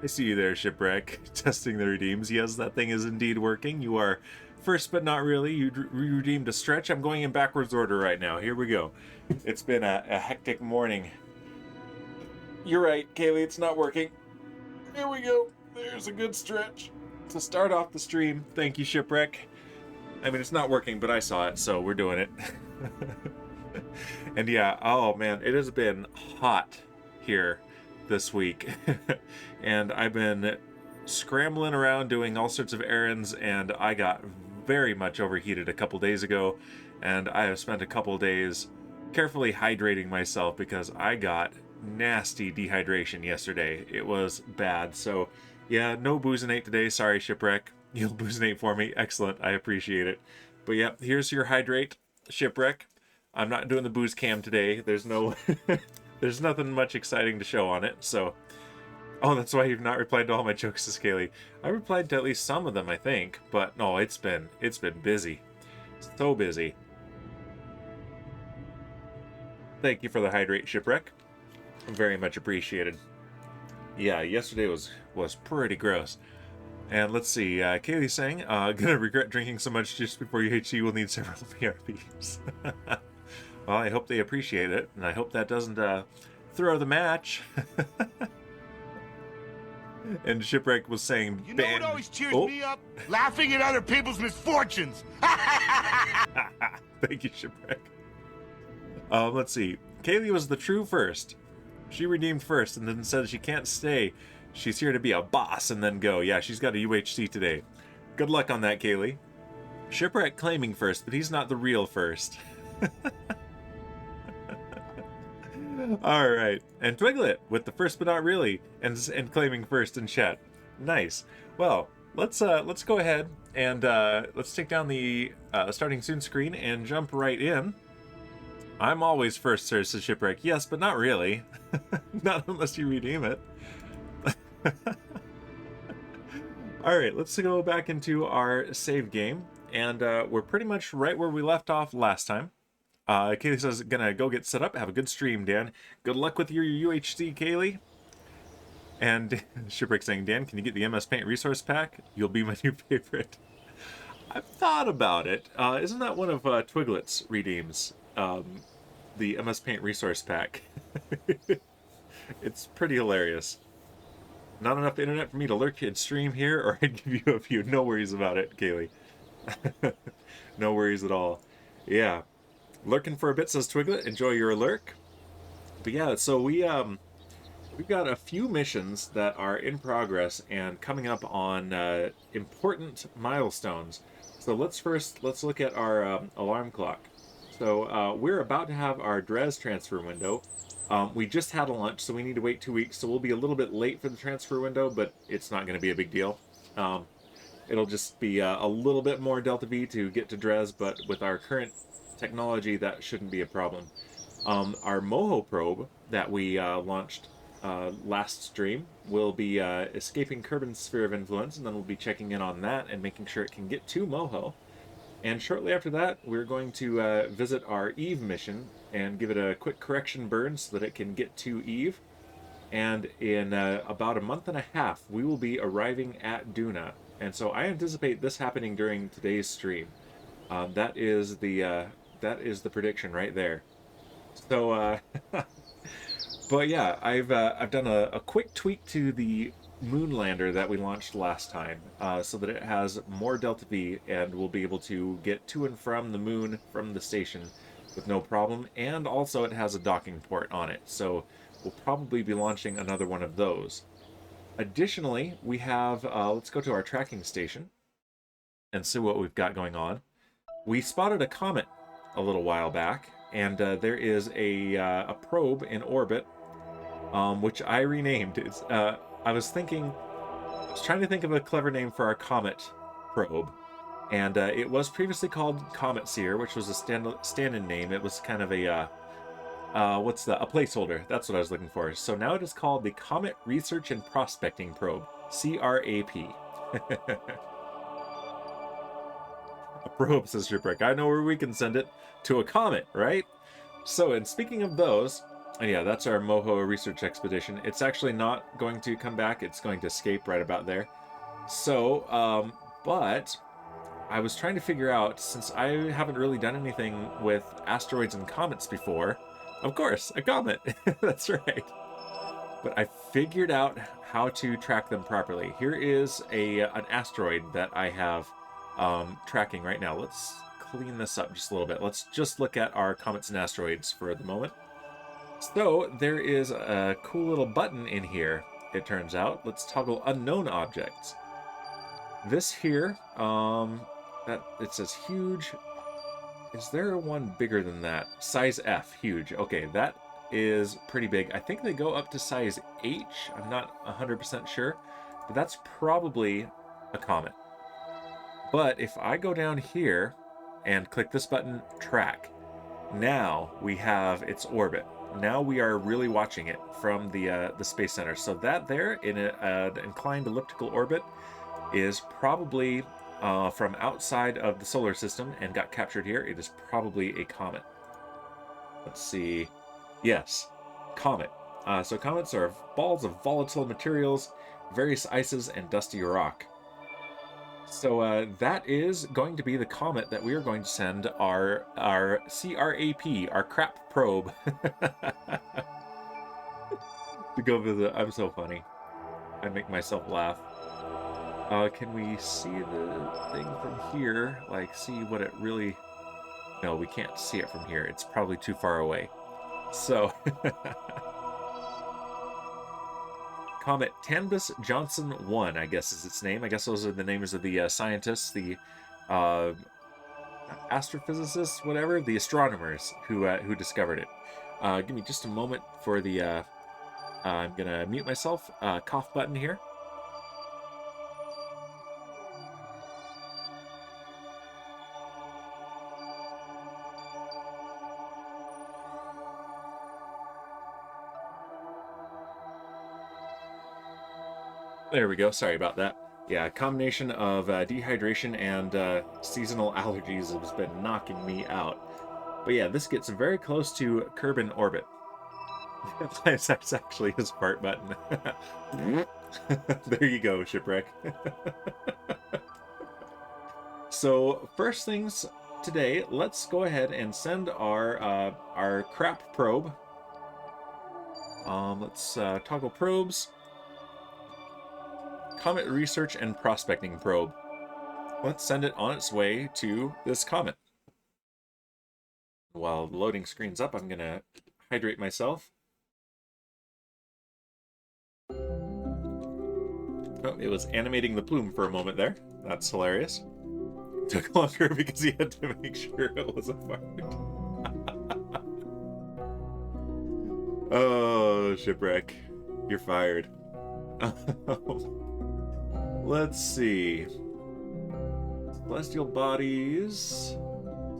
I see you there, Shipwreck. Testing the redeems. Yes, that thing is indeed working. You are first, but not really. You redeemed a stretch. I'm going in backwards order right now. Here we go. It's been a hectic morning. You're right, Kaylee. It's not working. Here we go. There's a good stretch to start off the stream. Thank you, Shipwreck. I mean, it's not working, but I saw it, so we're doing it. And yeah, oh man, it has been hot here this week. And I've been scrambling around doing all sorts of errands, and I got very much overheated a couple days ago, and I have spent a couple days carefully hydrating myself because I got nasty dehydration yesterday. It was bad. So yeah, no boozinate today. Sorry, Shipwreck. You'll boozinate for me. Excellent. I appreciate it. But yeah, here's your hydrate, Shipwreck. I'm not doing the booze cam today. There's no there's nothing much exciting to show on it. So oh, that's why you've not replied to all my jokes, Scaly. I replied to at least some of them, I think, but no, it's been busy. So busy. Thank you for the hydrate, Shipwreck. Very much appreciated. Yeah, yesterday was pretty gross. And let's see, Kaylee's saying, gonna regret drinking so much just before UHC will need several PRPs. Well, I hope they appreciate it, and I hope that doesn't throw the match. And Shipwreck was saying, you know what always cheers me up? Laughing at other people's misfortunes. Thank you, Shipwreck. Let's see. Kaylee was the true first. She redeemed first and then said she can't stay. She's here to be a boss and then go. Yeah, she's got a UHC today. Good luck on that, Kaylee. Shipwreck claiming first, but he's not the real first. All right, and Twiglet with the first but not really, and claiming first in chat. Nice. Well, let's go ahead and let's take down the starting soon screen and jump right in. I'm always first, sir, says Shipwreck. Yes, but not really. Not unless you redeem it. All right, let's go back into our save game, and we're pretty much right where we left off last time. Kaylee says, gonna go get set up. Have a good stream, Dan. Good luck with your UHC, Kaylee. And Shipwreck saying, Dan, can you get the MS Paint resource pack? You'll be my new favorite. I've thought about it. Isn't that one of Twiglet's redeems? The MS Paint resource pack. It's pretty hilarious. Not enough internet for me to lurk and stream here, or I'd give you a few. No worries about it, Kaylee. No worries at all. Yeah. Lurking for a bit, says Twiglet. Enjoy your lurk. But yeah, so we've got a few missions that are in progress and coming up on important milestones. So let's look at our alarm clock. So we're about to have our Dres transfer window. We just had a lunch, so we need to wait 2 weeks, so we'll be a little bit late for the transfer window, but it's not going to be a big deal. It'll just be a little bit more Delta V to get to Dres, but with our current technology, that shouldn't be a problem. Our Moho probe that we launched last stream will be escaping Kerbin's sphere of influence, and then we'll be checking in on that and making sure it can get to Moho. And shortly after that, we're going to visit our Eve mission and give it a quick correction burn so that it can get to Eve. And in about a month and a half, we will be arriving at Duna. And so I anticipate this happening during today's stream. That is the prediction right there. So, but yeah, I've done a quick tweak to the Moonlander that we launched last time, so that it has more Delta V and we'll be able to get to and from the moon from the station with no problem. And also it has a docking port on it, so we'll probably be launching another one of those. Additionally, we have, let's go to our tracking station and see what we've got going on. We spotted a comet a little while back, and there is a probe in orbit, which I renamed. It's I was trying to think of a clever name for our comet probe, and it was previously called Comet Seer, which was a stand-in name. It was kind of a a placeholder. That's what I was looking for. So now it is called the Comet Research and Prospecting Probe, CRAP. A probe, says Shipwreck. I know where we can send it. To a comet, right? So, and speaking of those, yeah, that's our Moho research expedition. It's actually not going to come back. It's going to escape right about there. So, but I was trying to figure out, since I haven't really done anything with asteroids and comets before, of course, a comet. That's right. But I figured out how to track them properly. Here is an asteroid that I have tracking right now. Let's clean this up just a little bit. Let's just look at our comets and asteroids for the moment. So there is a cool little button in here, it turns out. Let's toggle unknown objects. This here, that it says huge. Is there one bigger than that? Size F, huge. Okay, that is pretty big. I think they go up to size H. I'm not 100% sure, but that's probably a comet. But if I go down here and click this button, track, now we have its orbit. Now we are really watching it from the Space Center. So that there, in an inclined elliptical orbit, is probably from outside of the solar system and got captured here. It is probably a comet. Let's see. Yes, comet. So comets are balls of volatile materials, various ices, and dusty rock. So that is going to be the comet that we are going to send our CRAP, our crap probe, to go visit. I'm so funny. I make myself laugh. Can we see the thing from here? Like, see what it really... No, we can't see it from here. It's probably too far away. So... Comet Tanbus Johnson 1, I guess is its name. I guess those are the names of the scientists, the astrophysicists, whatever, the astronomers who discovered it. Give me just a moment for the... I'm going to mute myself. Cough button here. There we go. Sorry about that. Yeah, a combination of dehydration and seasonal allergies has been knocking me out. But yeah, this gets very close to Kerbal orbit. That's actually his fart button. There you go, Shipwreck. So first things today, let's go ahead and send our crap probe. Let's toggle probes. Comet Research and Prospecting Probe. Let's send it on its way to this comet. While the loading screen's up, I'm going to hydrate myself. Oh, it was animating the plume for a moment there. That's hilarious. Took longer because he had to make sure it was a fart. Oh, Shipwreck. You're fired. Let's see. Celestial bodies.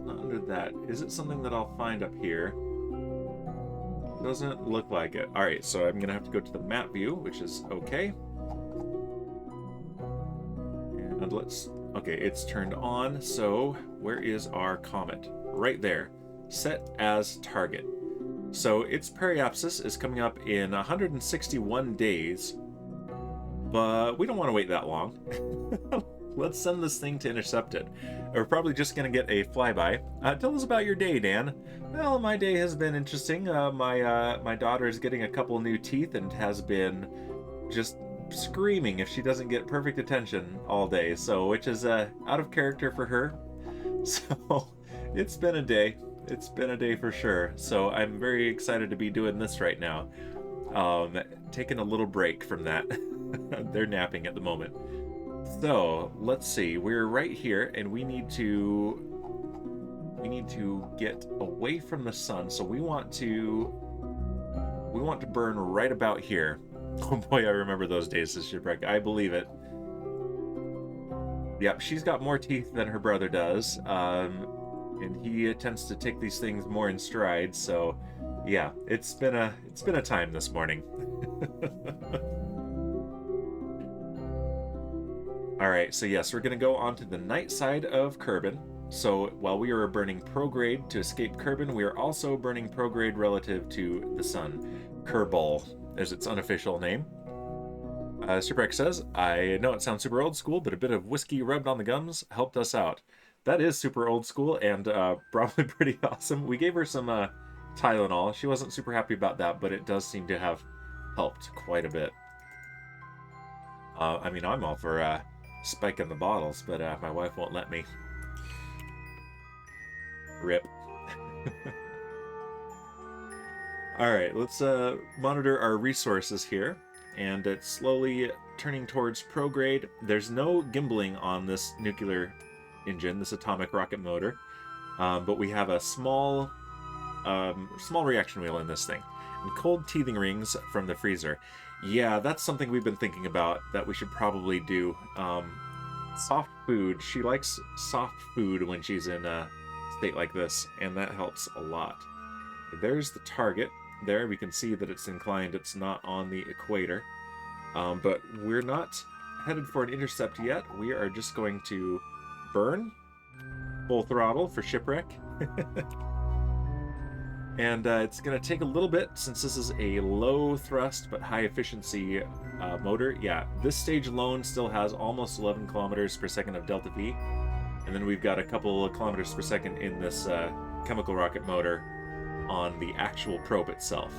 Not under that. Is it something that I'll find up here? Doesn't look like it. Alright, so I'm going to have to go to the map view, which is okay. And let's... Okay, it's turned on. So, where is our comet? Right there. Set as target. So, its periapsis is coming up in 161 days. But we don't want to wait that long. Let's send this thing to intercept it. We're probably just going to get a flyby. Tell us about your day, Dan. Well, my day has been interesting. My daughter is getting a couple new teeth and has been just screaming if she doesn't get perfect attention all day. So, which is out of character for her. So, it's been a day. It's been a day for sure. So, I'm very excited to be doing this right now. Taking a little break from that. They're napping at the moment. So let's see. We're right here, and we need to get away from the sun. So we want to burn right about here. Oh boy, I remember those days, this Shipwreck. I believe it. Yep, she's got more teeth than her brother does, and he tends to take these things more in stride. So yeah, it's been a time this morning. All right, so yes, we're going to go on to the night side of Kerbal. So while we are burning prograde to escape Kerbin, we are also burning prograde relative to the sun. Kerbal is its unofficial name. Superx says, I know it sounds super old school, but a bit of whiskey rubbed on the gums helped us out. That is super old school and probably pretty awesome. We gave her some Tylenol. She wasn't super happy about that, but it does seem to have helped quite a bit. I mean, I'm all for spiking the bottles, but my wife won't let me. Rip. Alright, let's monitor our resources here. And it's slowly turning towards prograde. There's no gimbling on this nuclear engine, this atomic rocket motor. But we have a small reaction wheel in this thing. And cold teething rings from the freezer. Yeah, that's something we've been thinking about that we should probably do. Soft food. She likes soft food when she's in a state like this, and that helps a lot. There's the target. There, we can see that it's inclined. It's not on the equator. But we're not headed for an intercept yet. We are just going to burn full throttle for shipwreck. And it's going to take a little bit since this is a low thrust but high efficiency motor. Yeah, this stage alone still has almost 11 kilometers per second of delta V. And then we've got a couple of kilometers per second in this chemical rocket motor on the actual probe itself.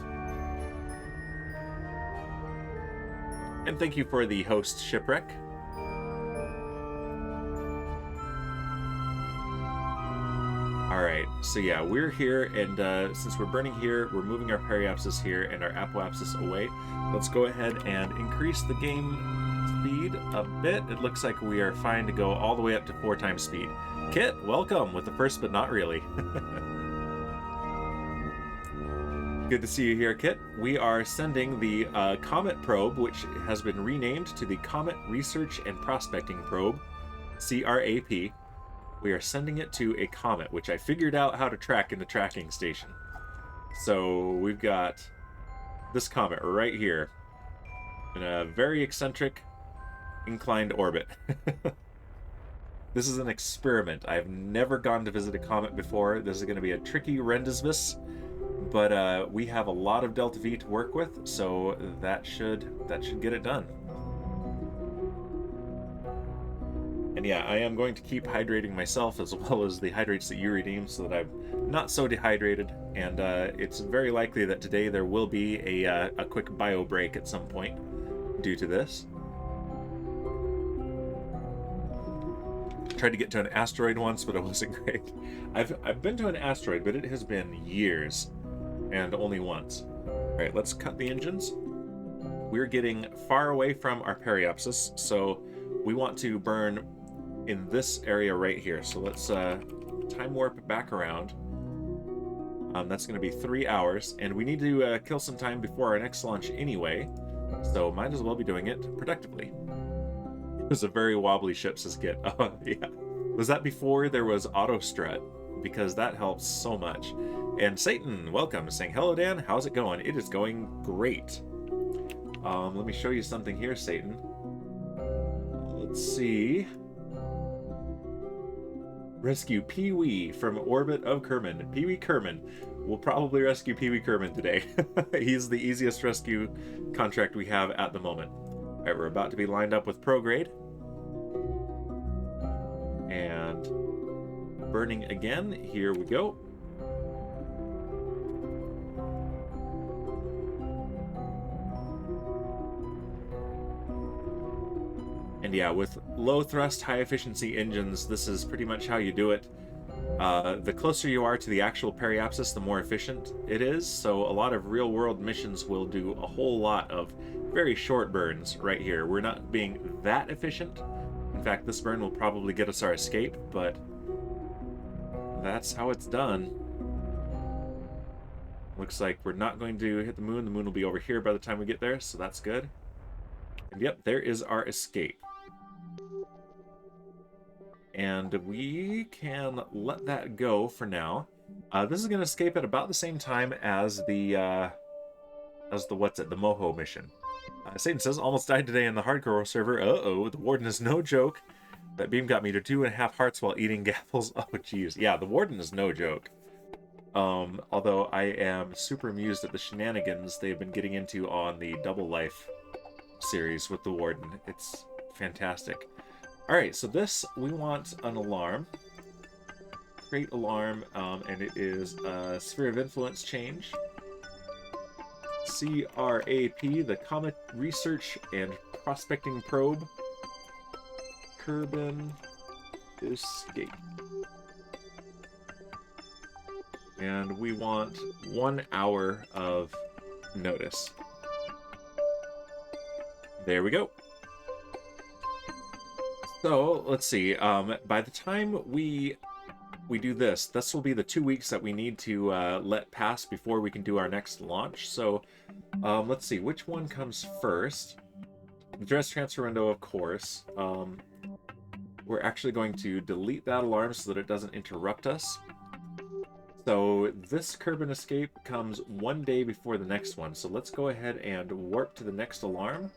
And thank you for the host, Shipwreck. Alright, so yeah, we're here, and since we're burning here, we're moving our periapsis here and our apoapsis away. Let's go ahead and increase the game speed a bit. It looks like we are fine to go all the way up to 4 times speed. Kit, welcome with the first but not really. Good to see you here, Kit. We are sending the Comet probe, which has been renamed to the Comet Research and Prospecting Probe, CRAP. We are sending it to a comet, which I figured out how to track in the tracking station. So we've got this comet right here in a very eccentric, inclined orbit. This is an experiment. I've never gone to visit a comet before. This is going to be a tricky rendezvous. But we have a lot of delta V to work with, so that should get it done. And yeah, I am going to keep hydrating myself as well as the hydrates that you redeem so that I'm not so dehydrated. And it's very likely that today there will be a quick bio break at some point due to this. Tried to get to an asteroid once, but it wasn't great. I've been to an asteroid, but it has been years. And only once. Alright, let's cut the engines. We're getting far away from our periapsis, so we want to burn in this area right here. So let's time warp back around. That's going to be 3 hours, and we need to kill some time before our next launch anyway, so might as well be doing it productively. It was a very wobbly ship, says Kit. Oh, yeah. Was that before there was auto strut? Because that helps so much. And Satan, welcome, saying, hello Dan, how's it going? It is going great. Let me show you something here, Satan. Let's see. Rescue Pee-wee from orbit of Kerman. Pee-wee Kerman. We'll probably rescue Pee-wee Kerman today. He's the easiest rescue contract we have at the moment. Alright, we're about to be lined up with prograde. And burning again. Here we go. And yeah, with low thrust, high efficiency engines, this is pretty much how you do it. The closer you are to the actual periapsis, the more efficient it is. So a lot of real world missions will do a whole lot of very short burns right here. We're not being that efficient. In fact, this burn will probably get us our escape, but that's how it's done. Looks like we're not going to hit the moon. The moon will be over here by the time we get there, so that's good. And yep, there is our escape. And we can let that go for now. This is going to escape at about the same time as the Moho mission. Satan says, almost died today in the hardcore server. Uh-oh, the warden is no joke. That beam got me to 2.5 hearts while eating gaffles. Oh, jeez. Yeah, the Warden is no joke. Although I am super amused at the shenanigans they've been getting into on the Double Life series with the Warden. It's fantastic. Alright, so this, we want an alarm. Create alarm, and it is a Sphere of Influence change. CRAP, the Comet Research and Prospecting Probe. Kerbal Escape. And we want 1 hour of notice. There we go. So, let's see. By the time we do this, this will be the 2 weeks that we need to let pass before we can do our next launch. So, let's see. Which one comes first? The dress transfer window, of course. We're actually going to delete that alarm so that it doesn't interrupt us. So this Kerbal Escape comes 1 day before the next one. So let's go ahead and warp to the next alarm.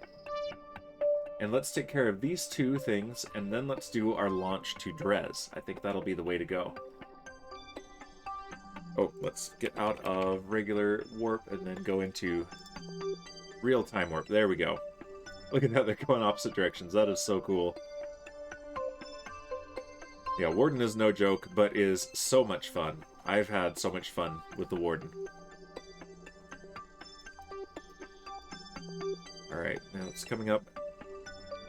And let's take care of these 2 things, and then let's do our launch to Dres. I think that'll be the way to go. Oh, let's get out of regular warp and then go into real-time warp. There we go. Look at that, they're going opposite directions. That is so cool. Yeah, Warden is no joke, but is so much fun. I've had so much fun with the Warden. Alright, now it's coming up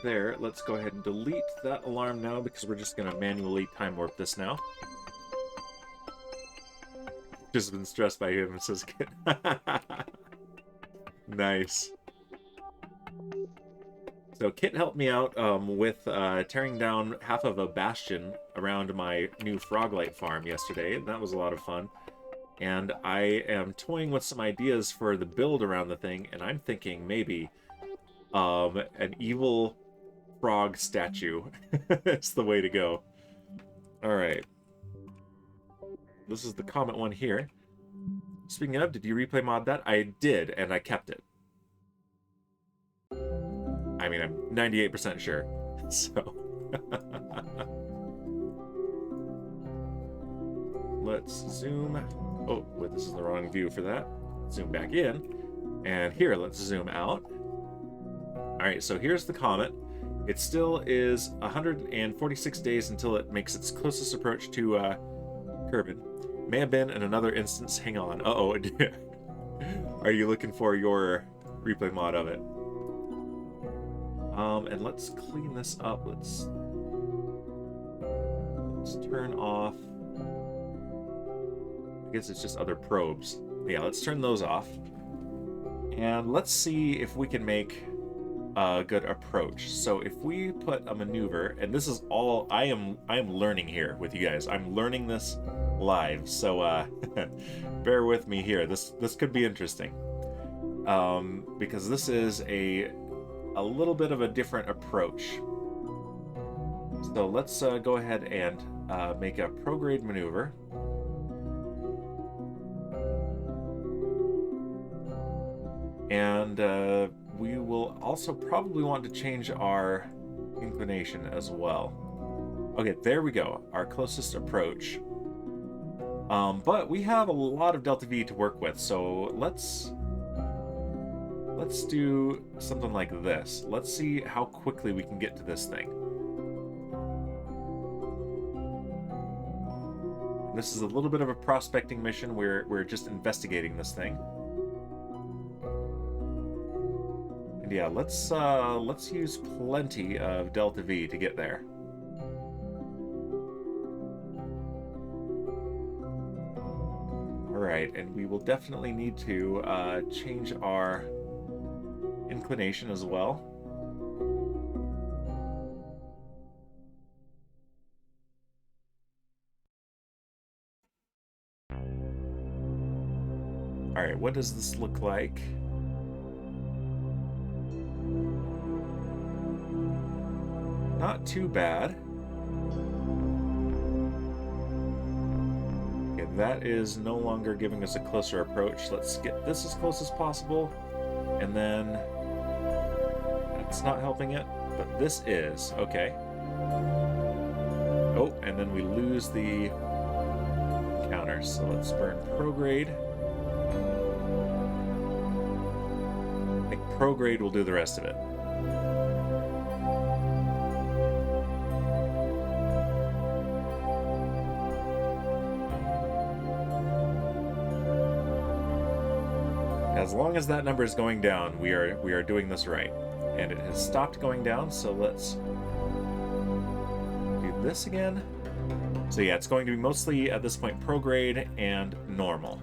there. Let's go ahead and delete that alarm now, because we're just going to manually time warp this now. Just been stressed by him, says Kit. Nice. So Kit helped me out with tearing down half of a bastion around my new Froglight farm yesterday, and that was a lot of fun. And I am toying with some ideas for the build around the thing, and I'm thinking maybe an evil frog statue is the way to go. Alright. This is the Comet one here. Speaking of, did you replay mod that? I did, and I kept it. I mean, I'm 98% sure. So. Let's zoom. Oh, wait, this is the wrong view for that. Zoom back in. And here, let's zoom out. Alright, so here's the Comet. It still is 146 days until it makes its closest approach to Kerbal. May have been in another instance. Hang on. Uh-oh. Are you looking for your replay mod of it? And let's clean this up. Let's turn off. I guess it's just other probes. Yeah, let's turn those off. And let's see if we can make a good approach. So if we put a maneuver, and this is all I am learning here with you guys. I'm learning this live, so bear with me here. This could be interesting. Because this is a little bit of a different approach. So let's go ahead and make a prograde maneuver. And we will also probably want to change our inclination as well. Okay, there we go. Our closest approach. But we have a lot of delta V to work with, so let's do something like this. Let's see how quickly we can get to this thing. This is a little bit of a prospecting mission. We're just investigating this thing. And yeah, let's use plenty of delta V to get there. Alright, and we will definitely need to change our inclination as well. Alright, what does this look like? Not too bad. Okay, that is no longer giving us a closer approach. Let's get this as close as possible. And then that's not helping it, but this is. Okay. and then we lose the counter. So let's burn prograde. I think prograde will do the rest of it. As long as that number is going down, we are doing this right. And it has stopped going down, so let's do this again. So yeah, it's going to be mostly, at this point, prograde and normal.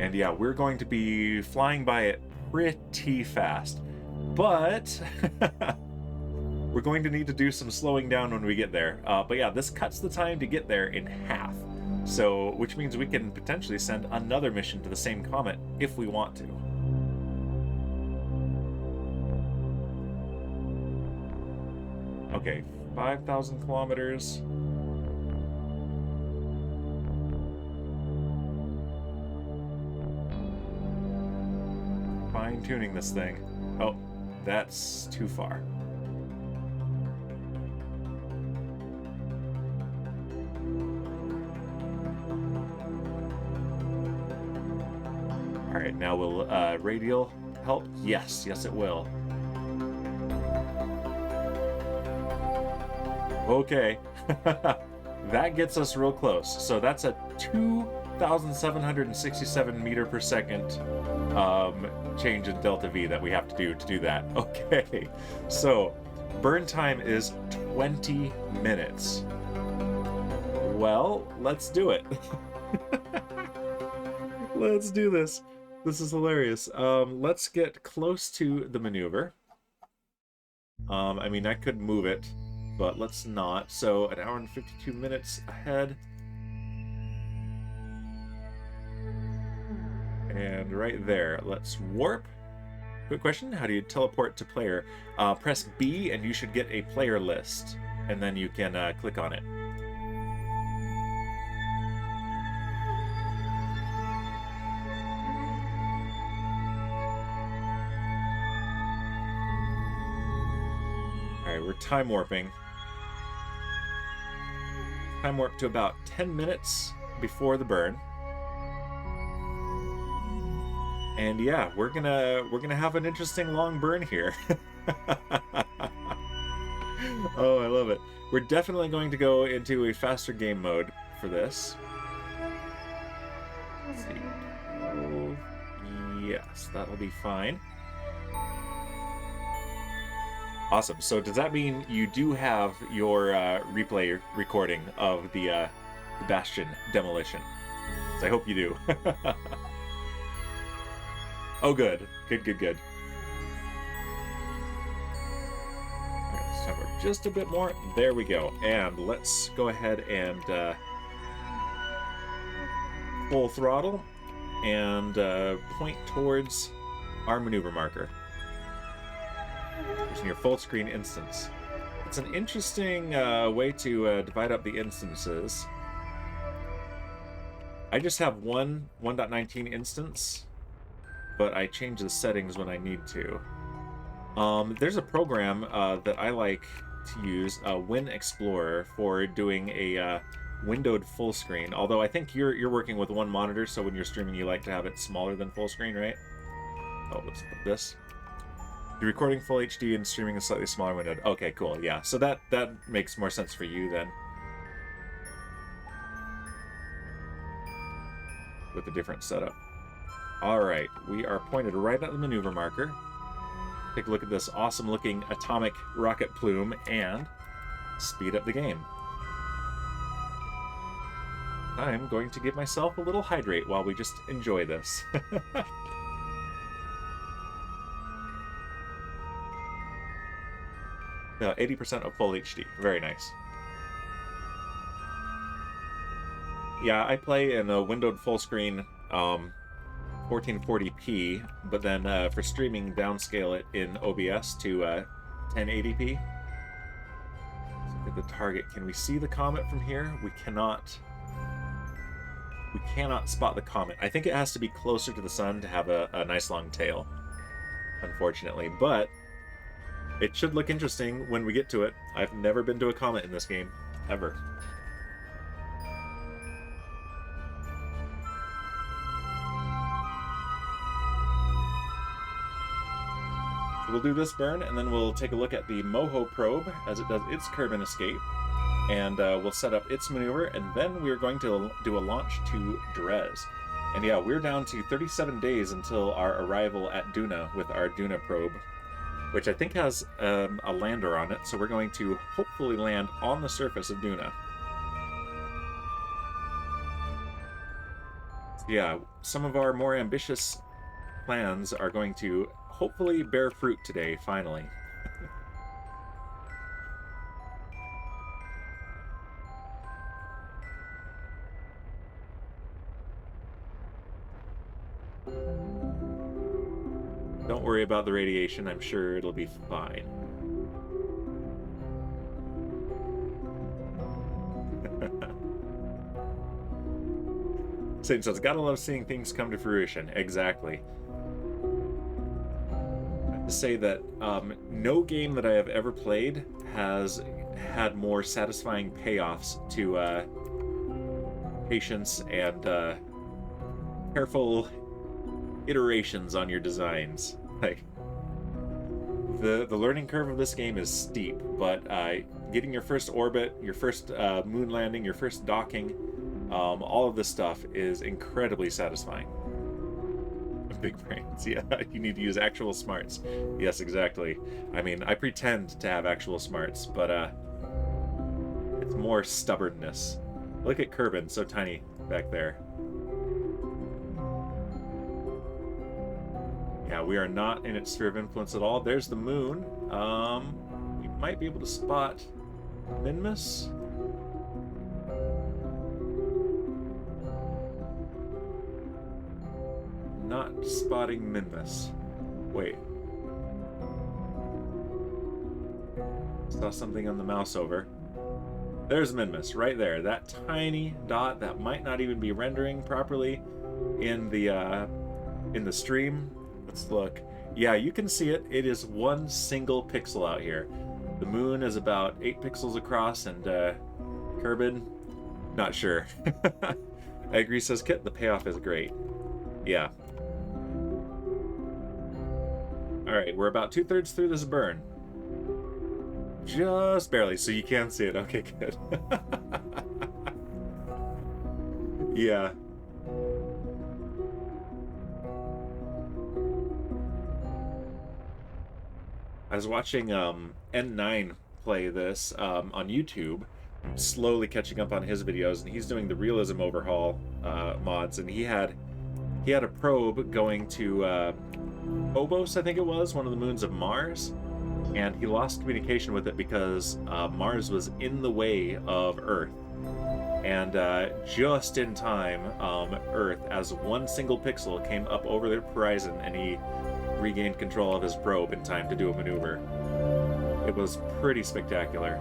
And yeah, we're going to be flying by it pretty fast. But we're going to need to do some slowing down when we get there. But yeah, this cuts the time to get there in half. So, which means we can potentially send another mission to the same comet if we want to. Okay, 5,000 kilometers. Fine-tuning this thing. Oh, that's too far. All right, now will radial help? Yes, yes it will. Okay, that gets us real close. So that's a 2,767 meter per second change in delta V that we have to do that. Okay, so burn time is 20 minutes. Well, let's do it. Let's do this. This is hilarious. Let's get close to the maneuver. I mean, I could move it, but let's not. So an hour and 52 minutes ahead. And right there, let's warp. Quick question, how do you teleport to player? Press B and you should get a player list, and then you can click on it. Alright, we're time warping. Time warp to about 10 minutes before the burn. And yeah, we're gonna have an interesting long burn here. Oh, I love it. We're definitely going to go into a faster game mode for this. Let's see. Oh, yes, that'll be fine. Awesome. So does that mean you do have your replay recording of the Bastion demolition? So I hope you do. Oh, good. Good, good, good. All right, let's time work just a bit more. There we go. And let's go ahead and full throttle and point towards our maneuver marker. Using your full screen instance. It's an interesting way to divide up the instances. I just have one 1.19 instance, but I change the settings when I need to. There's a program that I like to use, Win Explorer, for doing a windowed full screen. Although I think you're working with one monitor, so when you're streaming, you like to have it smaller than full screen, right? Oh, let's put this. You're recording full HD and streaming a slightly smaller window. Okay, cool. Yeah, so that makes more sense for you then. With a different setup. Alright, we are pointed right at the maneuver marker. Take a look at this awesome looking atomic rocket plume and speed up the game. I'm going to give myself a little hydrate while we just enjoy this. No, 80% of full HD. Very nice. Yeah, I play in a windowed full screen 1440p, but then for streaming, downscale it in OBS to 1080p. Let's get the target. Can we see the comet from here? We cannot. We cannot spot the comet. I think it has to be closer to the sun to have a nice long tail, unfortunately. But it should look interesting when we get to it. I've never been to a comet in this game, ever. We'll do this burn, and then we'll take a look at the Moho probe as it does its Kerbin escape. And we'll set up its maneuver, and then we're going to do a launch to Drez. And yeah, we're down to 37 days until our arrival at Duna with our Duna probe, which I think has a lander on it, so we're going to hopefully land on the surface of Duna. Yeah, some of our more ambitious plans are going to hopefully bear fruit today, finally. Don't worry about the radiation, I'm sure it'll be fine. Satan says, gotta love seeing things come to fruition. Exactly. I have to say that no game that I have ever played has had more satisfying payoffs to patience and careful iterations on your designs. Like, the learning curve of this game is steep, but getting your first orbit, your first moon landing, your first docking, all of this stuff is incredibly satisfying. Big brains, yeah. You need to use actual smarts. Yes, exactly. I mean, I pretend to have actual smarts, but it's more stubbornness. Look at Kerbin, so tiny back there. Yeah, we are not in its sphere of influence at all. There's the moon. We might be able to spot Minmus. Not spotting Minmus. Wait. Saw something on the mouse over. There's Minmus, right there. That tiny dot that might not even be rendering properly in the stream. Let's look. Yeah, you can see it. It is one single pixel out here. The moon is about 8 pixels across, and Kerbin, not sure. I agree, says Kit. The payoff is great. Yeah. Alright, we're about 2/3 through this burn. Just barely, so you can see it. Okay, good. Yeah. I was watching N9 play this on YouTube, slowly catching up on his videos, and he's doing the realism overhaul mods, and he had a probe going to Phobos, I think it was, one of the moons of Mars, and he lost communication with it because Mars was in the way of Earth. And just in time, Earth, as one single pixel, came up over the horizon, and he regained control of his probe in time to do a maneuver. It was pretty spectacular.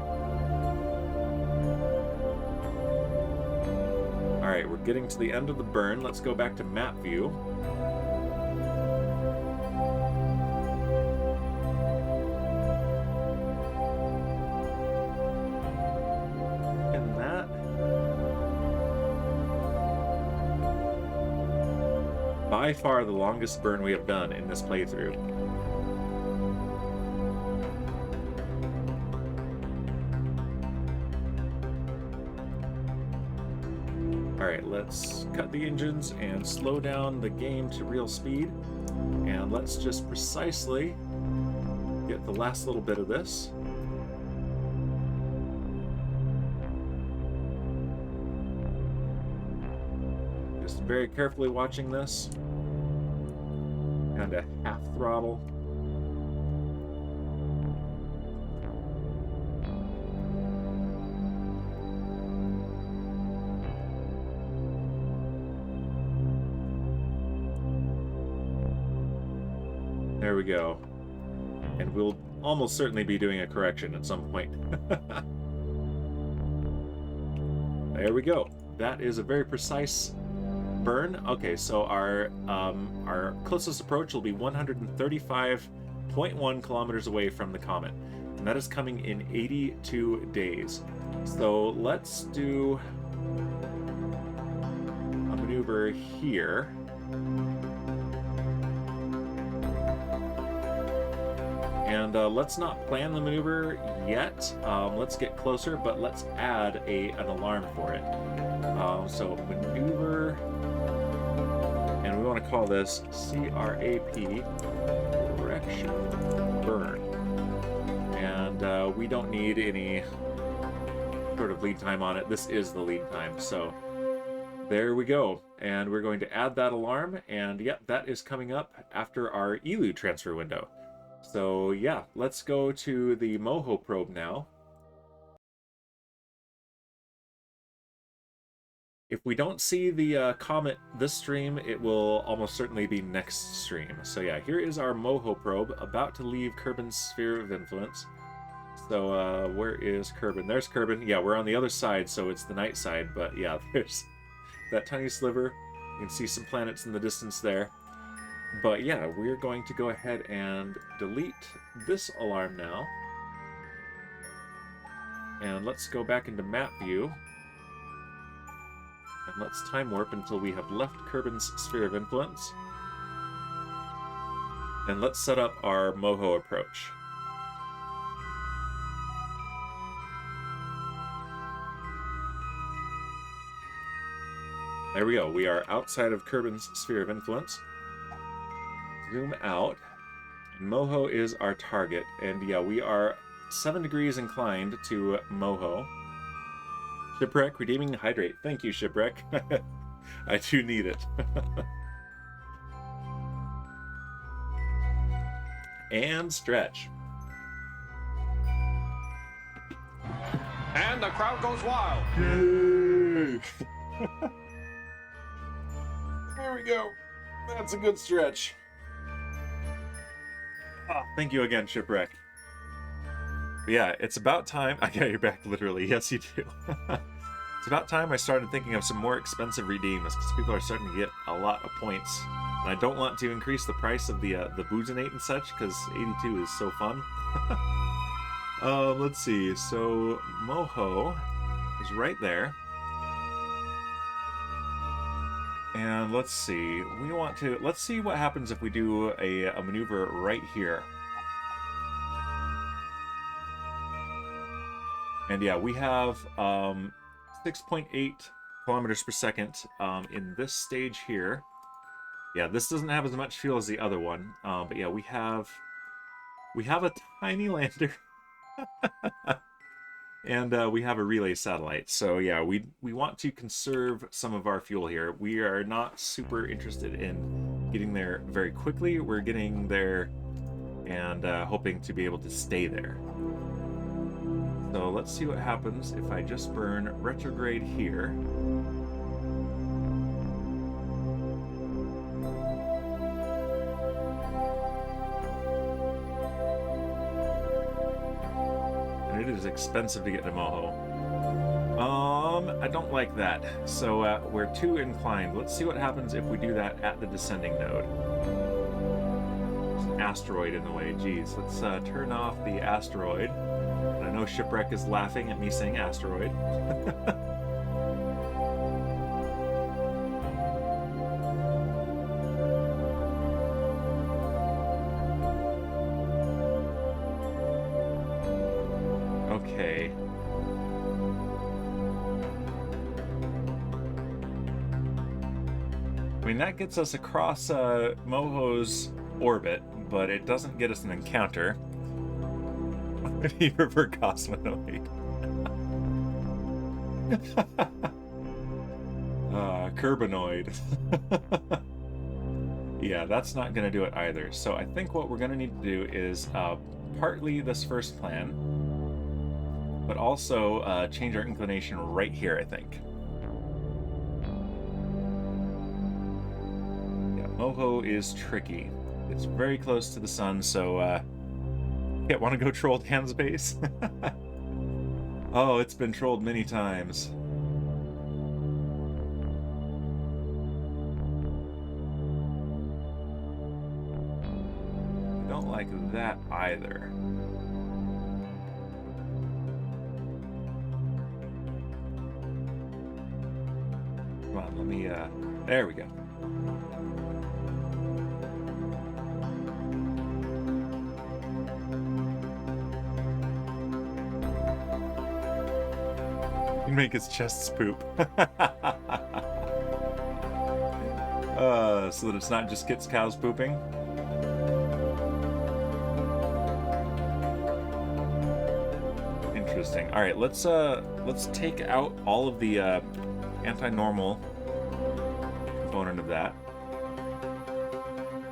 Alright, we're getting to the end of the burn. Let's go back to map view. And that... by far the longest burn we have done in this playthrough. Alright, let's cut the engines and slow down the game to real speed. And let's just precisely get the last little bit of this. Just very carefully watching this. Kind of half throttle. There we go. And we'll almost certainly be doing a correction at some point. There we go. That is a very precise burn. Okay, so our closest approach will be 135.1 kilometers away from the comet, and that is coming in 82 days. So let's do a maneuver here. And let's not plan the maneuver yet. Let's get closer, but let's add an alarm for it. So maneuver, and we want to call this CRAP correction burn. And we don't need any sort of lead time on it. This is the lead time. So there we go. And we're going to add that alarm. And yep, that is coming up after our ELU transfer window. So yeah, let's go to the MOHO probe now. If we don't see the comet this stream, it will almost certainly be next stream. So yeah, here is our MOHO probe about to leave Kerbin's sphere of influence. So where is Kerbin? There's Kerbin. Yeah, we're on the other side, so it's the night side. But yeah, there's that tiny sliver. You can see some planets in the distance there. But yeah, we're going to go ahead and delete this alarm now. And let's go back into map view. And let's time warp until we have left Kerbin's sphere of influence. And let's set up our MOHO approach. There we go. We are outside of Kerbin's sphere of influence. Zoom out. And MOHO is our target. And yeah, we are 7 degrees inclined to MOHO. Shipwreck, redeeming hydrate. Thank you, Shipwreck. I do need it. And stretch. And the crowd goes wild. Yay! There we go. That's a good stretch. Oh, thank you again, Shipwreck. But yeah, it's about time. I got your back, literally. Yes, you do. It's about time I started thinking of some more expensive redeems, because people are starting to get a lot of points. And I don't want to increase the price of the Buzinate and such, because 82 is so fun. Let's see. So MOHO is right there. And let's see. Let's see what happens if we do a maneuver right here. And yeah, we have 6.8 kilometers per second in this stage here. Yeah, this doesn't have as much fuel as the other one, but yeah, we have a tiny lander, and we have a relay satellite. So yeah, we want to conserve some of our fuel here. We are not super interested in getting there very quickly. We're getting there and hoping to be able to stay there. So let's see what happens if I just burn retrograde here. And it is expensive to get to MOHO. I don't like that. So we're too inclined. Let's see what happens if we do that at the descending node. There's an asteroid in the way. Geez, let's turn off the asteroid. I know Shipwreck is laughing at me saying asteroid. Okay. I mean, that gets us across MOHO's orbit, but it doesn't get us an encounter. For Cosmonoid. Kerbinoid. Yeah, that's not going to do it either. So I think what we're going to need to do is partly this first plan, but also change our inclination right here, I think. Yeah, MOHO is tricky. It's very close to the sun, so yeah, want to go troll Dan's base? Oh, it's been trolled many times. don't like that either. Come on, let me, there we go. You make his chests poop. So that it's not just Kit's cows pooping. Interesting. All right, let's take out all of the anti-normal component of that.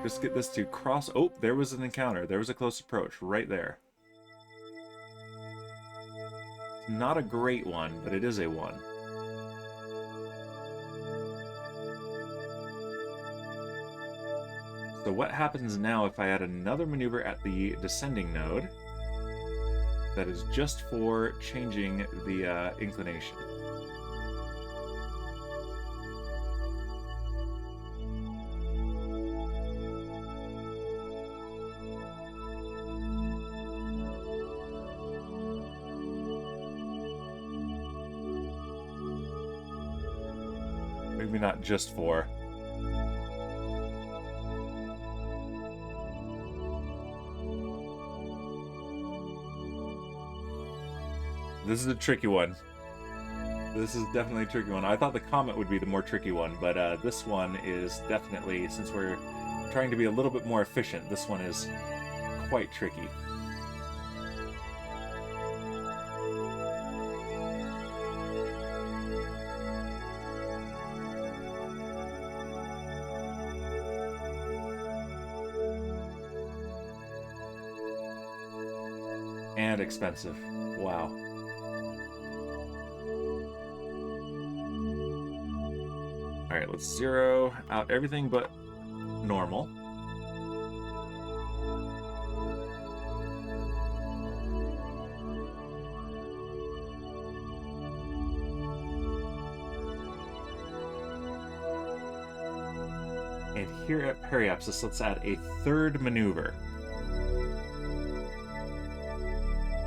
Just get this to cross. Oh, there was an encounter. There was a close approach right there. Not a great one, but it is a one. So what happens now if I add another maneuver at the descending node that is just for changing the inclination? Maybe not just for. This is a tricky one. This is definitely a tricky one. I thought the comet would be the more tricky one, but this one is definitely, since we're trying to be a little bit more efficient, this one is quite tricky. And expensive. Wow. Alright, let's zero out everything but normal. And here at Periapsis, let's add a third maneuver.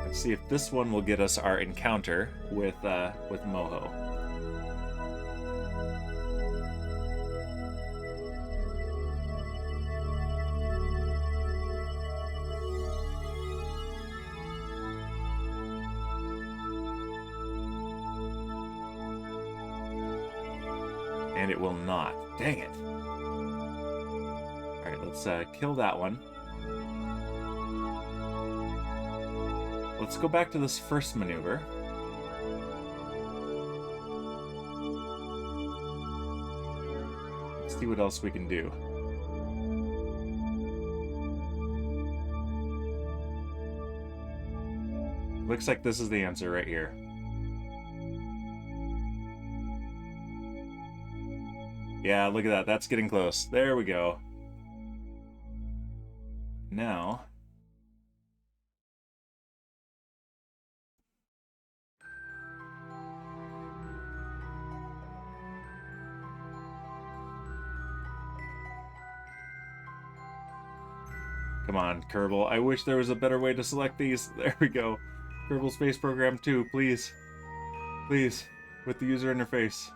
Let's see if this one will get us our encounter with Moho. And it will not. Dang it. Alright, let's kill that one. Let's go back to this first maneuver. Let's see what else we can do. Looks like this is the answer right here. Yeah, look at that. That's getting close. There we go. Now... Come on, Kerbal. I wish there was a better way to select these. There we go. Kerbal Space Program 2, please. Please. With the user interface.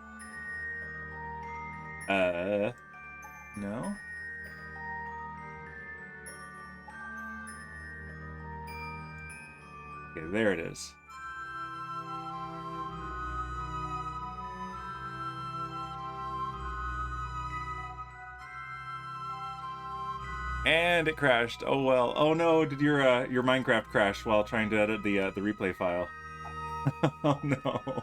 No? Okay, there it is. And it crashed. Oh well. Oh no, did your Minecraft crash while trying to edit the replay file? Oh no.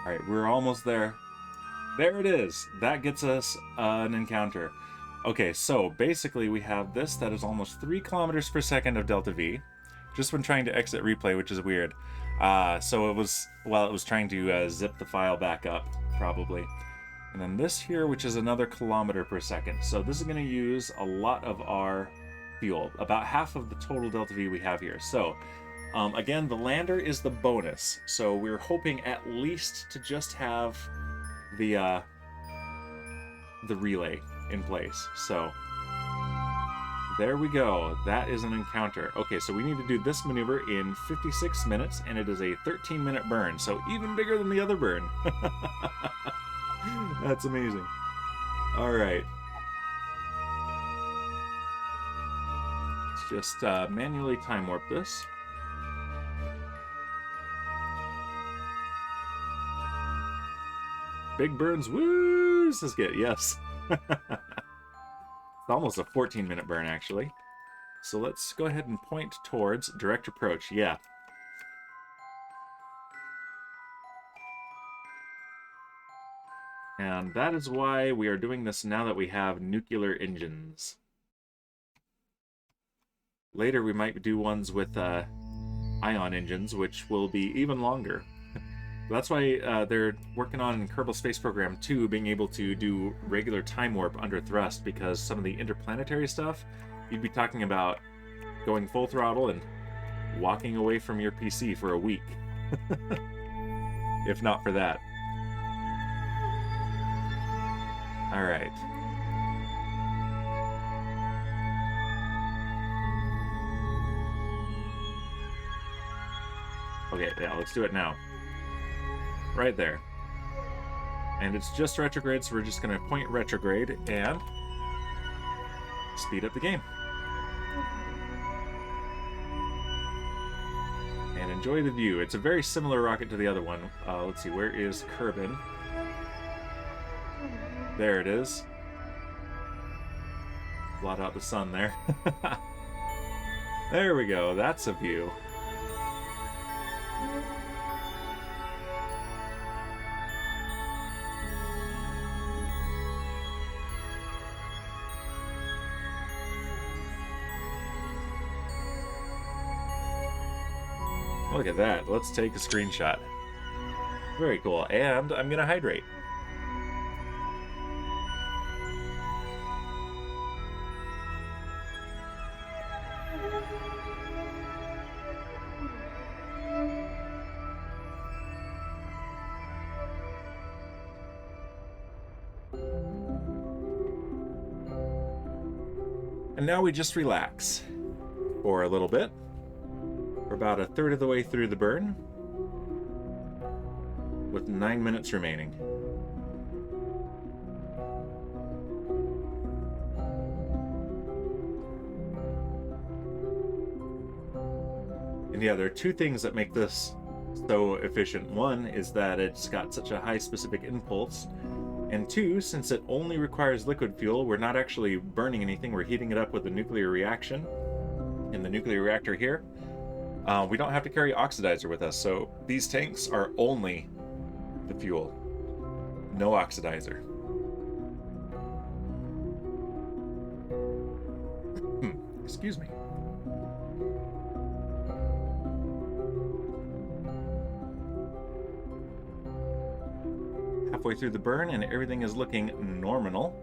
Alright, we're almost there. There it is. That gets us an encounter. Okay, so basically we have this that is almost 3 kilometers per second of delta V, just when trying to exit replay, which is weird. So it was, while it was trying to zip the file back up, probably. And then this here, which is another kilometer per second. So this is going to use a lot of our fuel, about half of the total delta V we have here. So again, the lander is the bonus. So we're hoping at least to just have the the relay in place. So there we go. That is an encounter. Okay, so we need to do this maneuver in 56 minutes, and it is a 13-minute burn, so even bigger than the other burn. That's amazing. All right. Let's just manually time warp this. Big burns, woo! This is good, yes. It's almost a 14-minute burn, actually. So let's go ahead and point towards direct approach. Yeah. And that is why we are doing this now that we have nuclear engines. Later we might do ones with ion engines, which will be even longer. That's why they're working on Kerbal Space Program 2 being able to do regular time warp under thrust, because some of the interplanetary stuff, you'd be talking about going full throttle and walking away from your PC for a week. If not for that. All right. Okay, yeah, let's do it now. Right there. And it's just retrograde, so we're just going to point retrograde and speed up the game. And enjoy the view. It's a very similar rocket to the other one. Let's see, where is Kerbin? There it is. Blot out the sun there. There we go, that's a view. Look at that. Let's take a screenshot. Very cool. And I'm going to hydrate. And now we just relax for a little bit. We're about a third of the way through the burn, with 9 minutes remaining. And yeah, there are two things that make this so efficient. One is that it's got such a high specific impulse, and two, since it only requires liquid fuel, we're not actually burning anything, we're heating it up with a nuclear reaction in the nuclear reactor here. We don't have to carry oxidizer with us, so these tanks are only the fuel. No oxidizer. Excuse me. Halfway through the burn and everything is looking nominal.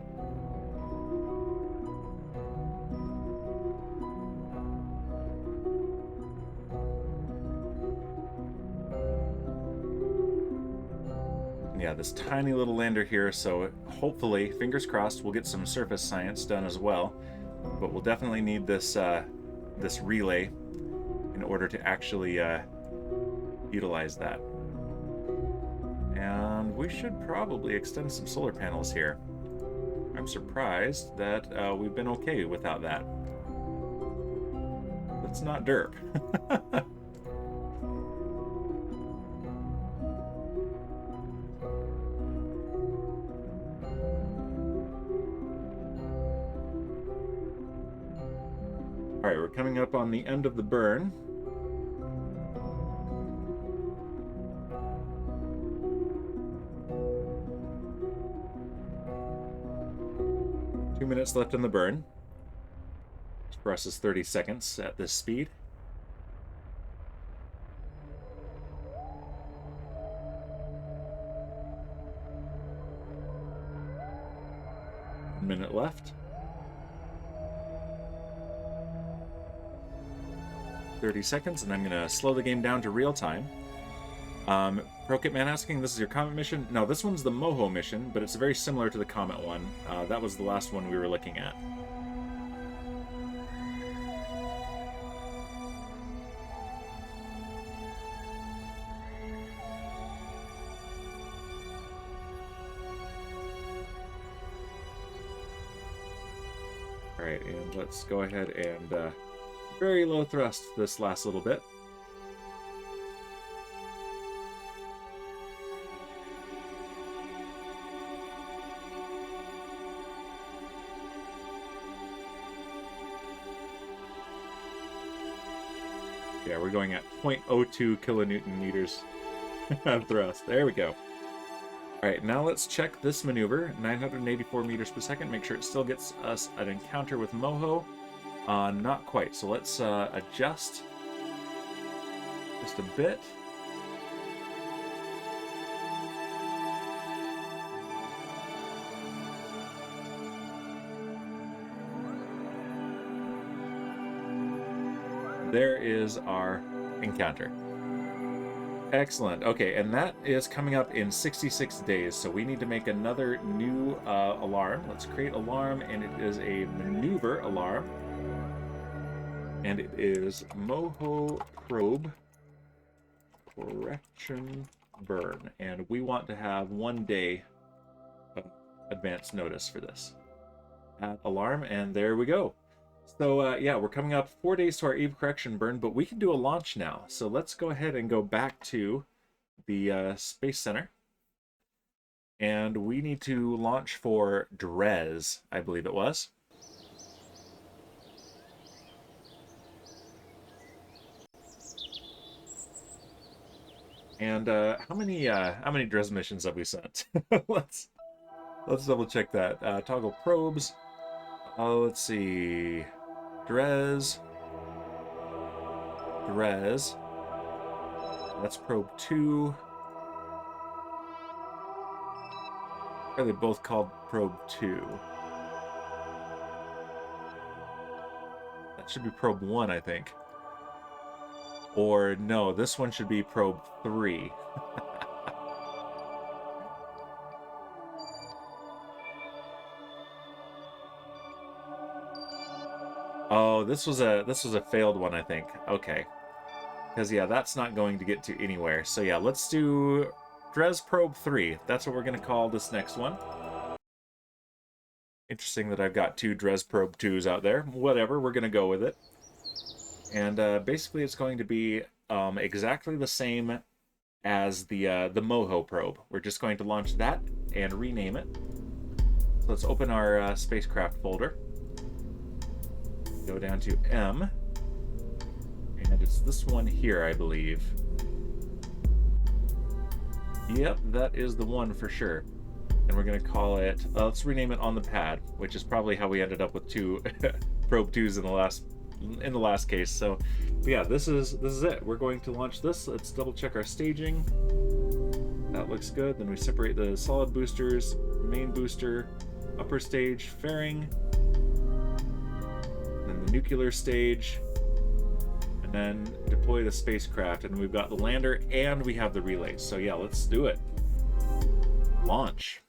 Yeah, this tiny little lander here, so hopefully, fingers crossed, we'll get some surface science done as well. But we'll definitely need this this relay in order to actually utilize that. And we should probably extend some solar panels here. I'm surprised that we've been okay without that. Let's not derp. Alright, we're coming up on the end of the burn. Minutes left in the burn. For us is 30 seconds at this speed. Minute left. 30 seconds, and I'm going to slow the game down to real time. ProKitman asking, this is your Comet mission? No, this one's the Moho mission, but it's very similar to the Comet one. That was the last one we were looking at. Alright, and let's go ahead and very low thrust this last little bit. Yeah, we're going at 0.02 kilonewton meters thrust. There we go. Alright, now let's check this maneuver. 984 meters per second. Make sure it still gets us an encounter with Moho. Not quite. So let's adjust just a bit. There is our encounter. Excellent. Okay, and that is coming up in 66 days, so we need to make another new alarm. Let's create alarm, and it is a maneuver alarm. And it is Moho Probe Correction Burn. And we want to have 1 day of advance notice for this. Add alarm, and there we go. So, yeah, we're coming up 4 days to our Eve correction burn, but we can do a launch now. So let's go ahead and go back to the Space Center. And we need to launch for Dres, I believe it was. And how many Dres missions have we sent? let's double check that. Toggle probes. Oh, let's see. Dres. That's probe 2. Are they both called probe 2? That should be probe 1, I think. Or no, this one should be probe 3. Oh, this was a failed one, I think. Okay. Because yeah, that's not going to get to anywhere. So yeah, let's do Dres Probe 3. That's what we're going to call this next one. Interesting that I've got 2 Dres Probe 2s out there. Whatever, we're going to go with it. And basically it's going to be exactly the same as the Moho probe. We're just going to launch that and rename it. So let's open our spacecraft folder. Go down to M, and it's this one here, I believe. Yep, that is the one for sure. And we're going to call it, let's rename it On the Pad, which is probably how we ended up with 2 probe 2s in the last case. So yeah, this is it. We're going to launch this. Let's double check our staging. That looks good. Then we separate the solid boosters, main booster, upper stage, fairing, then the nuclear stage, and then deploy the spacecraft. And we've got the lander and we have the relays. So yeah, let's do it. Launch.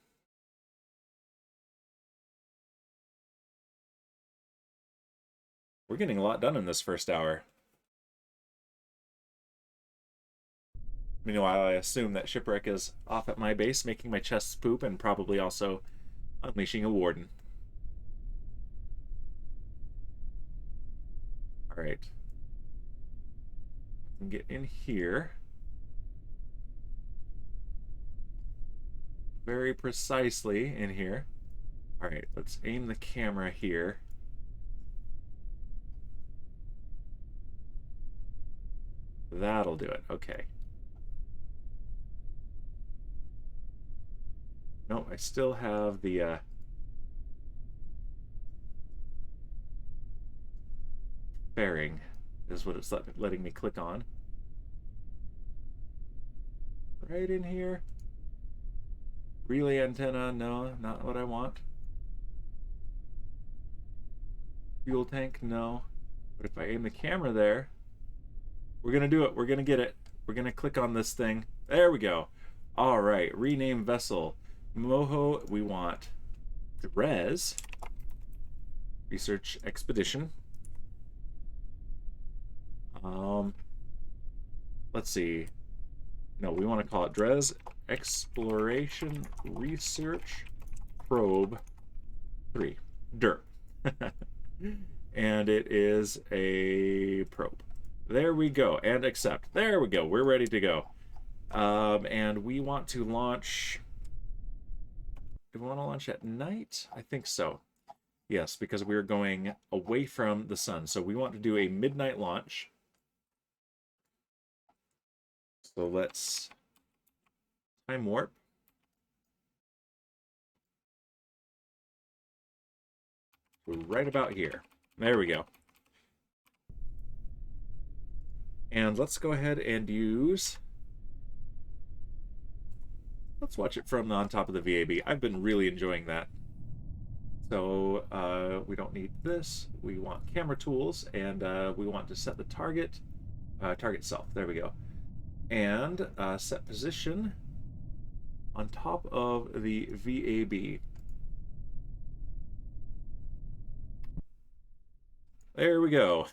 We're getting a lot done in this first hour. Meanwhile, I assume that Shipwreck is off at my base, making my chests poop, and probably also unleashing a warden. Alright. I can get in here. Very precisely in here. Alright, let's aim the camera here. That'll do it. Okay. No, I still have the fairing is what it's letting me click on. Right in here. Relay antenna, no, not what I want. Fuel tank, no. But if I aim the camera there, we're gonna do it. We're gonna get it. we're going to click on this thing. There we go. All right, rename vessel. Moho, we want Dres. Research Expedition. Let's see. No, we want to call it Dres Exploration Research Probe 3. DER. And it is a probe. There we go. And accept. There we go. We're ready to go. And we want to launch... Do we want to launch at night? I think so. Yes, because we're going away from the sun. So we want to do a midnight launch. So let's time warp. We're right about here. There we go. And let's go ahead and use... Let's watch it from on top of the VAB. I've been really enjoying that. So we don't need this. We want camera tools, and we want to set the target, target self. There we go. And set position on top of the VAB. There we go.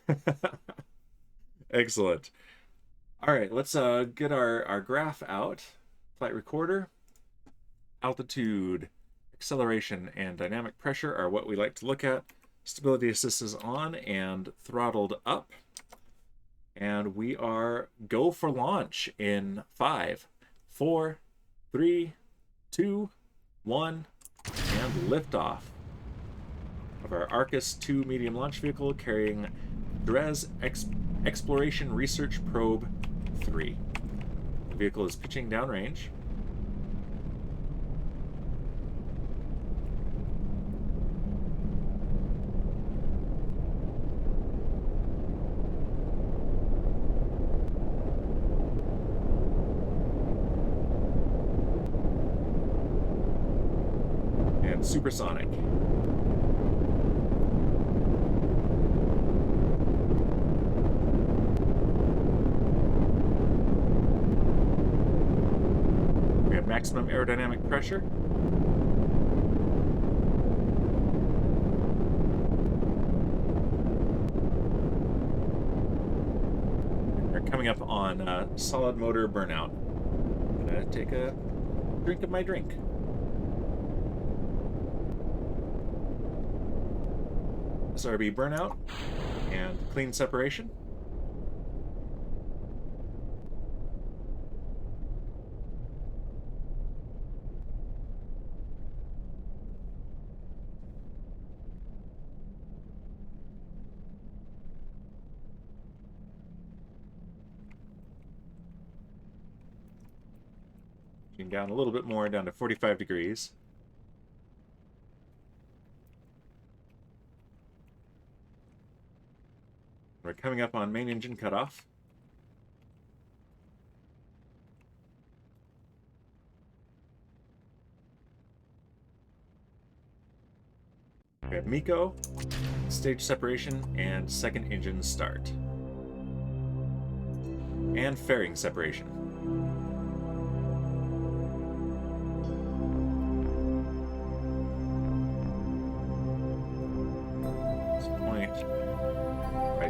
Excellent. All right, let's get our graph out. Flight recorder, altitude, acceleration, and dynamic pressure are what we like to look at. Stability assist is on and throttled up. And we are go for launch in 5, 4, 3, 2, 1, and liftoff of our Arcus 2 medium launch vehicle carrying Dres Exploration Research Probe 3. The vehicle is pitching downrange. And supersonic. Maximum aerodynamic pressure. We're coming up on solid motor burnout. I'm gonna take a drink of my drink. SRB burnout and clean separation. Down a little bit more, down to 45 degrees. We're coming up on main engine cutoff. We have MECO, stage separation, and second engine start. And fairing separation.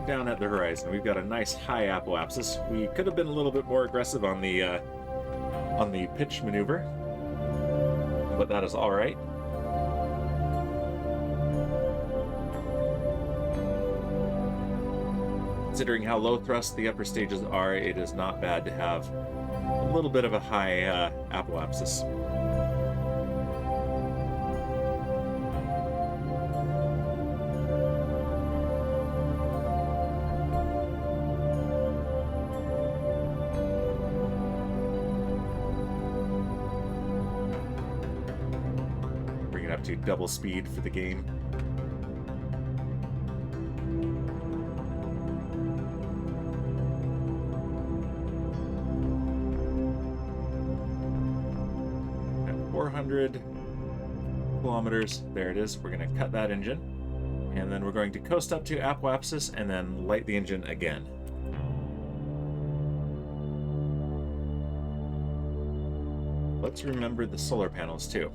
Down at the horizon. We've got a nice high apoapsis. We could have been a little bit more aggressive on the pitch maneuver, but that is all right. Considering how low thrust the upper stages are, it is not bad to have a little bit of a high apoapsis. To double speed for the game. At 400 kilometers, there it is. We're going to cut that engine, and then we're going to coast up to apoapsis and then light the engine again. Let's remember the solar panels too.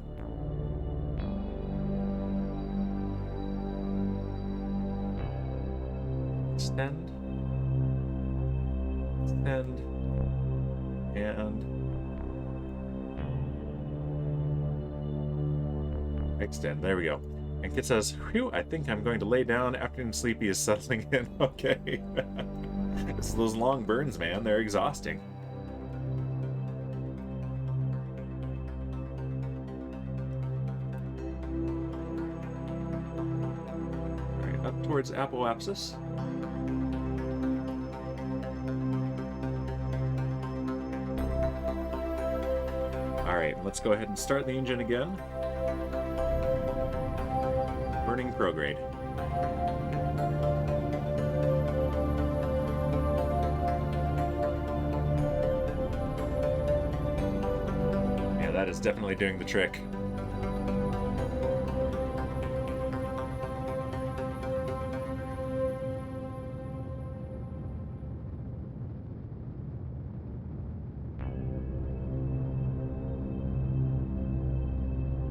Extend. Extend. And extend. There we go. And Kit says, "Whew, I think I'm going to lay down. Afternoon sleepy is settling in." Okay. It's those long burns, man. They're exhausting. All right, up towards Apoapsis. All right, let's go ahead and start the engine again. Burning prograde. Yeah, that is definitely doing the trick.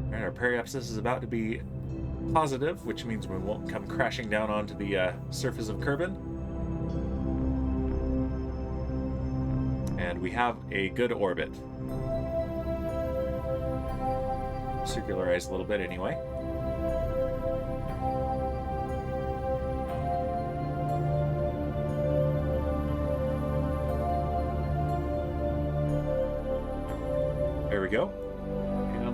Alright, our periapsis is about to be positive, which means we won't come crashing down onto the surface of Kerbin. And we have a good orbit. Circularize a little bit anyway. There we go.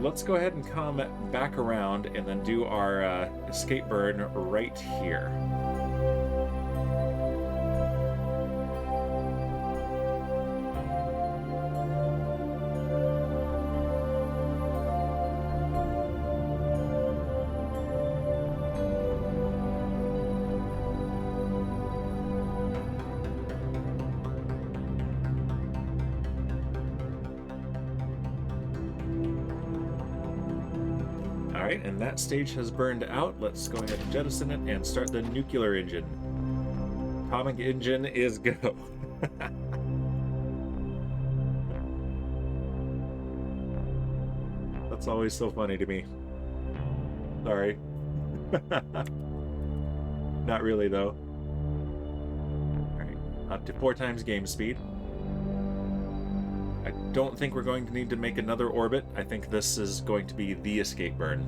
Let's go ahead and come back around and then do our escape burn right here. Alright, and that stage has burned out. Let's go ahead and jettison it and start the nuclear engine. Atomic engine is go. That's always so funny to me. Sorry. Not really, though. Alright, up to 4 times game speed. I don't think we're going to need to make another orbit. I think this is going to be the escape burn.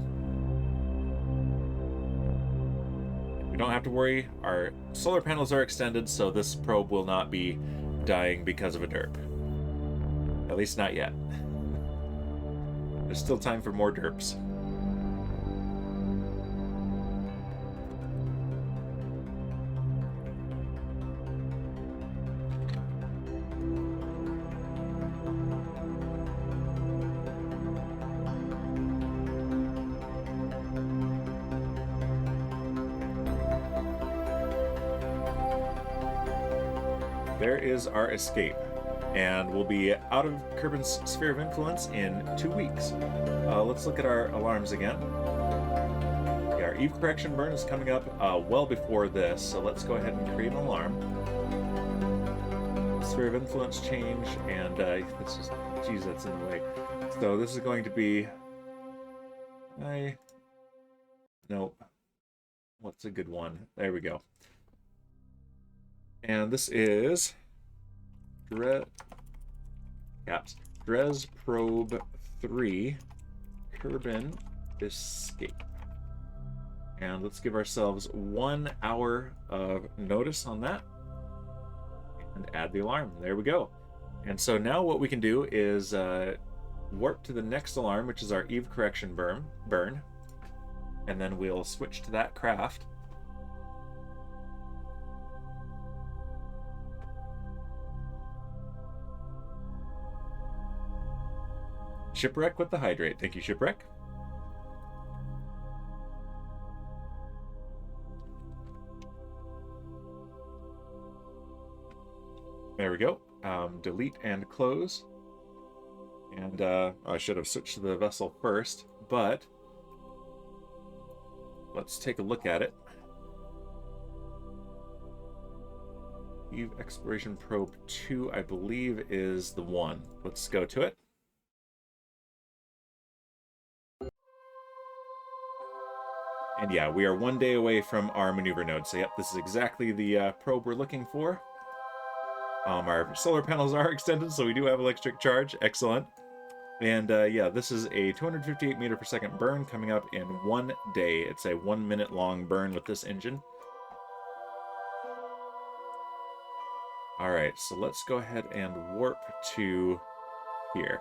We don't have to worry. Our solar panels are extended, so this probe will not be dying because of a derp. At least not yet. There's still time for more derps. There is our escape, and we'll be out of Kerbin's sphere of influence in 2 weeks. Let's look at our alarms again. Yeah, our Eve correction burn is coming up well before this, so let's go ahead and create an alarm. Sphere of influence change, and it's just, geez, that's in the way. So this is going to be, nope. What's a good one? There we go. And this is Dres Probe 3 Kerbin Escape. And let's give ourselves 1 hour of notice on that. And add the alarm. There we go. And so now what we can do is warp to the next alarm, which is our Eve correction burn. And then we'll switch to that craft. Shipwreck with the hydrate. Thank you, Shipwreck. There we go. Delete and close. And I should have switched to the vessel first, but let's take a look at it. Eve Exploration Probe 2, I believe, is the one. Let's go to it. And yeah, we are 1 day away from our maneuver node. So yep, this is exactly the probe we're looking for. Our solar panels are extended, so we do have electric charge. Excellent. And yeah, this is a 258 meter per second burn coming up in 1 day. It's a 1 minute long burn with this engine. All right, so let's go ahead and warp to here.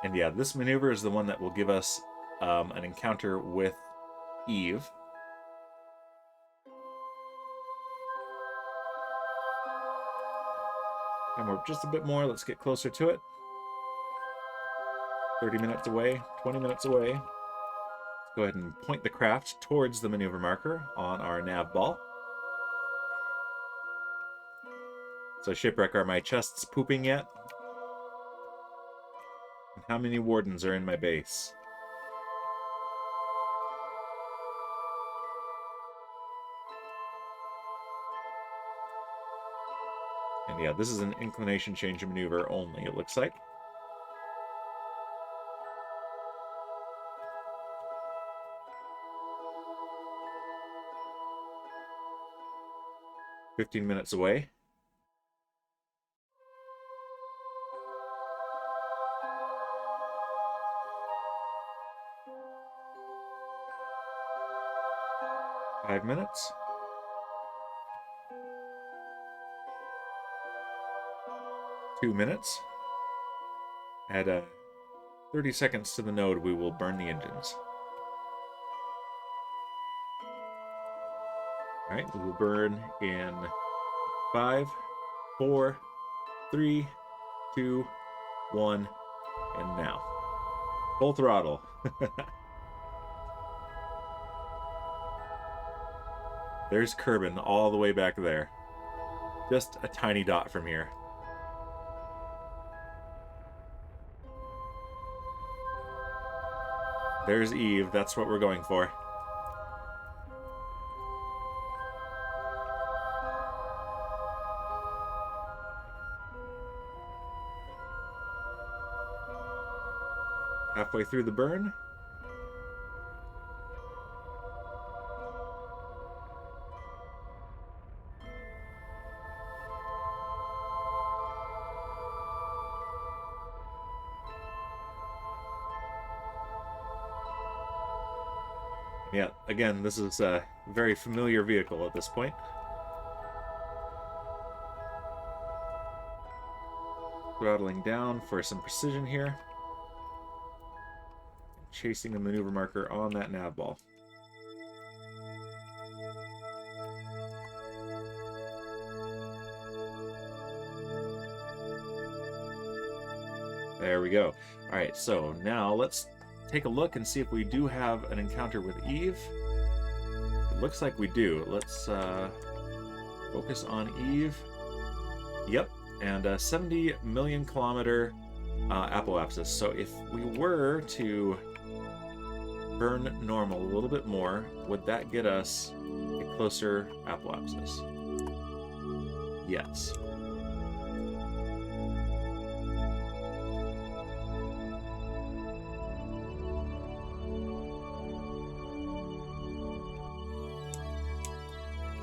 And yeah, this maneuver is the one that will give us an encounter with Eve. And we're just a bit more. Let's get closer to it. 30 minutes away, 20 minutes away. Let's go ahead and point the craft towards the maneuver marker on our nav ball. So shipwreck, are my chests pooping yet? And how many wardens are in my base? And yeah, this is an inclination change maneuver only, it looks like. "15 minutes away. "5 minutes. 2 minutes. At 30 seconds to the node, we will burn the engines. Alright, we will burn in 5, 4, 3, 2, 1, and now. Full throttle. There's Kerbal all the way back there. Just a tiny dot from here. There's Eve, that's what we're going for. Halfway through the burn. Yeah, again, this is a very familiar vehicle at this point. Throttling down for some precision here. Chasing the maneuver marker on that nav ball. There we go. Alright, so now let's take a look and see if we do have an encounter with Eve. It looks like we do. Let's focus on Eve. Yep, and 70 million kilometer apoapsis. So if we were to burn normal a little bit more, would that get us a closer apoapsis? Yes.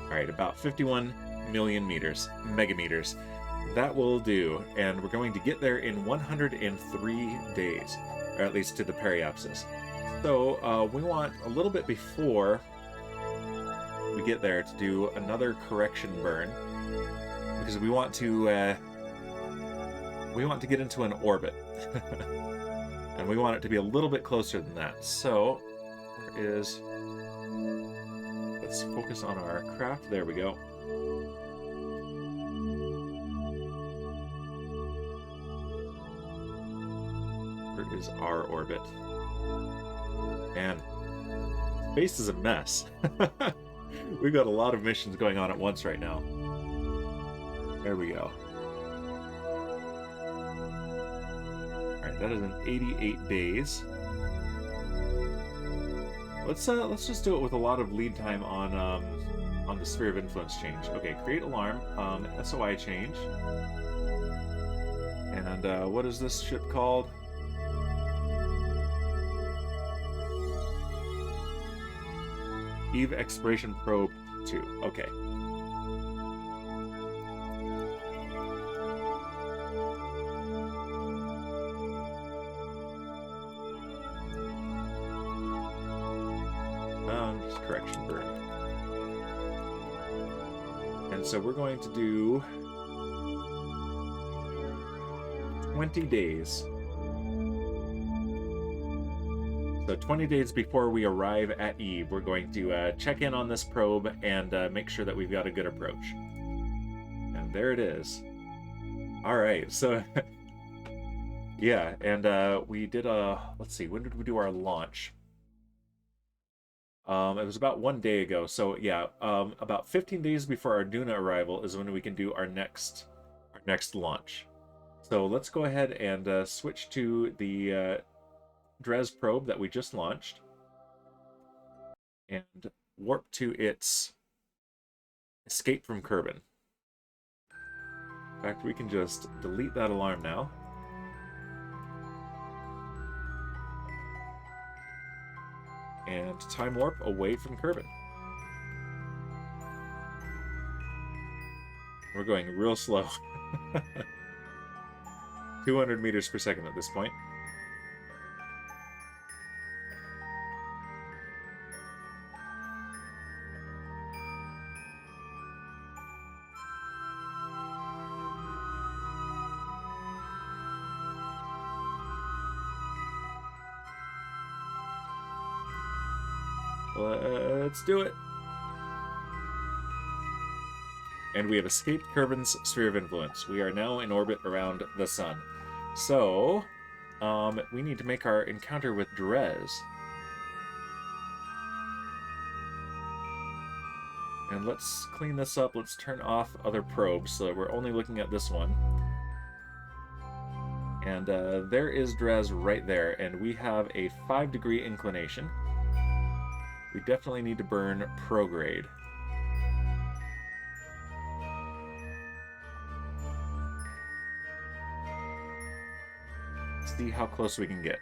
Alright, about 51 million megameters. That will do, and we're going to get there in 103 days, or at least to the periapsis. So we want a little bit before we get there to do another correction burn, because we want to get into an orbit, and we want it to be a little bit closer than that. So where is? Let's focus on our craft. There we go. Where is our orbit? Man, space is a mess. We've got a lot of missions going on at once right now. There we go. Alright, that is in 88 days. Let's just do it with a lot of lead time on the sphere of influence change. Okay, create alarm, SOI change, and what is this ship called? Eve Exploration Probe 2. Okay. Just correction burn. And so we're going to do 20 days. So 20 days before we arrive at Eve, we're going to check in on this probe and make sure that we've got a good approach. And there it is. All right, so yeah, and we did let's see, when did we do our launch? It was about 1 day ago. So yeah, about 15 days before our Duna arrival is when we can do our next launch. So let's go ahead and switch to the Dres probe that we just launched and warp to its escape from Kerbal. In fact, we can just delete that alarm now. And time warp away from Kerbal. We're going real slow. 200 meters per second at this point. Let's do it. And we have escaped Kerbal's sphere of influence. We are now in orbit around the sun. So, we need to make our encounter with Dres. And let's clean this up. Let's turn off other probes so that we're only looking at this one. And there is Dres right there. And we have a 5-degree inclination. We definitely need to burn prograde. See how close we can get.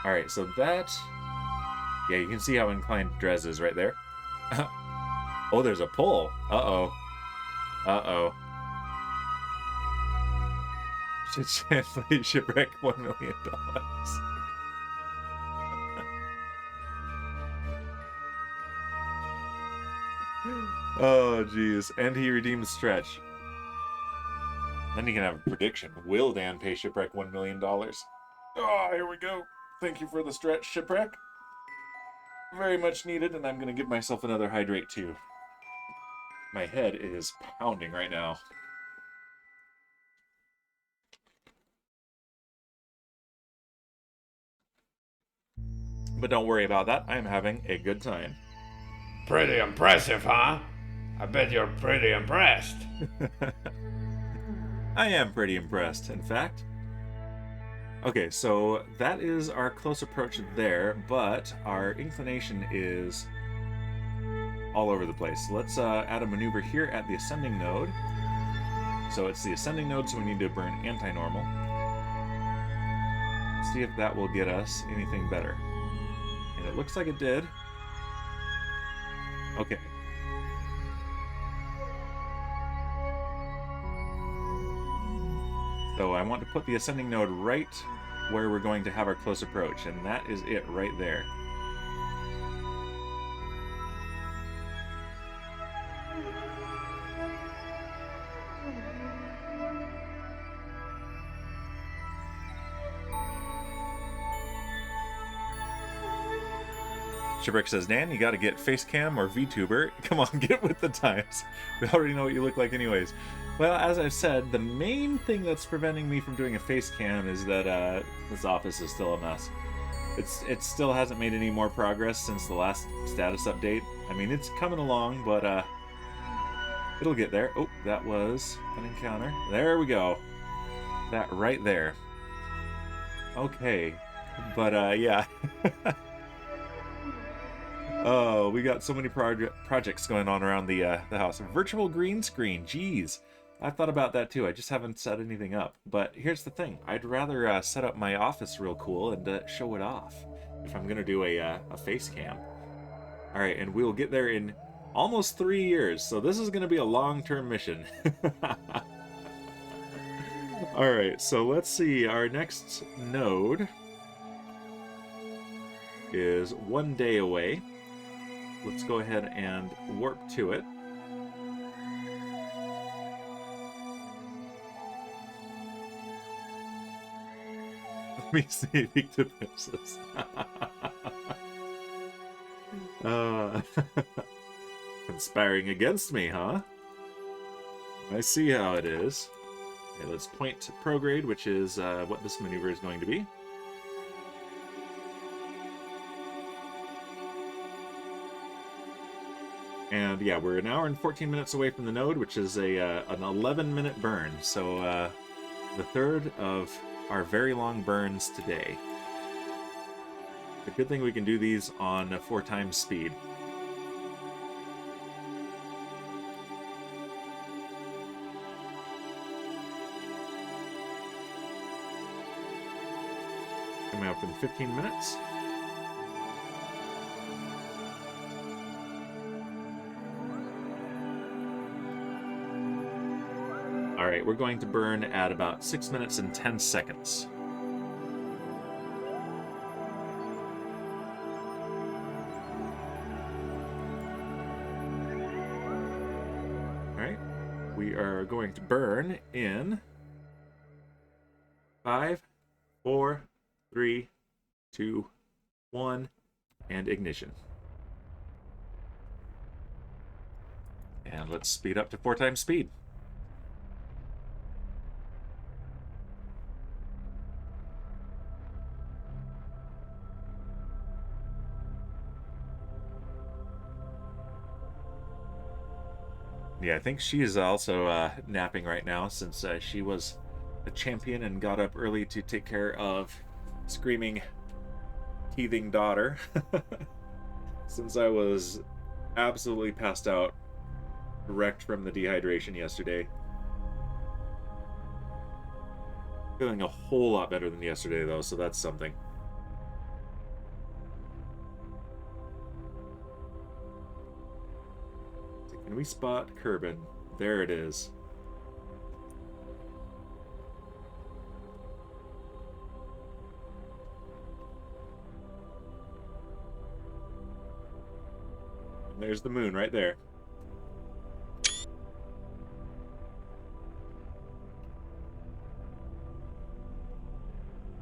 Alright, so that... Yeah, you can see how inclined Dres is right there. Oh, there's a pull. Uh-oh. Uh-oh. Should gently shipwreck $1 million. Oh, jeez. And he redeemed stretch. Then you can have a prediction. Will Dan pay shipwreck $1 million? Oh, here we go. Thank you for the stretch, shipwreck. Very much needed, and I'm going to give myself another hydrate, too. My head is pounding right now. But don't worry about that. I'm having a good time. Pretty impressive, huh? I bet you're pretty impressed. I am pretty impressed, in fact. Okay, so that is our close approach there, but our inclination is all over the place. Let's add a maneuver here at the ascending node. So it's the ascending node, so we need to burn anti-normal. See if that will get us anything better. And it looks like it did. Okay. So I want to put the ascending node right where we're going to have our close approach, and that is it right there. Shipwreck says, Dan, you gotta get Facecam or VTuber. Come on, get with the times. We already know what you look like anyways. Well, as I've said, the main thing that's preventing me from doing a Facecam is that this office is still a mess. It still hasn't made any more progress since the last status update. I mean, it's coming along, but It'll get there. Oh, that was an encounter. There we go. That right there. Okay. But, yeah. Oh, we got so many projects going on around the house. Virtual green screen. Jeez. I've thought about that too. I just haven't set anything up. But here's the thing. I'd rather set up my office real cool and show it off if I'm going to do a face cam. All right, and we'll get there in almost 3 years. So this is going to be a long-term mission. All right, so let's see. Our next node is 1 day away. Let's go ahead and warp to it. Let me see Victimus. Conspiring against me, huh? I see how it is. Okay, let's point to prograde, which is what this maneuver is going to be. And yeah, we're an hour and 14 minutes away from the node, which is an 11-minute burn. So the third of our very long burns today. A good thing we can do these on 4 times speed. Coming up in 15 minutes. Alright, we're going to burn at about 6 minutes and 10 seconds. Alright, we are going to burn in 5, 4, 3, 2, 1, and ignition. And let's speed up to 4 times speed. Yeah, I think she is also napping right now since she was a champion and got up early to take care of screaming, teething daughter. Since I was absolutely passed out, wrecked from the dehydration yesterday. Feeling a whole lot better than yesterday though, so that's something. Can we spot Kerbal? There it is. And there's the moon right there.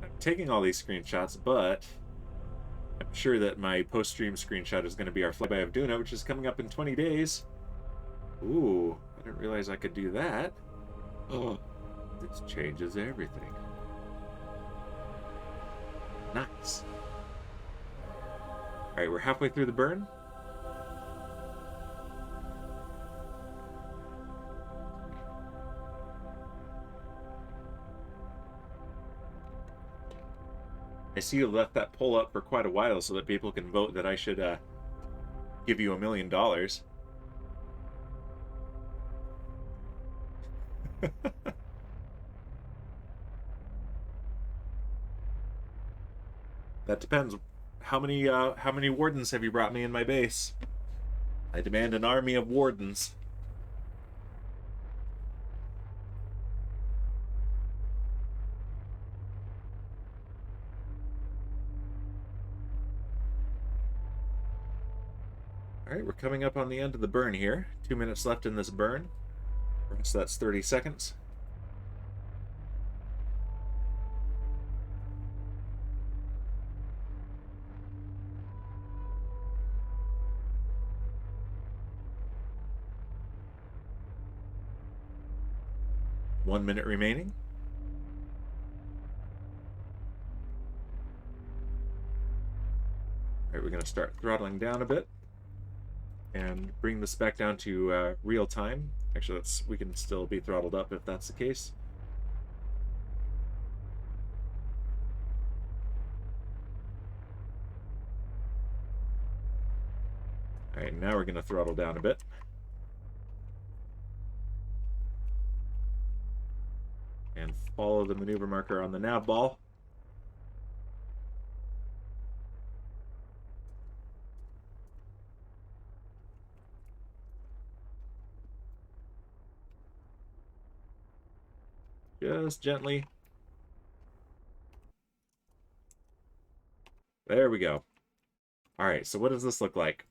I'm taking all these screenshots, but I'm sure that my post-stream screenshot is going to be our flyby of Duna, which is coming up in 20 days. Ooh, I didn't realize I could do that. Oh, this changes everything. Nice. Alright, we're halfway through the burn. I see you left that poll up for quite a while so that people can vote that I should give you $1 million. That depends. How many wardens have you brought me in my base? I demand an army of wardens. Alright, we're coming up on the end of the burn here. 2 minutes left in this burn. So that's 30 seconds. One minute remaining. All right, we're going to start throttling down a bit. and bring this back down to real time. Actually, we can still be throttled up if that's the case. All right, now we're going to throttle down a bit. And follow the maneuver marker on the nav ball. Just gently. There we go. All right, so what does this look like?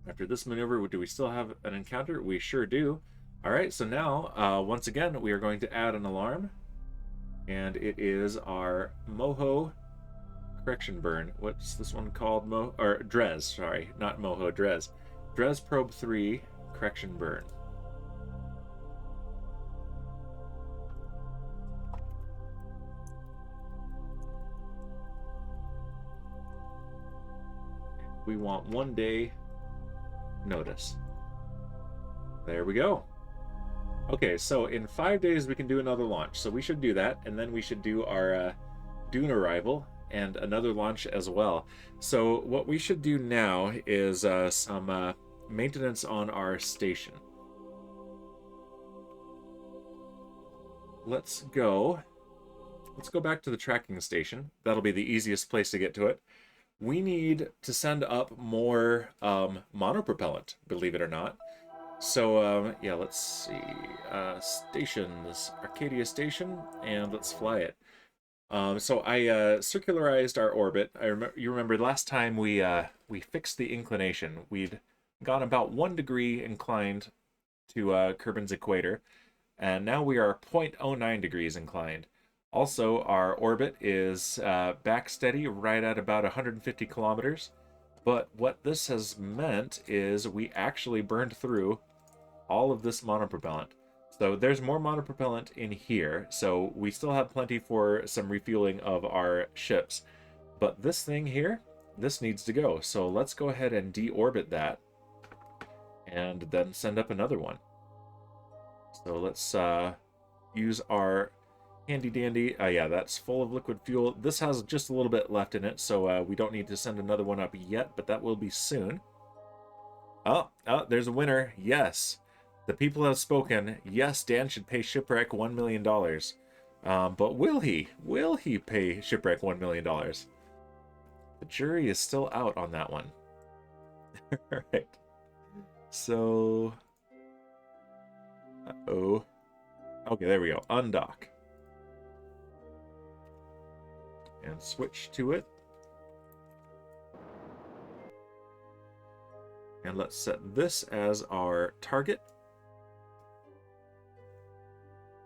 After this maneuver, do we still have an encounter? We sure do. All right, so now, once again, we are going to add an alarm. And it is our Moho correction burn. What's this one called? Drez, sorry. Not Moho, Drez. Drez Probe 3 correction burn. We want 1 day notice. There we go. Okay, so in 5 days we can do another launch. So we should do that, and then we should do our Duna arrival and another launch as well. So what we should do now is some maintenance on our station. Let's go back to the tracking station. That'll be the easiest place to get to it. We need to send up more monopropellant, believe it or not. So, yeah, let's see. Stations. Arcadia Station, and let's fly it. So I circularized our orbit. You remember last time we fixed the inclination. We'd gone about 1 degree inclined to Kerbin's equator, and now we are 0.09 degrees inclined. Also, our orbit is back steady right at about 150 kilometers. But what this has meant is we actually burned through all of this monopropellant. So there's more monopropellant in here, so we still have plenty for some refueling of our ships. But this thing here, this needs to go. So let's go ahead and deorbit that and then send up another one. So let's use our handy dandy. Yeah, that's full of liquid fuel. This has just a little bit left in it, so we don't need to send another one up yet, but that will be soon. Oh, there's a winner. Yes. The people have spoken. Yes, Dan should pay Shipwreck $1 million. But will he? Will he pay Shipwreck $1 million? The jury is still out on that one. All right. So... Uh-oh. Okay, there we go. Undock. And switch to it. And let's set this as our target.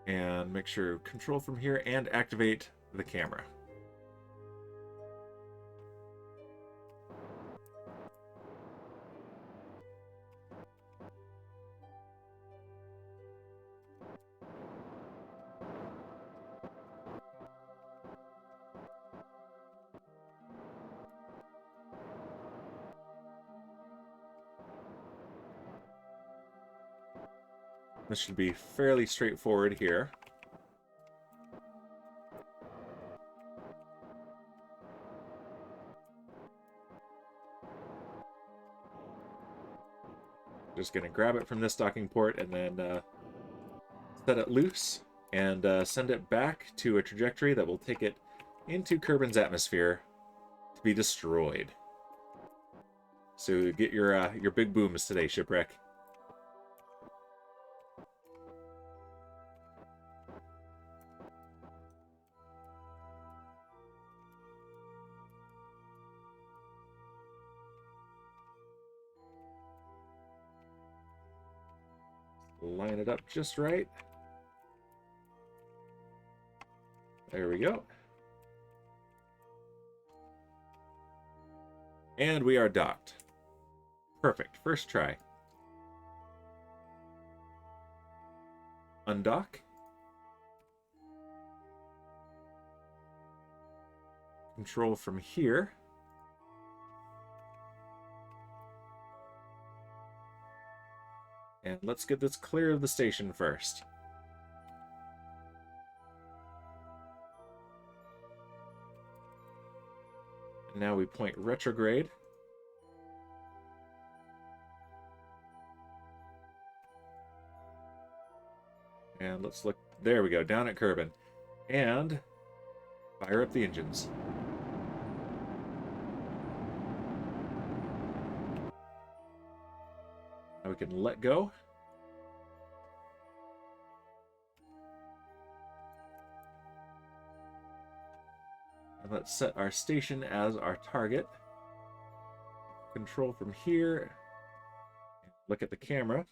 And make sure control from here and activate the camera. This should be fairly straightforward here. Just going to grab it from this docking port and then set it loose and send it back to a trajectory that will take it into Kerbin's atmosphere to be destroyed. So get your big booms today, Shipwreck. Line it up just right. There we go. And we are docked. Perfect. First try. Undock. Control from here. And let's get this clear of the station first. And now we point retrograde. And let's look, there we go, down at Kerbal. And fire up the engines. Now we can let go. And let's set our station as our target. Control from here. Look at the camera.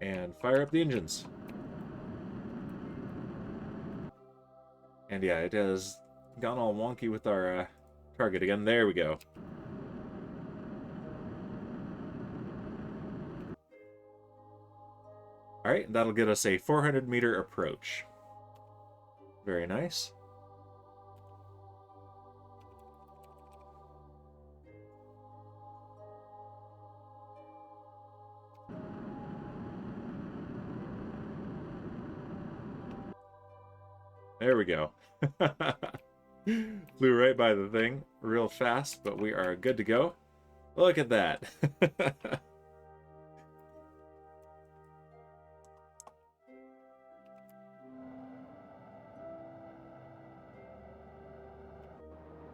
And fire up the engines. And yeah, it has gone all wonky with our target again. There we go. Alright, that'll get us a 400-meter approach. Very nice. There we go. Flew right by the thing real fast, but we are good to go. Look at that.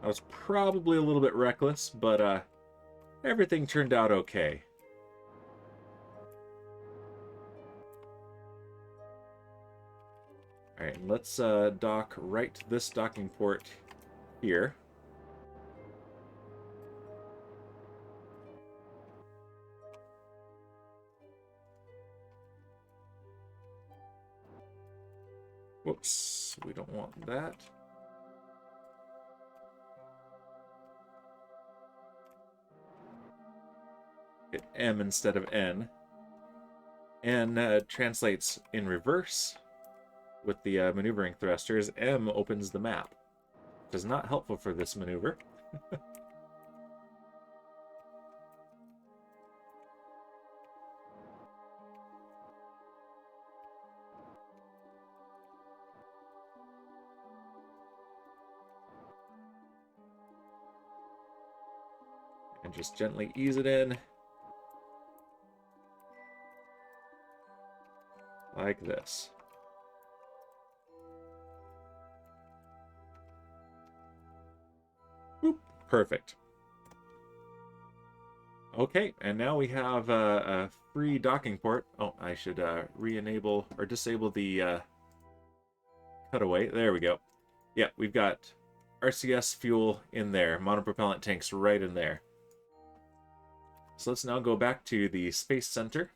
I was probably a little bit reckless, but everything turned out okay. Alright, let's dock right to this docking port here. Whoops, we don't want that. Hit M instead of N. N translates in reverse. With the maneuvering thrusters, M opens the map. Which is not helpful for this maneuver. And just gently ease it in. Like this. Perfect. Okay, and now we have a free docking port. Oh, I should re-enable or disable the cutaway. There we go. Yeah, we've got RCS fuel in there. Monopropellant tanks right in there. So let's now go back to the Space Center.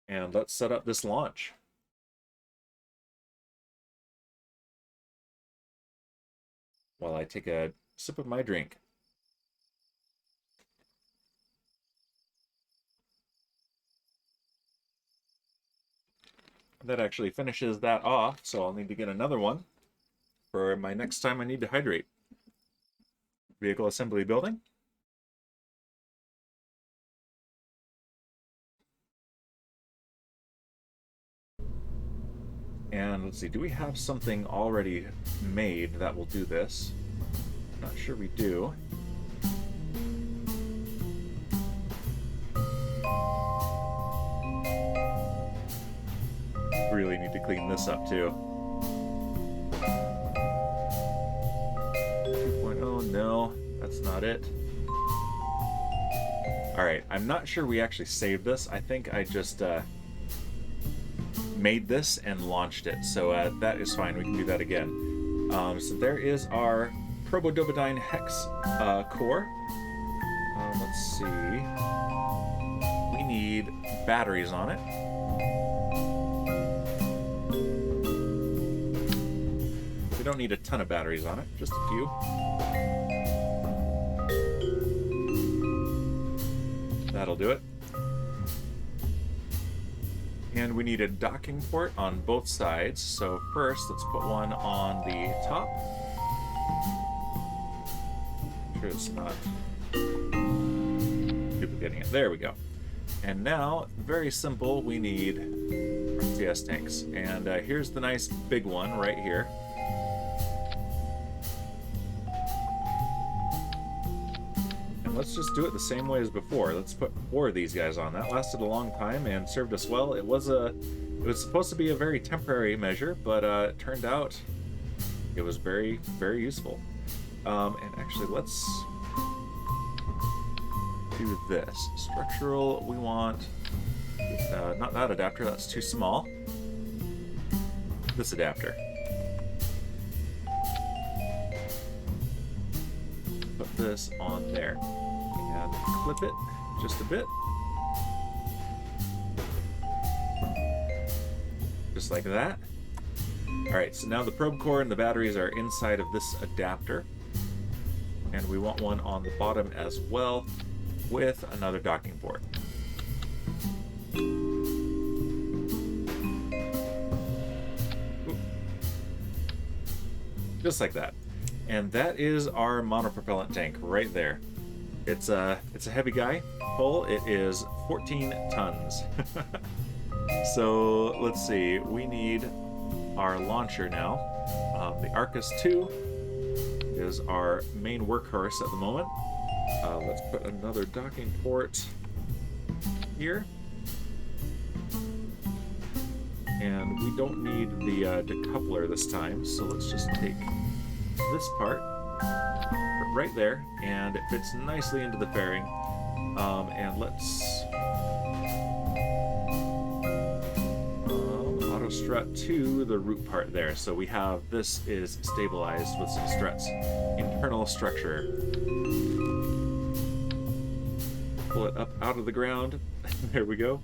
And let's set up this launch. While I take a sip of my drink. That actually finishes that off, so I'll need to get another one for my next time I need to hydrate. Vehicle assembly building. And let's see, do we have something already made that will do this? Not sure we do. Really need to clean this up too. 2.0, no, that's not it. Alright, I'm not sure we actually saved this. I think I just made this and launched it, so that is fine. We can do that again. So there is our Probodobodyne Hex core. Let's see. We need batteries on it. We don't need a ton of batteries on it, just a few. That'll do it. And we need a docking port on both sides. So first, let's put one on the top. Make sure it's not duplicating it. There we go. And now, very simple, we need CS tanks. And here's the nice big one right here. And let's just do it the same way as before. Let's put 4 of these guys on. That lasted a long time and served us well. It was supposed to be a very temporary measure, but it turned out it was very, very useful. And actually, let's do this. Structural, we want not that adapter, that's too small. This adapter. Put this on there and clip it just a bit. Just like that. Alright, so now the probe core and the batteries are inside of this adapter. And we want one on the bottom as well, with another docking port. Ooh. Just like that. And that is our monopropellant tank right there. It's a heavy guy. Full, it is 14 tons. So let's see, we need our launcher now. The Arcus 2 is our main workhorse at the moment. Let's put another docking port here. And we don't need the decoupler this time, so let's just take this part right there, and it fits nicely into the fairing. And let's auto strut to the root part there. So we have, this is stabilized with some struts. Internal structure. Pull it up out of the ground. There we go.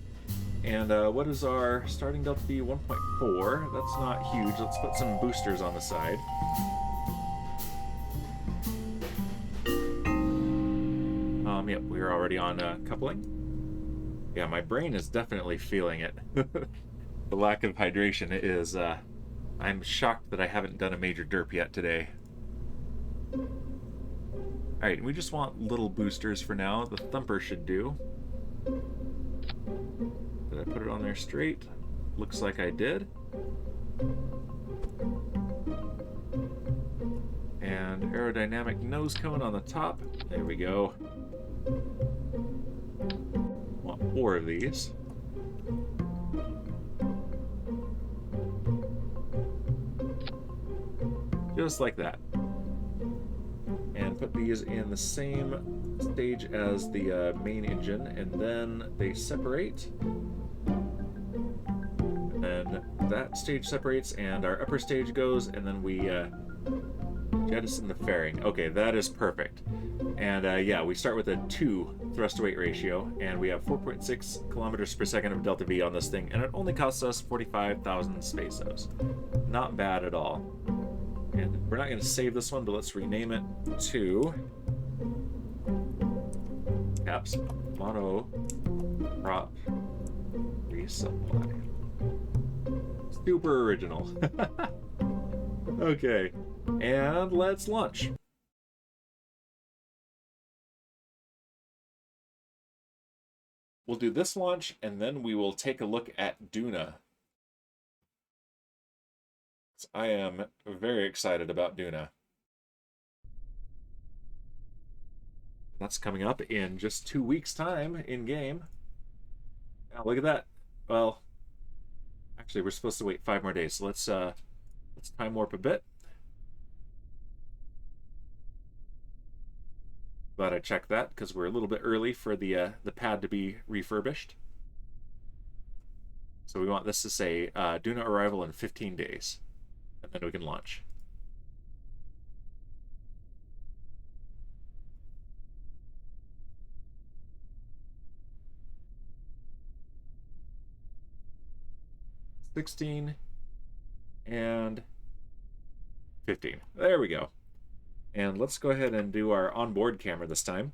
And what is our starting delta V? 1.4. That's not huge. Let's put some boosters on the side. Yep, we're already on coupling. Yeah, my brain is definitely feeling it. The lack of hydration is, I'm shocked that I haven't done a major derp yet today. Alright, we just want little boosters for now. The thumper should do. Did I put it on there straight? Looks like I did. And aerodynamic nose cone on the top. There we go. Want 4 of these. Just like that. And put these in the same stage as the main engine, and then they separate. And then that stage separates, and our upper stage goes, and then we jettison the fairing. Okay, that is perfect. And yeah, we start with a 2 thrust-to-weight ratio, and we have 4.6 kilometers per second of delta V on this thing, and it only costs us 45,000 pesos. Not bad at all. And we're not going to save this one, but let's rename it to Caps Mono Prop Resupply. Super original. Okay, and let's launch. We'll do this launch, and then we will take a look at Duna. I am very excited about Duna. That's coming up in just 2 weeks' time in game. Now look at that. Well, actually, we're supposed to wait 5 more days. So let's time warp a bit. Glad I checked that because we're a little bit early for the pad to be refurbished. So we want this to say Duna arrival in 15 days. And then we can launch. $16 and 15. There we go. And let's go ahead and do our onboard camera this time.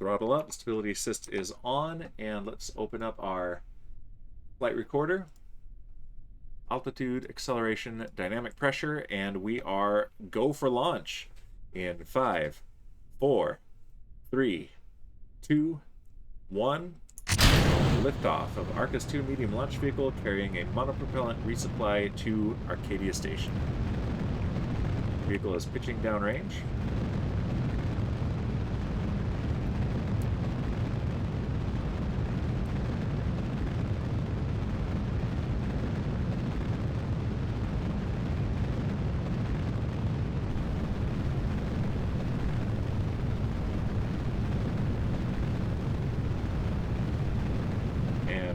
Throttle up, stability assist is on, and let's open up our flight recorder, altitude, acceleration, dynamic pressure, and we are go for launch in 5, 4, 3, 2, 1. Liftoff of Arcus 2 medium launch vehicle carrying a monopropellant resupply to Arcadia Station. Vehicle is pitching downrange.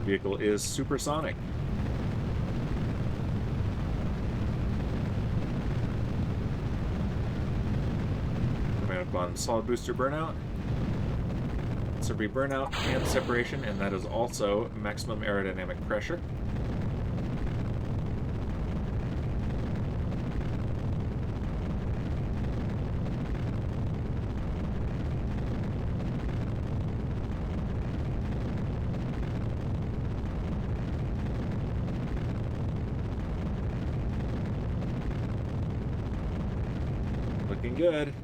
Vehicle is supersonic. Coming up on solid booster burnout, Survey burnout and separation, and that is also maximum aerodynamic pressure. Looking good.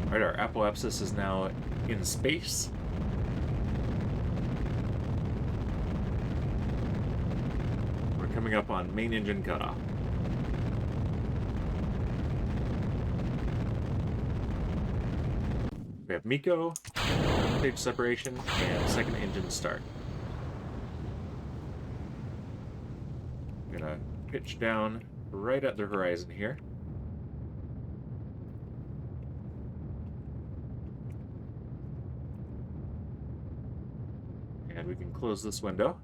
Alright, our apoapsis is now in space. Coming up on main engine cutoff. We have Miko, stage separation, and second engine start. I'm gonna pitch down right at the horizon here. And we can close this window.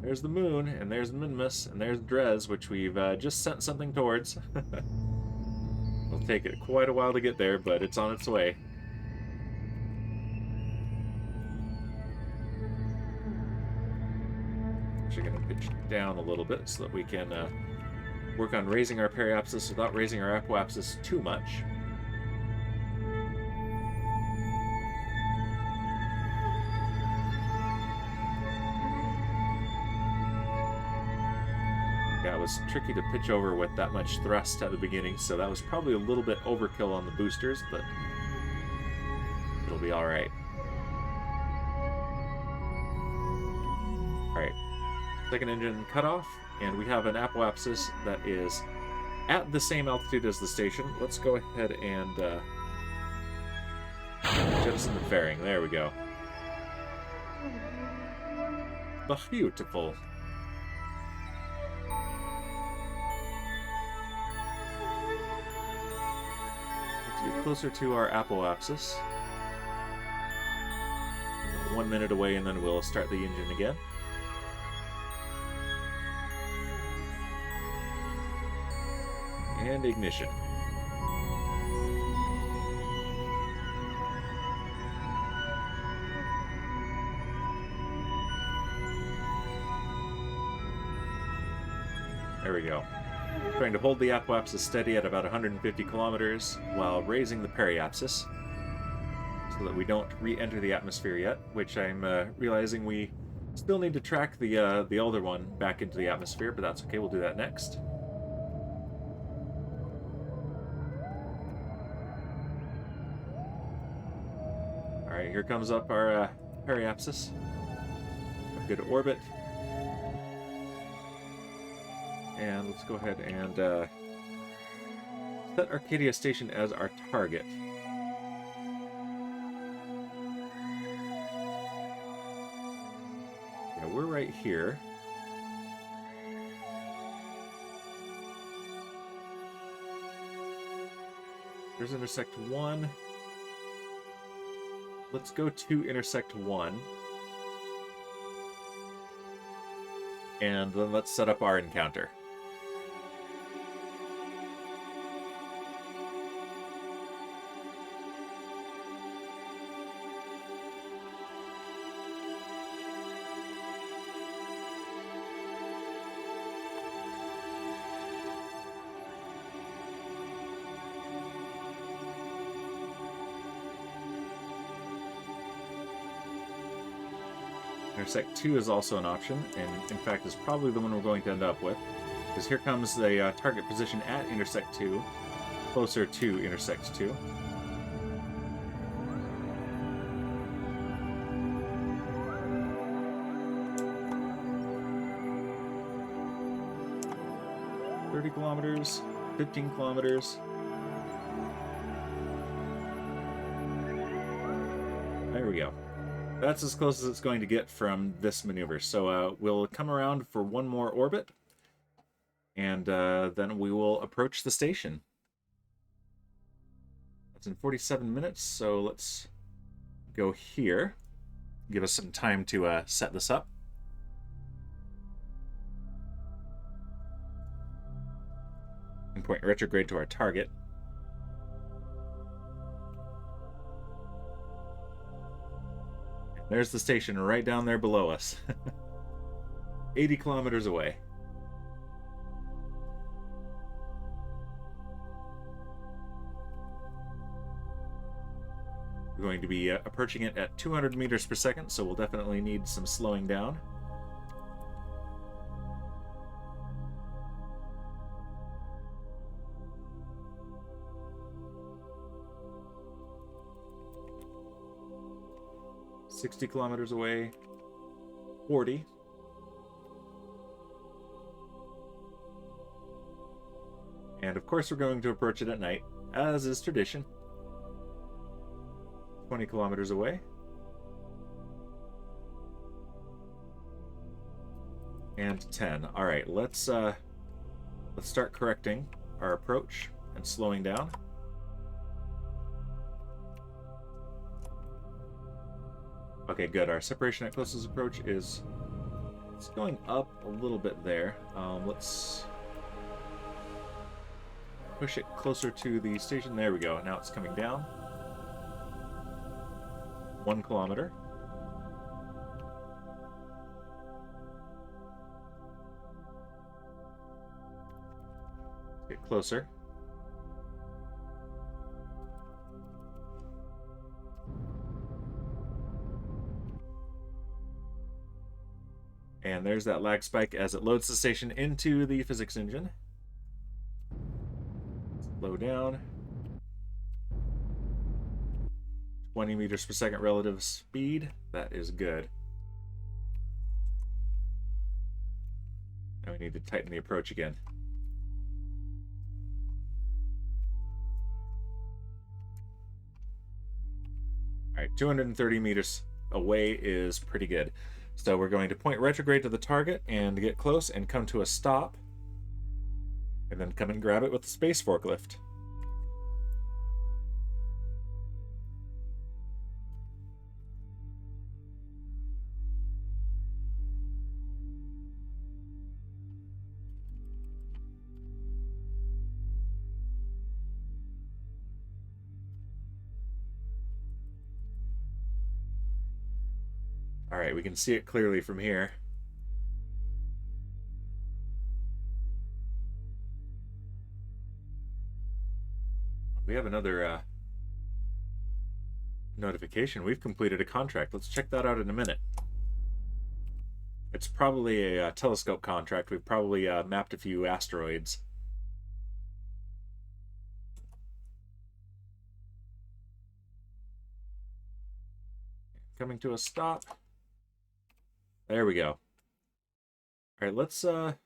There's the moon, and there's Minimus, and there's Drez, which we've just sent something towards. It'll take it quite a while to get there, but it's on its way. Actually going to pitch down a little bit so that we can work on raising our periapsis without raising our apoapsis too much. Yeah, it was tricky to pitch over with that much thrust at the beginning, so that was probably a little bit overkill on the boosters, but it'll be alright. Alright, second engine cutoff, and we have an apoapsis that is at the same altitude as the station. Let's go ahead and jettison the fairing. There we go. Beautiful. Get closer to our apoapsis. 1 minute away, and then we'll start the engine again. And ignition. There we go. Trying to hold the apoapsis steady at about 150 kilometers while raising the periapsis so that we don't re-enter the atmosphere yet, which I'm realizing we still need to track the older one back into the atmosphere, but that's okay, we'll do that next. Alright, here comes up our periapsis. A good orbit. And let's go ahead and set Arcadia Station as our target. Yeah, we're right here. There's intersect 1. Let's go to intersect 1. And then let's set up our encounter. Intersect 2 is also an option, and in fact is probably the one we're going to end up with. Because here comes the target position at Intersect 2, closer to Intersect 2. Kilometers, 15 kilometers. There we go. That's as close as it's going to get from this maneuver. So we'll come around for one more orbit, and then we will approach the station. That's in 47 minutes, so let's go here. Give us some time to set this up. And point retrograde to our target. There's the station right down there below us. 80 kilometers away. We're going to be approaching it at 200 meters per second, so we'll definitely need some slowing down. $60 kilometers away, 40. And of course we're going to approach it at night, as is tradition. 20 kilometers away. And 10. Alright, let's start correcting our approach and slowing down. Okay, good. Our separation at closest approach is it's going up a little bit there. Let's push it closer to the station. There we go. Now it's coming down. 1 kilometer. Get closer. And there's that lag spike as it loads the station into the physics engine. Slow down. 20 meters per second relative speed. That is good. Now we need to tighten the approach again. All right, 230 meters away is pretty good. So we're going to point retrograde to the target and get close and come to a stop. And then come and grab it with the space forklift. Alright, we can see it clearly from here. We have another notification. We've completed a contract. Let's check that out in a minute. It's probably a telescope contract. We've probably mapped a few asteroids. Coming to a stop. There we go. All right, let's let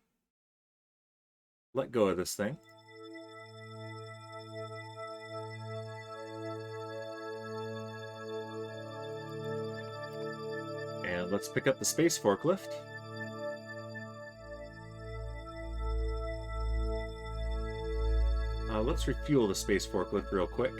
go of this thing. And let's pick up the space forklift. Let's refuel the space forklift real quick.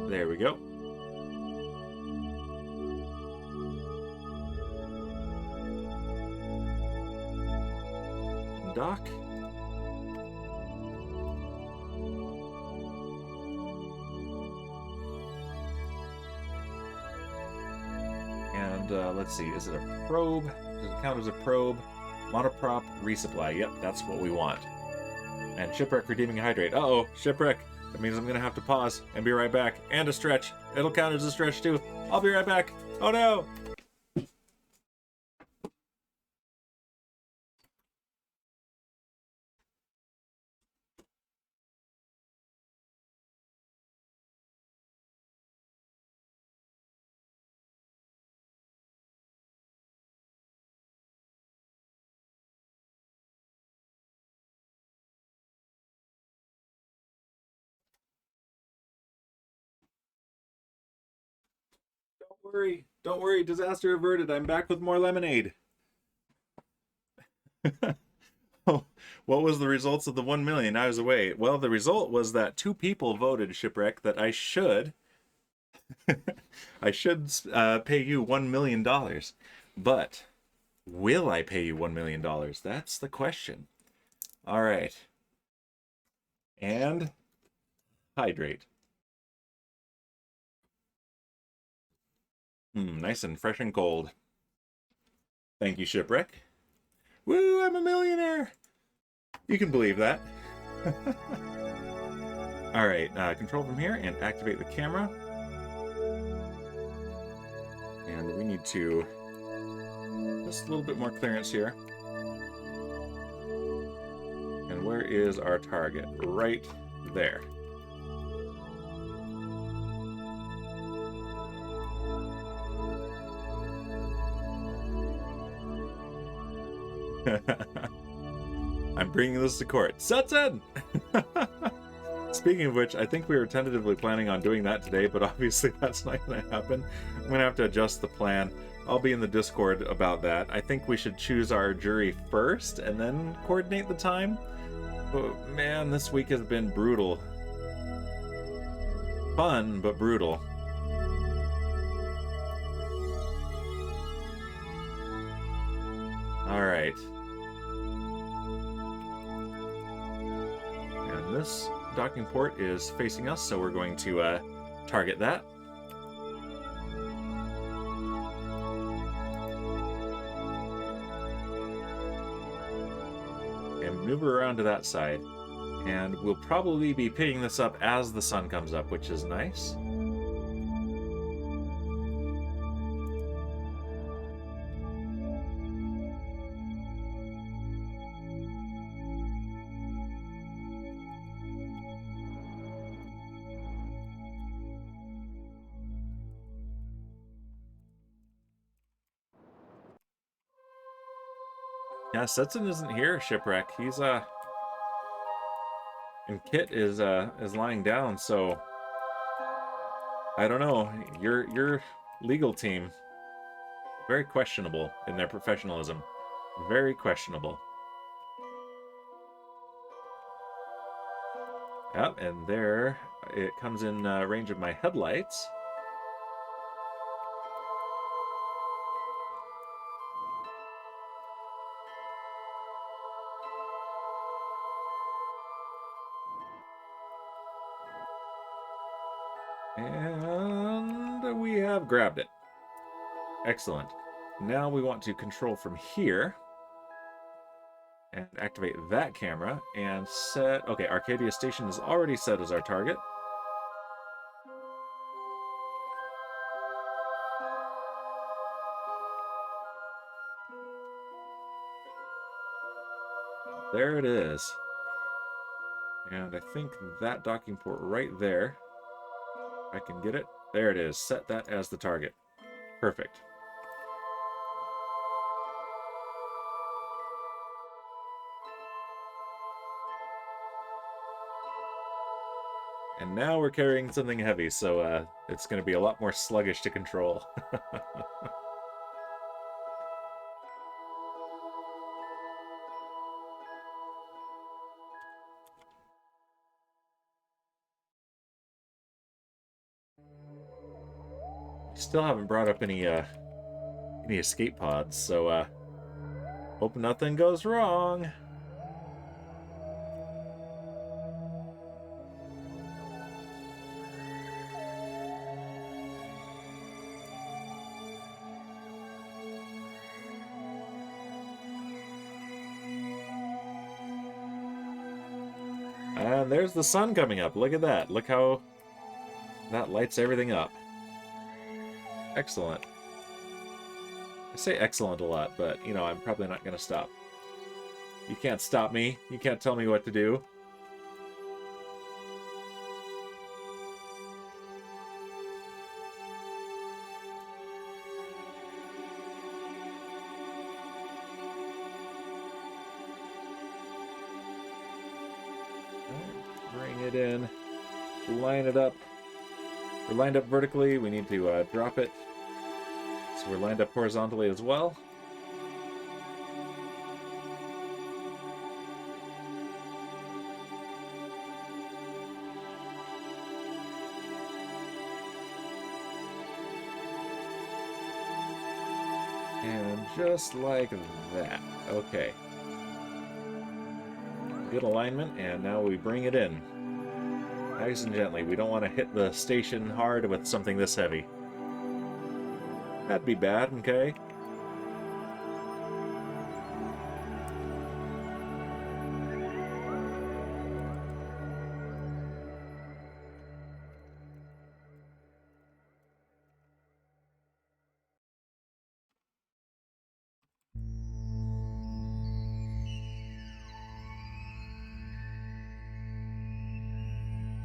There we go. Dock. And let's see, is it a probe? Does it count as a probe? Monoprop resupply. Yep, that's what we want. And shipwreck redeeming hydrate. Uh-oh, shipwreck. That means I'm gonna have to pause and be right back. And a stretch. It'll count as a stretch too. I'll be right back. Oh no! Don't worry, disaster averted. I'm back with more lemonade. Oh, what was the results of the 1 million? I was away. Well, the result was that 2 people voted, Shipwreck, that I should pay you $1 million. But will I pay you $1 million? That's the question. All right. And hydrate. Nice and fresh and cold. Thank you, Shipwreck. Woo, I'm a millionaire. You can believe that. All right, control from here and activate the camera. And we need to just a little bit more clearance here. And where is our target? Right there. I'm bringing this to court. Sutton! Speaking of which, I think we were tentatively planning on doing that today, but obviously that's not going to happen. I'm going to have to adjust the plan. I'll be in the Discord about that. I think we should choose our jury first and then coordinate the time. But man, this week has been brutal. Fun, but brutal. All right. And this docking port is facing us, so we're going to target that. And maneuver around to that side. And we'll probably be picking this up as the sun comes up, which is nice. Yeah, Setson isn't here, Shipwreck. He's and Kit is lying down, so I don't know. Your legal team, very questionable in their professionalism. Very questionable. Yep, and there it comes in range of my headlights. And we have grabbed it. Excellent. Now we want to control from here and activate that camera and set... Okay, Arcadia Station is already set as our target. There it is. And I think that docking port right there, I can get it. There it is. Set that as the target. Perfect. And now we're carrying something heavy, so it's going to be a lot more sluggish to control. Still haven't brought up any escape pods, so hope nothing goes wrong. And there's the sun coming up. Look at that. Look how that lights everything up. Excellent. I say excellent a lot, but, you know, I'm probably not going to stop. You can't stop me. You can't tell me what to do. Bring it in. Line it up. We're lined up vertically. We need to drop it. So we're lined up horizontally as well. And just like that. Okay. Good alignment, and now we bring it in. Nice and gently. We don't want to hit the station hard with something this heavy. That'd be bad, okay?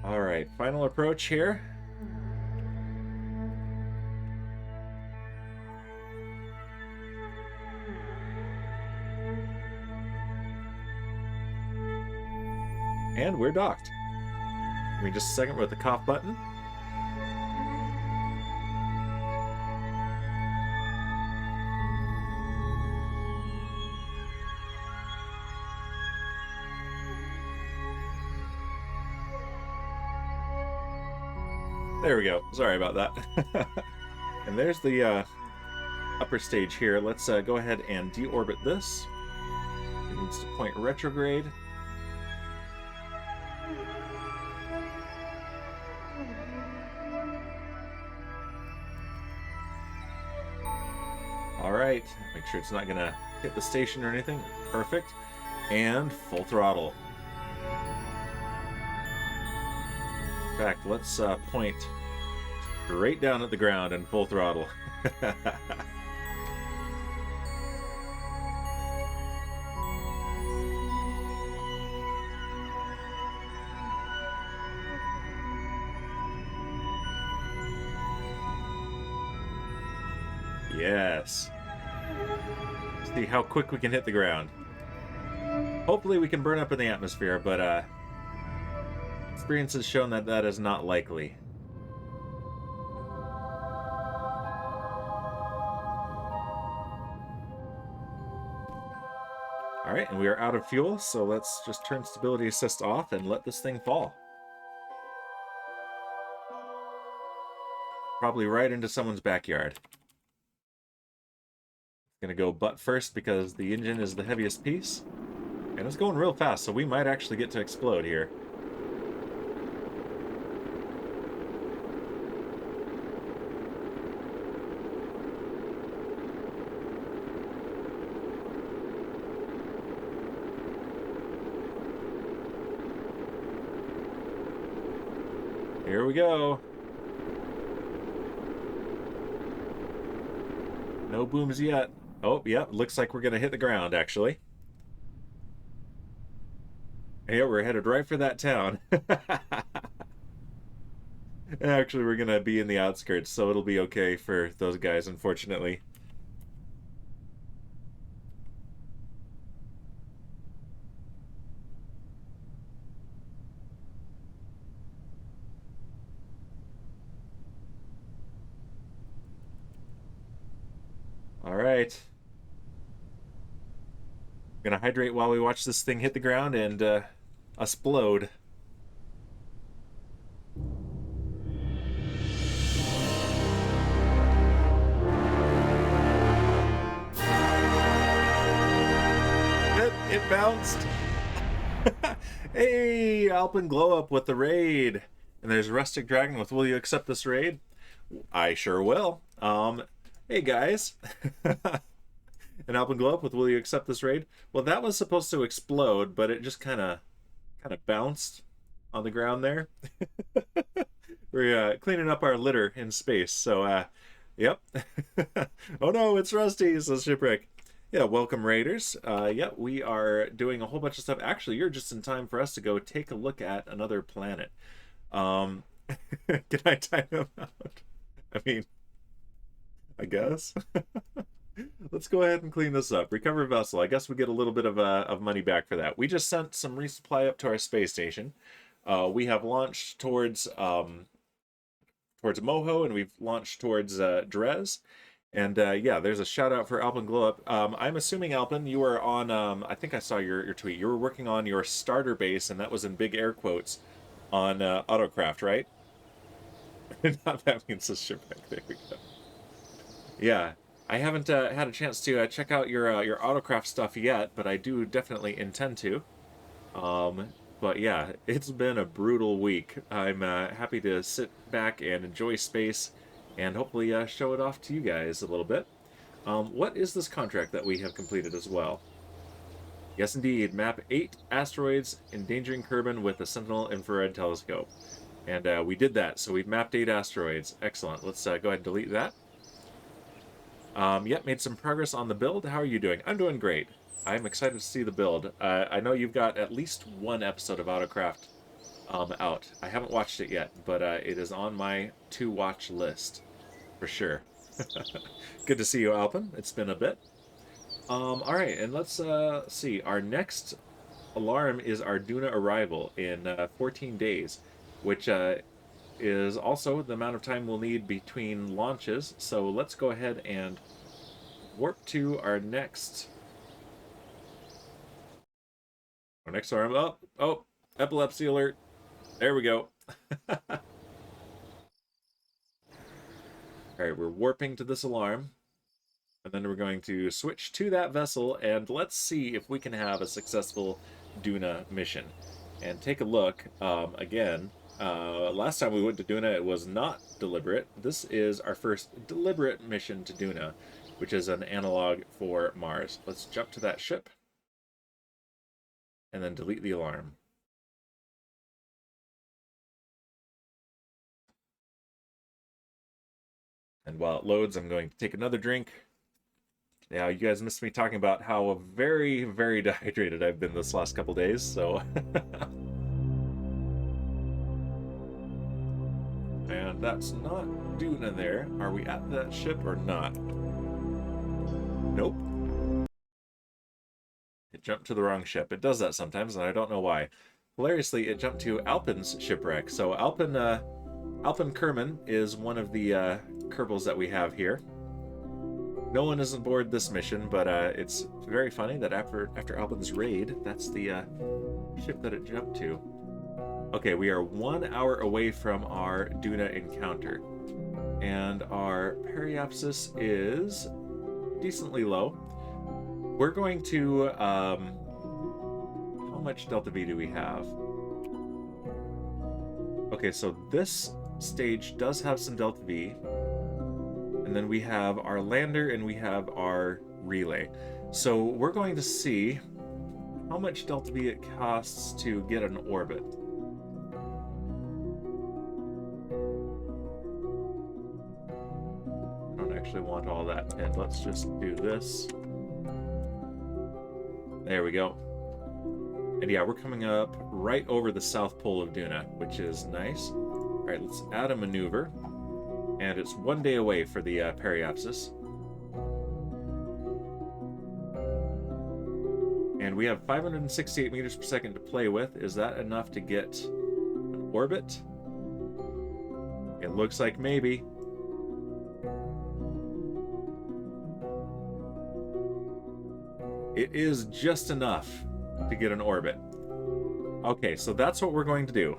Alright, final approach here. And we're docked. Give me just a second with the cough button. There we go. Sorry about that. And there's the upper stage here. Let's go ahead and deorbit this. It needs to point retrograde. Alright, make sure it's not going to hit the station or anything. Perfect. And full throttle. In fact, let's point straight down at the ground and full throttle. Yes. See how quick we can hit the ground. Hopefully we can burn up in the atmosphere, but experience has shown that that is not likely. Alright, and we are out of fuel, so let's just turn stability assist off and let this thing fall. Probably right into someone's backyard. Gonna go butt first because the engine is the heaviest piece. And it's going real fast, so we might actually get to explode here. Here we go. No booms yet. Oh, yep, looks like we're going to hit the ground, actually. Yeah, we're headed right for that town. Actually, we're going to be in the outskirts, so it'll be okay for those guys, unfortunately. All right. Gonna hydrate while we watch this thing hit the ground and explode. It bounced. Hey, Alpine Glow Up with the raid. And there's Rustic Dragon with will you accept this raid? I sure will. Hey guys. An Alpine Glow Up with will you accept this raid? Well, that was supposed to explode, but it just kind of bounced. on the ground there. We're cleaning up our litter in space. So, yep. Oh no, it's Rusty, says Shipwreck. Yeah, welcome Raiders. Yep, we are doing a whole bunch of stuff. Actually, you're just in time for us to go take a look at another planet. Can I time him out? I mean, I guess. Let's go ahead and clean this up. Recover vessel. I guess we get a little bit of money back for that. We just sent some resupply up to our space station. We have launched towards Moho, and we've launched towards Drez. And yeah, there's a shout out for Alpin Glowup. I'm assuming, Alpin, you were on, I think I saw your tweet. You were working on your starter base, and that was in big air quotes, on Autocraft, right? Not that means a shipwreck. There we go. Yeah, I haven't had a chance to check out your Autocraft stuff yet, but I do definitely intend to. But yeah, it's been a brutal week. I'm happy to sit back and enjoy space and hopefully show it off to you guys a little bit. What is this contract that we have completed as well? Yes, indeed. Map 8 asteroids endangering Kerbal with a Sentinel infrared telescope. And we did that, so we've mapped 8 asteroids. Excellent. Let's go ahead and delete that. Yep, made some progress on the build. How are you doing? I'm doing great. I'm excited to see the build. I know you've got at least one episode of Autocraft out. I haven't watched it yet, but it is on my to-watch list, for sure. Good to see you, Alpin. It's been a bit. Alright, and let's see. Our next alarm is our Duna arrival in 14 days, which is also the amount of time we'll need between launches. So let's go ahead and warp to our next alarm. Oh, epilepsy alert. There we go. Alright, we're warping to this alarm. And then we're going to switch to that vessel, and let's see if we can have a successful Duna mission. And take a look, again, last time we went to Duna, it was not deliberate. This is our first deliberate mission to Duna, which is an analog for Mars. Let's jump to that ship, and then delete the alarm. And while it loads, I'm going to take another drink. Yeah, you guys missed me talking about how very, very dehydrated I've been this last couple days, so... And that's not Duna there. Are we at that ship or not? Nope. It jumped to the wrong ship. It does that sometimes, and I don't know why. Hilariously, it jumped to Alpin's shipwreck. So Alpin Kerman is one of the Kerbals that we have here. No one is on board this mission, but it's very funny that after Alpin's raid, that's the ship that it jumped to. Okay, we are 1 hour away from our Duna encounter, and our periapsis is decently low. We're going to how much delta V do we have? Okay, so this stage does have some delta V. And then we have our lander and we have our relay. So we're going to see how much delta V it costs to get an orbit. I don't actually want all that pinned. Let's just do this. There we go. And yeah, we're coming up right over the south pole of Duna, which is nice. All right, let's add a maneuver. And it's 1 day away for the periapsis. And we have 568 meters per second to play with. Is that enough to get an orbit? It looks like maybe. It is just enough to get an orbit. Okay, so that's what we're going to do.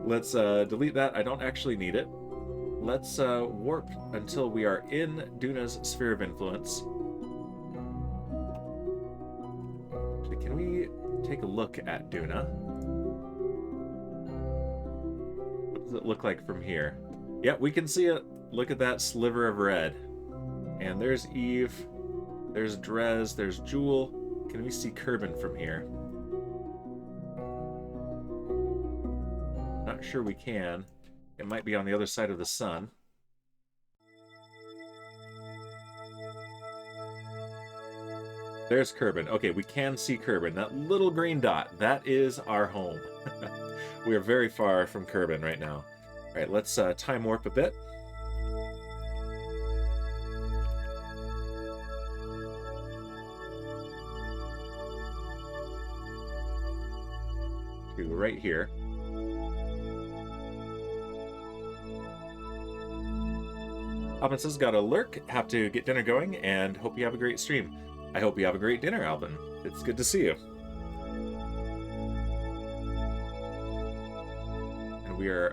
Let's delete that. I don't actually need it. Let's warp until we are in Duna's sphere of influence. Actually, can we take a look at Duna? What does it look like from here? Yeah, we can see it. Look at that sliver of red. And there's Eve. There's Drez. There's Jewel. Can we see Kerbal from here? not sure we can. It might be on the other side of the sun. There's Kerbal. Okay, we can see Kerbal. That little green dot, that is our home. We are very far from Kerbal right now. All right, let's time warp a bit. To right here. Hoppin's got a lurk, have to get dinner going, and hope you have a great stream. I hope you have a great dinner, Alvin. It's good to see you. And we are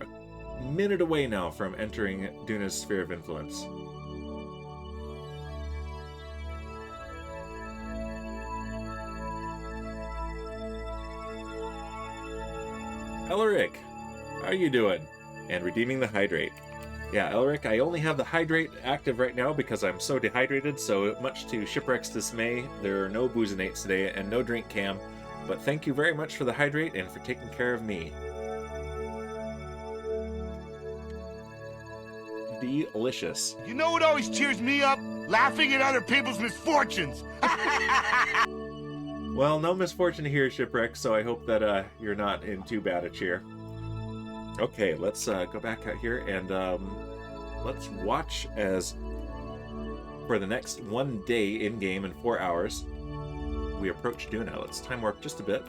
a minute away now from entering Duna's sphere of influence. Elric, how are you doing? And redeeming the hydrate. Yeah, Elric, I only have the hydrate active right now because I'm so dehydrated, so much to Shipwreck's dismay, there are no boozinates today and no drink cam, but thank you very much for the hydrate and for taking care of me. Delicious. You know what always cheers me up? Laughing at other people's misfortunes. Well, no misfortune here, Shipwreck, so I hope that you're not in too bad a cheer. Okay, let's go back out here and let's watch as for the next 1 day in-game in 4 hours, we approach Duna. Let's time warp just a bit,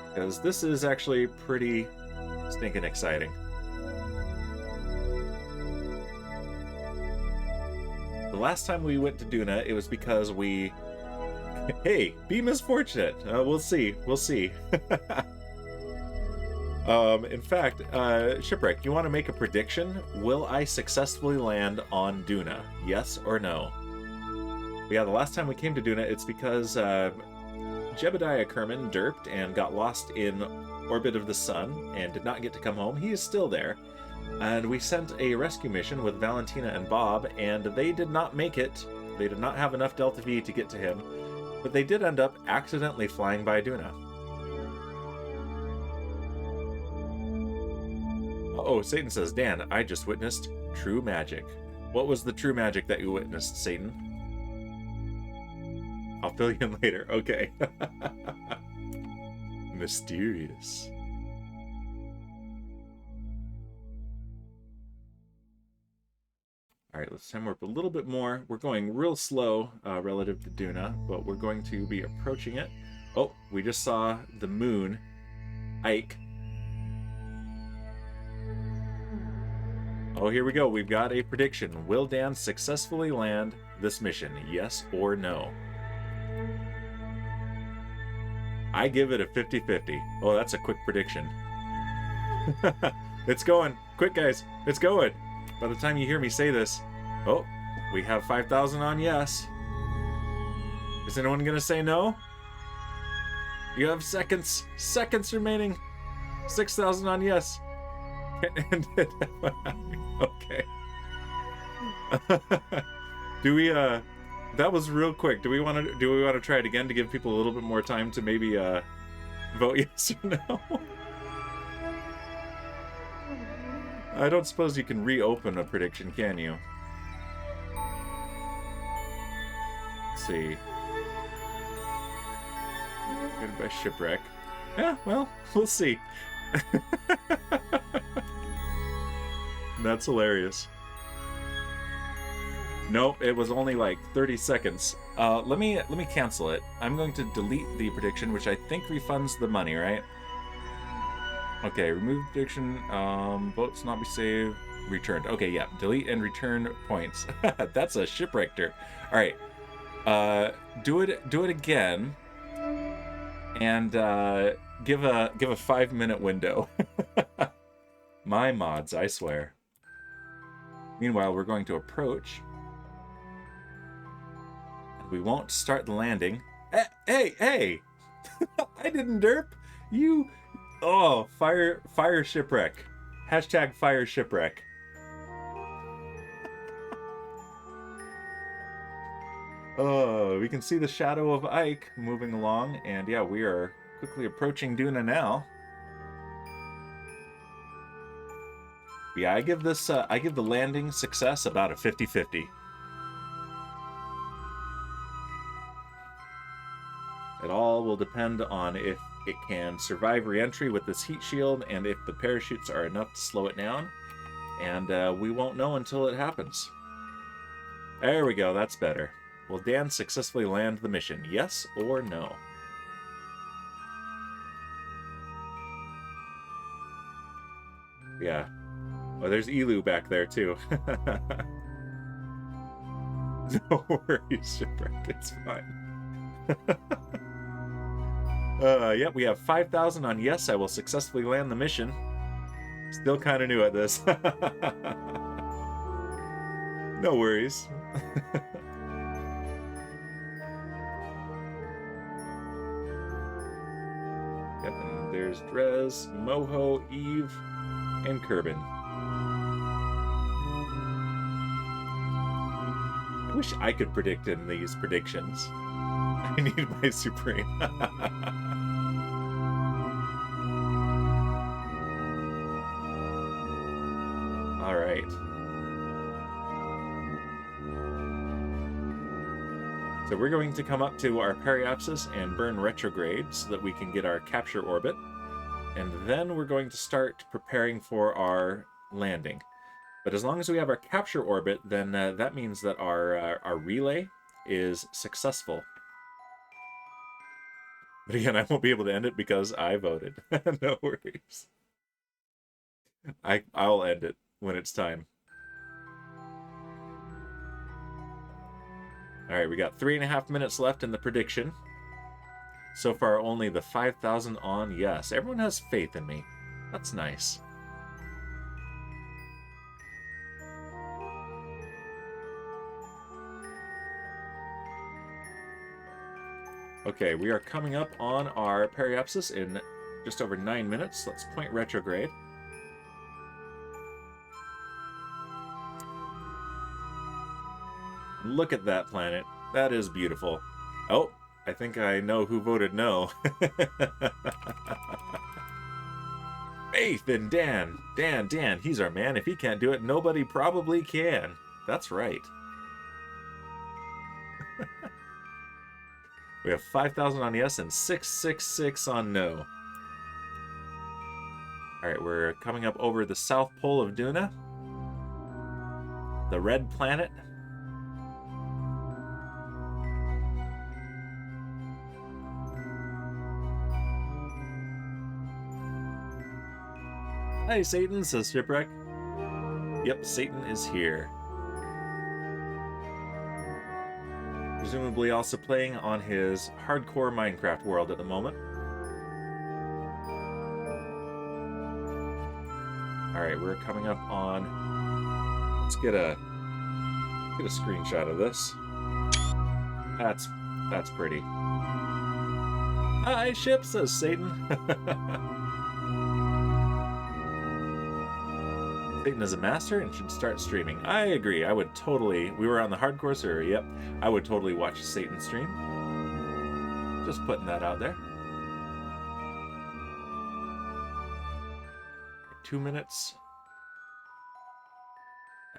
because this is actually pretty stinking exciting. The last time we went to Duna, it was because we... Hey, be misfortunate. We'll see. We'll see. In fact, Shipwreck, you want to make a prediction? Will I successfully land on Duna? Yes or no? But yeah, the last time we came to Duna, it's because Jebediah Kerman derped and got lost in orbit of the sun and did not get to come home. He is still there. And we sent a rescue mission with Valentina and Bob, and they did not make it. They did not have enough Delta V to get to him, but they did end up accidentally flying by Duna. Oh, Satan says, Dan, I just witnessed true magic. What was the true magic that you witnessed, Satan? I'll fill you in later. Okay. Mysterious. All right, let's time warp a little bit more. We're going real slow relative to Duna, but we're going to be approaching it. Oh, we just saw the moon, Ike. Oh, here we go. We've got a prediction. Will Dan successfully land this mission? Yes or no? I give it a 50-50. Oh, that's a quick prediction. It's going. Quick, guys. It's going. By the time you hear me say this... Oh, we have 5,000 on yes. Is anyone going to say no? You have seconds. Seconds remaining. 6,000 on yes. Can't end it. Okay. Do we that was real quick. Do we want to try it again to give people a little bit more time to maybe vote yes or no? I don't suppose you can reopen a prediction, can you? Let's see. Good by Shipwreck. Yeah, well, we'll see. That's hilarious. Nope, it was only like 30 seconds. Let me cancel it. I'm going to delete the prediction, which I think refunds the money, right? Okay, remove prediction. Votes not be saved. Returned. Okay, yeah. Delete and return points. That's a shipwrecker. All right. Do it again. And give a 5-minute window. My mods, I swear. Meanwhile, we're going to approach. And we won't start the landing. Hey! I didn't derp. You... Oh, fire shipwreck. Hashtag fire shipwreck. Oh, we can see the shadow of Ike moving along. And yeah, we are quickly approaching Duna now. Yeah, I give the landing success about a 50-50. It all will depend on if it can survive reentry with this heat shield and if the parachutes are enough to slow it down. And we won't know until it happens. There we go, that's better. Will Dan successfully land the mission? Yes or no? Yeah. Oh, there's Elu back there, too. No worries, Shipwreck. It's fine. Yep, we have 5,000 on yes, I will successfully land the mission. Still kind of new at this. No worries. Yep, and there's Drez, Moho, Eve, and Kerbin. I wish I could predict in these predictions. I need my Supreme. All right. So we're going to come up to our periapsis and burn retrograde so that we can get our capture orbit. And then we're going to start preparing for our landing. But as long as we have our capture orbit, then that means that our relay is successful. But again, I won't be able to end it because I voted. No worries. I'll end it when it's time. All right, we got 3.5 minutes left in the prediction. So far, only the 5,000 on yes. Everyone has faith in me. That's nice. Okay, we are coming up on our periapsis in just over 9 minutes. Let's point retrograde. Look at that planet. That is beautiful. Oh, I think I know who voted no. Faith in Dan. Dan, he's our man. If he can't do it, nobody probably can. That's right. We have 5,000 on yes and 666 on no. Alright, we're coming up over the south pole of Duna. The red planet. Hey, Satan, says Shipwreck. Yep, Satan is here. Presumably also playing on his hardcore Minecraft world at the moment. Alright, we're coming up on... Let's get a screenshot of this. That's pretty. Hi, ship, says Satan. Satan is a master and should start streaming. I agree. I would totally... We were on the hardcore server. Yep. I would totally watch Satan stream. Just putting that out there. 2 minutes.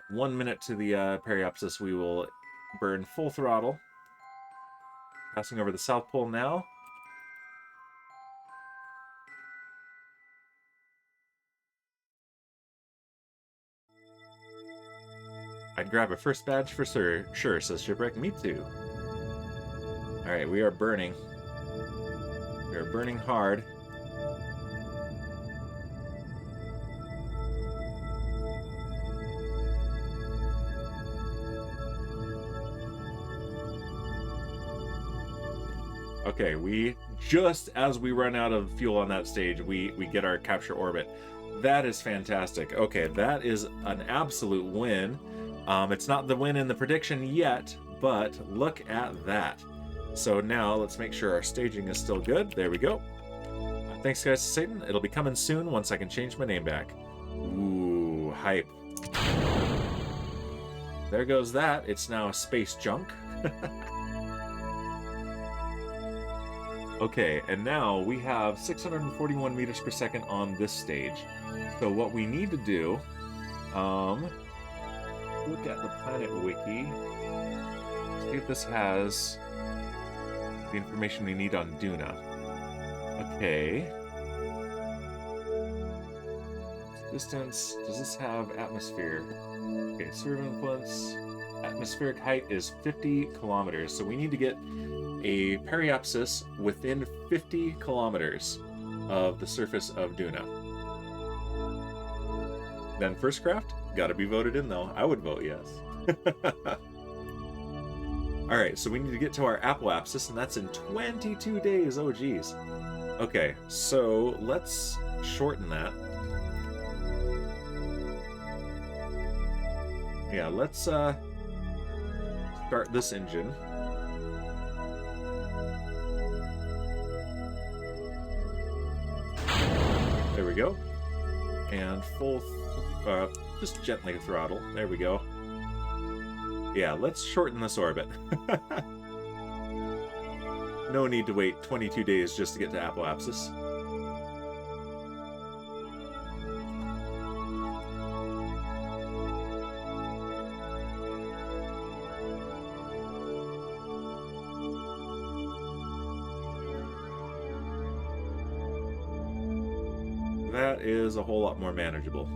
1 minute to the periapsis. We will burn full throttle. Passing over the South Pole now. I'd grab a first badge for sure, says Shipwreck. Me too. Alright, we are burning. We are burning hard. Okay, just as we run out of fuel on that stage, we get our capture orbit. That is fantastic. Okay, that is an absolute win. It's not the win in the prediction yet, but look at that. So now let's make sure our staging is still good. There we go. Thanks, guys, to Satan. It'll be coming soon once I can change my name back. Ooh, hype. There goes that. It's now space junk. Okay, and now we have 641 meters per second on this stage. So what we need to do Look at the planet wiki. See if this has the information we need on Duna. Okay. Distance. Does this have atmosphere? Okay, sphere of influence. Atmospheric height is 50 kilometers, so we need to get a periapsis within 50 kilometers of the surface of Duna. Then first craft, gotta be voted in though. I would vote yes. Alright, so we need to get to our apoapsis, and that's in 22 days. Oh geez. Okay, so let's shorten that. Yeah, let's start this engine. There we go. And full, just gently throttle. There we go. Yeah, let's shorten this orbit. No need to wait 22 days just to get to apoapsis. That is a whole lot more manageable.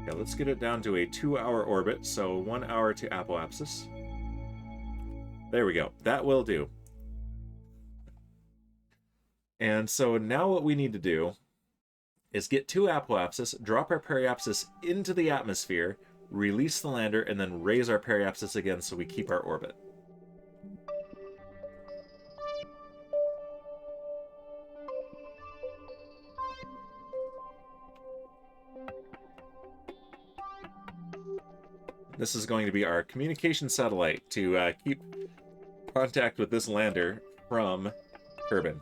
Yeah, let's get it down to a 2-hour orbit, so 1 hour to apoapsis. There we go. That will do. And so now what we need to do is get to apoapsis, drop our periapsis into the atmosphere, release the lander, and then raise our periapsis again so we keep our orbit. This is going to be our communication satellite to keep contact with this lander from Kerbal.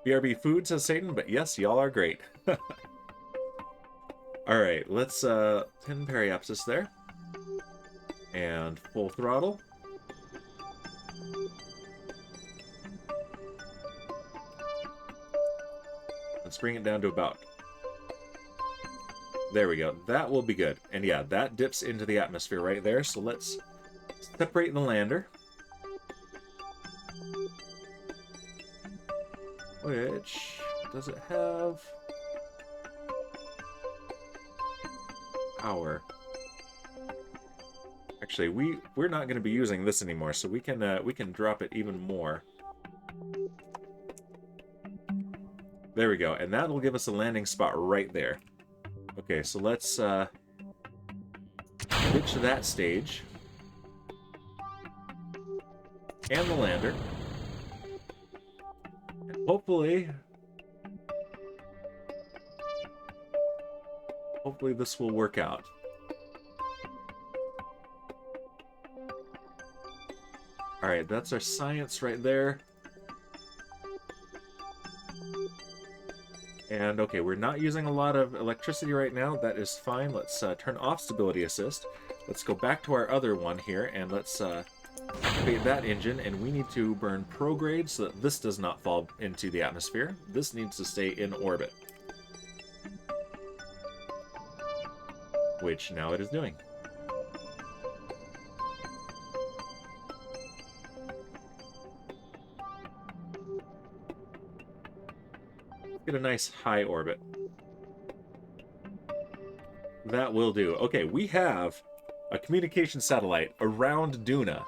BRB food, says Satan, but yes, y'all are great. Alright, let's pin periapsis there. And full throttle. Let's bring it down to about... There we go. That will be good. And yeah, that dips into the atmosphere right there. So let's separate the lander. Which, does it have power? Actually, we're not going to be using this anymore, so we can drop it even more. There we go, and that'll give us a landing spot right there. Okay, so let's ditch that stage. And the lander. And hopefully this will work out. Alright, that's our science right there. And okay, we're not using a lot of electricity right now. That is fine. Let's turn off stability assist. Let's go back to our other one here, and let's activate that engine. And we need to burn prograde so that this does not fall into the atmosphere. This needs to stay in orbit. Which now it is doing. Get a nice high orbit. That will do. Okay, we have a communication satellite around Duna.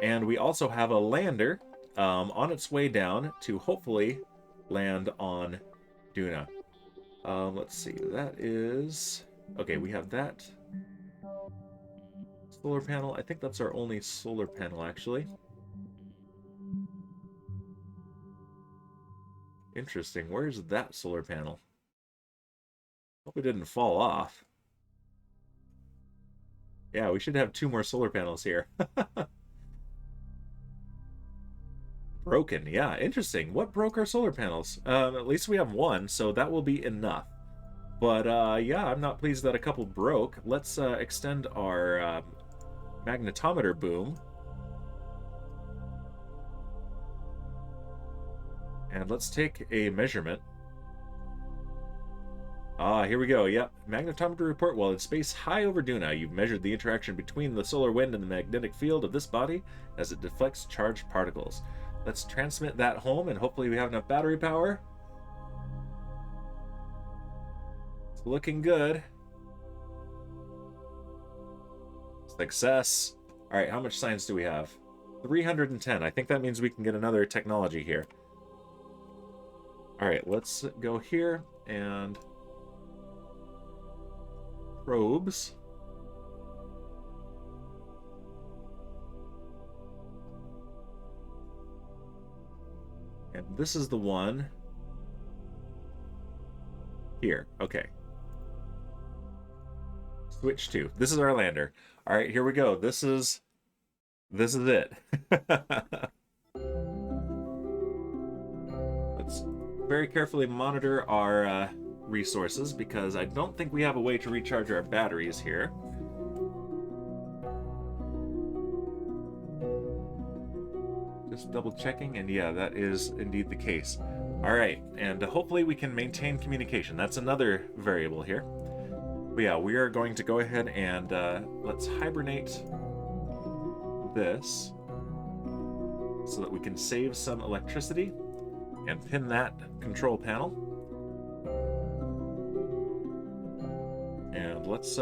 And we also have a lander on its way down to hopefully land on Duna. Let's see, that is... Okay, we have that solar panel. I think that's our only solar panel, actually. Interesting. Where's that solar panel? Hope it didn't fall off. Yeah, we should have 2 more solar panels here. Broken. Yeah, interesting. What broke our solar panels? At least we have 1, so that will be enough. But, yeah, I'm not pleased that a couple broke. Let's extend our magnetometer boom. And let's take a measurement. Ah, here we go. Yep. Magnetometer report. While in space high over Duna, you've measured the interaction between the solar wind and the magnetic field of this body as it deflects charged particles. Let's transmit that home, and hopefully we have enough battery power. It's looking good. Success. All right, how much science do we have? 310. I think that means we can get another technology here. All right, let's go here and probes. And this is the one here. Okay. Switch to. This is our lander. All right, here we go. This is it. Let's very carefully monitor our resources, because I don't think we have a way to recharge our batteries here. Just double checking, and yeah, that is indeed the case. All right, and hopefully we can maintain communication. That's another variable here. But yeah, we are going to go ahead and let's hibernate this so that we can save some electricity and pin that control panel. And let's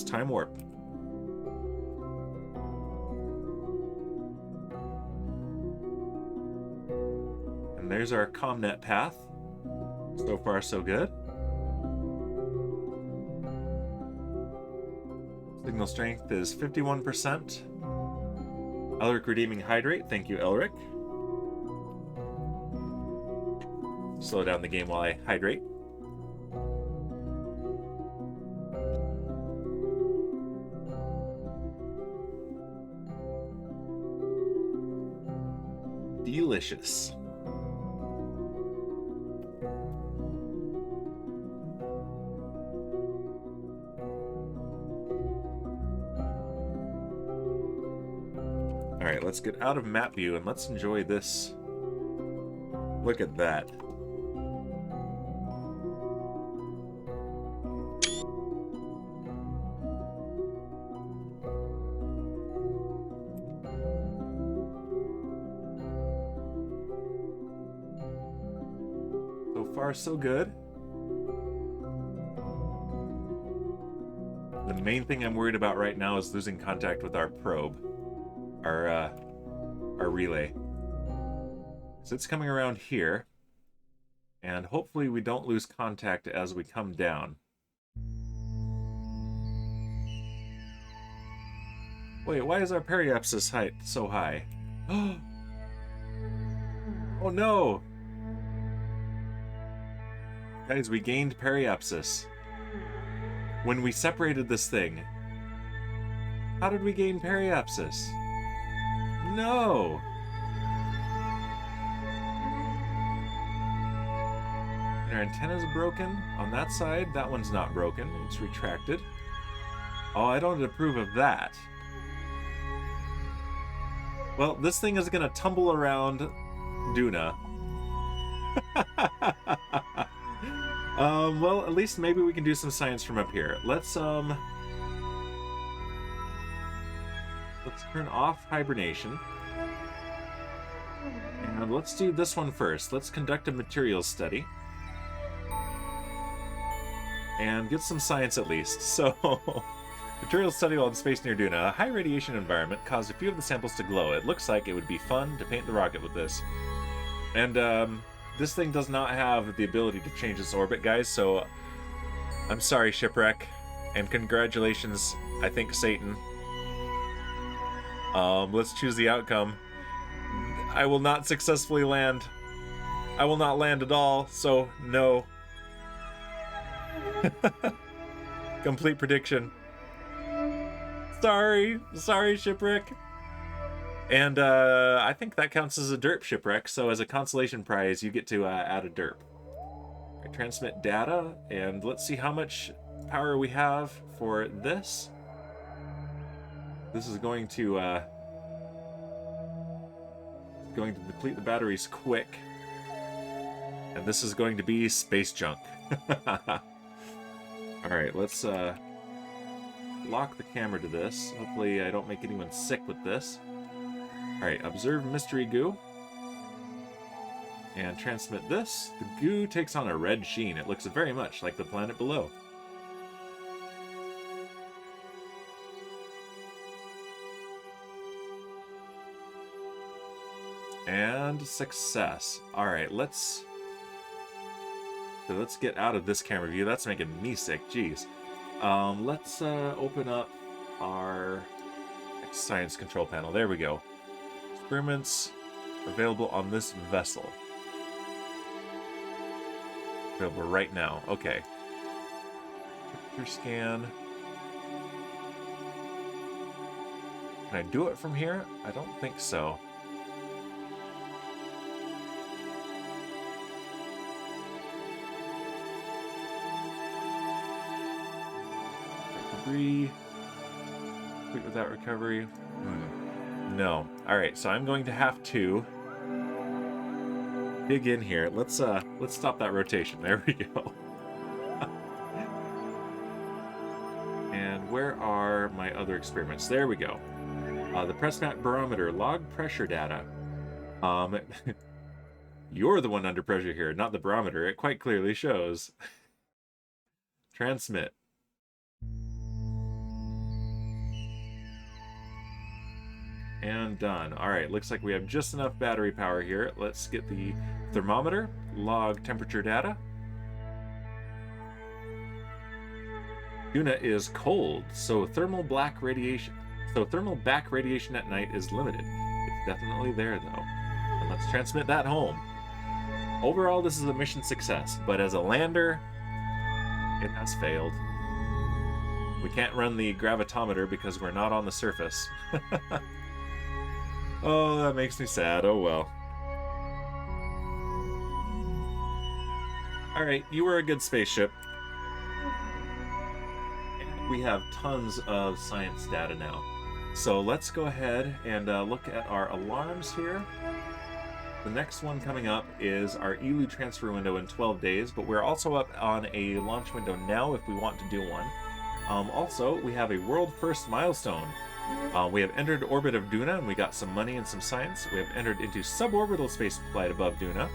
time warp. And there's our ComNet path. So far, so good. Signal strength is 51%. Elric redeeming hydrate. Thank you, Elric. Slow down the game while I hydrate. Delicious. All right, let's get out of map view and let's enjoy this. Look at that. So far, so good. The main thing I'm worried about right now is losing contact with our probe. Our relay. So it's coming around here, and hopefully we don't lose contact as we come down. Wait, why is our periapsis height so high? Oh no! Guys, we gained periapsis when we separated this thing. How did we gain periapsis? No! And our antenna's broken on that side. That one's not broken. It's retracted. Oh, I don't approve of that. Well, this thing is gonna tumble around Duna. Well, at least maybe we can do some science from up here. Let's turn off hibernation. And let's do this one first. Let's conduct a materials study. And get some science at least. So, materials study while in space near Duna. A high radiation environment caused a few of the samples to glow. It looks like it would be fun to paint the rocket with this. And, this thing does not have the ability to change its orbit, guys, so I'm sorry, Shipwreck. And congratulations, I think, Satan. Let's choose the outcome. I will not successfully land. I will not land at all, so no. Complete prediction. Sorry, Shipwreck. And I think that counts as a derp, Shipwreck, so as a consolation prize, you get to add a derp. I transmit data, and let's see how much power we have for this. This is going to going to deplete the batteries quick. And this is going to be space junk. Alright, let's lock the camera to this. Hopefully I don't make anyone sick with this. Alright, observe mystery goo. And transmit this. The goo takes on a red sheen. It looks very much like the planet below. And success. Alright, let's get out of this camera view. That's making me sick. Jeez. Let's open up our science control panel. There we go. Experiments available on this vessel. Available right now. Okay. Temperature scan. Can I do it from here? I don't think so. Debris. Complete without recovery. No. Alright, so I'm going to have to dig in here. Let's stop that rotation. There we go. And where are my other experiments? There we go. The press mat barometer, log pressure data. You're the one under pressure here, not the barometer. It quite clearly shows. Transmit. And done. Alright, looks like we have just enough battery power here. Let's get the thermometer, log temperature data. Duna is cold, so thermal back radiation at night is limited. It's definitely there though. And let's transmit that home. Overall, this is a mission success, but as a lander, it has failed. We can't run the gravitometer because we're not on the surface. Oh, that makes me sad. Oh well. Alright, you were a good spaceship. And we have tons of science data now. So let's go ahead and look at our alarms here. The next one coming up is our ELU transfer window in 12 days, but we're also up on a launch window now if we want to do one. Also, we have a world first milestone. We have entered orbit of Duna, and we got some money and some science. We have entered into suborbital space flight above Duna.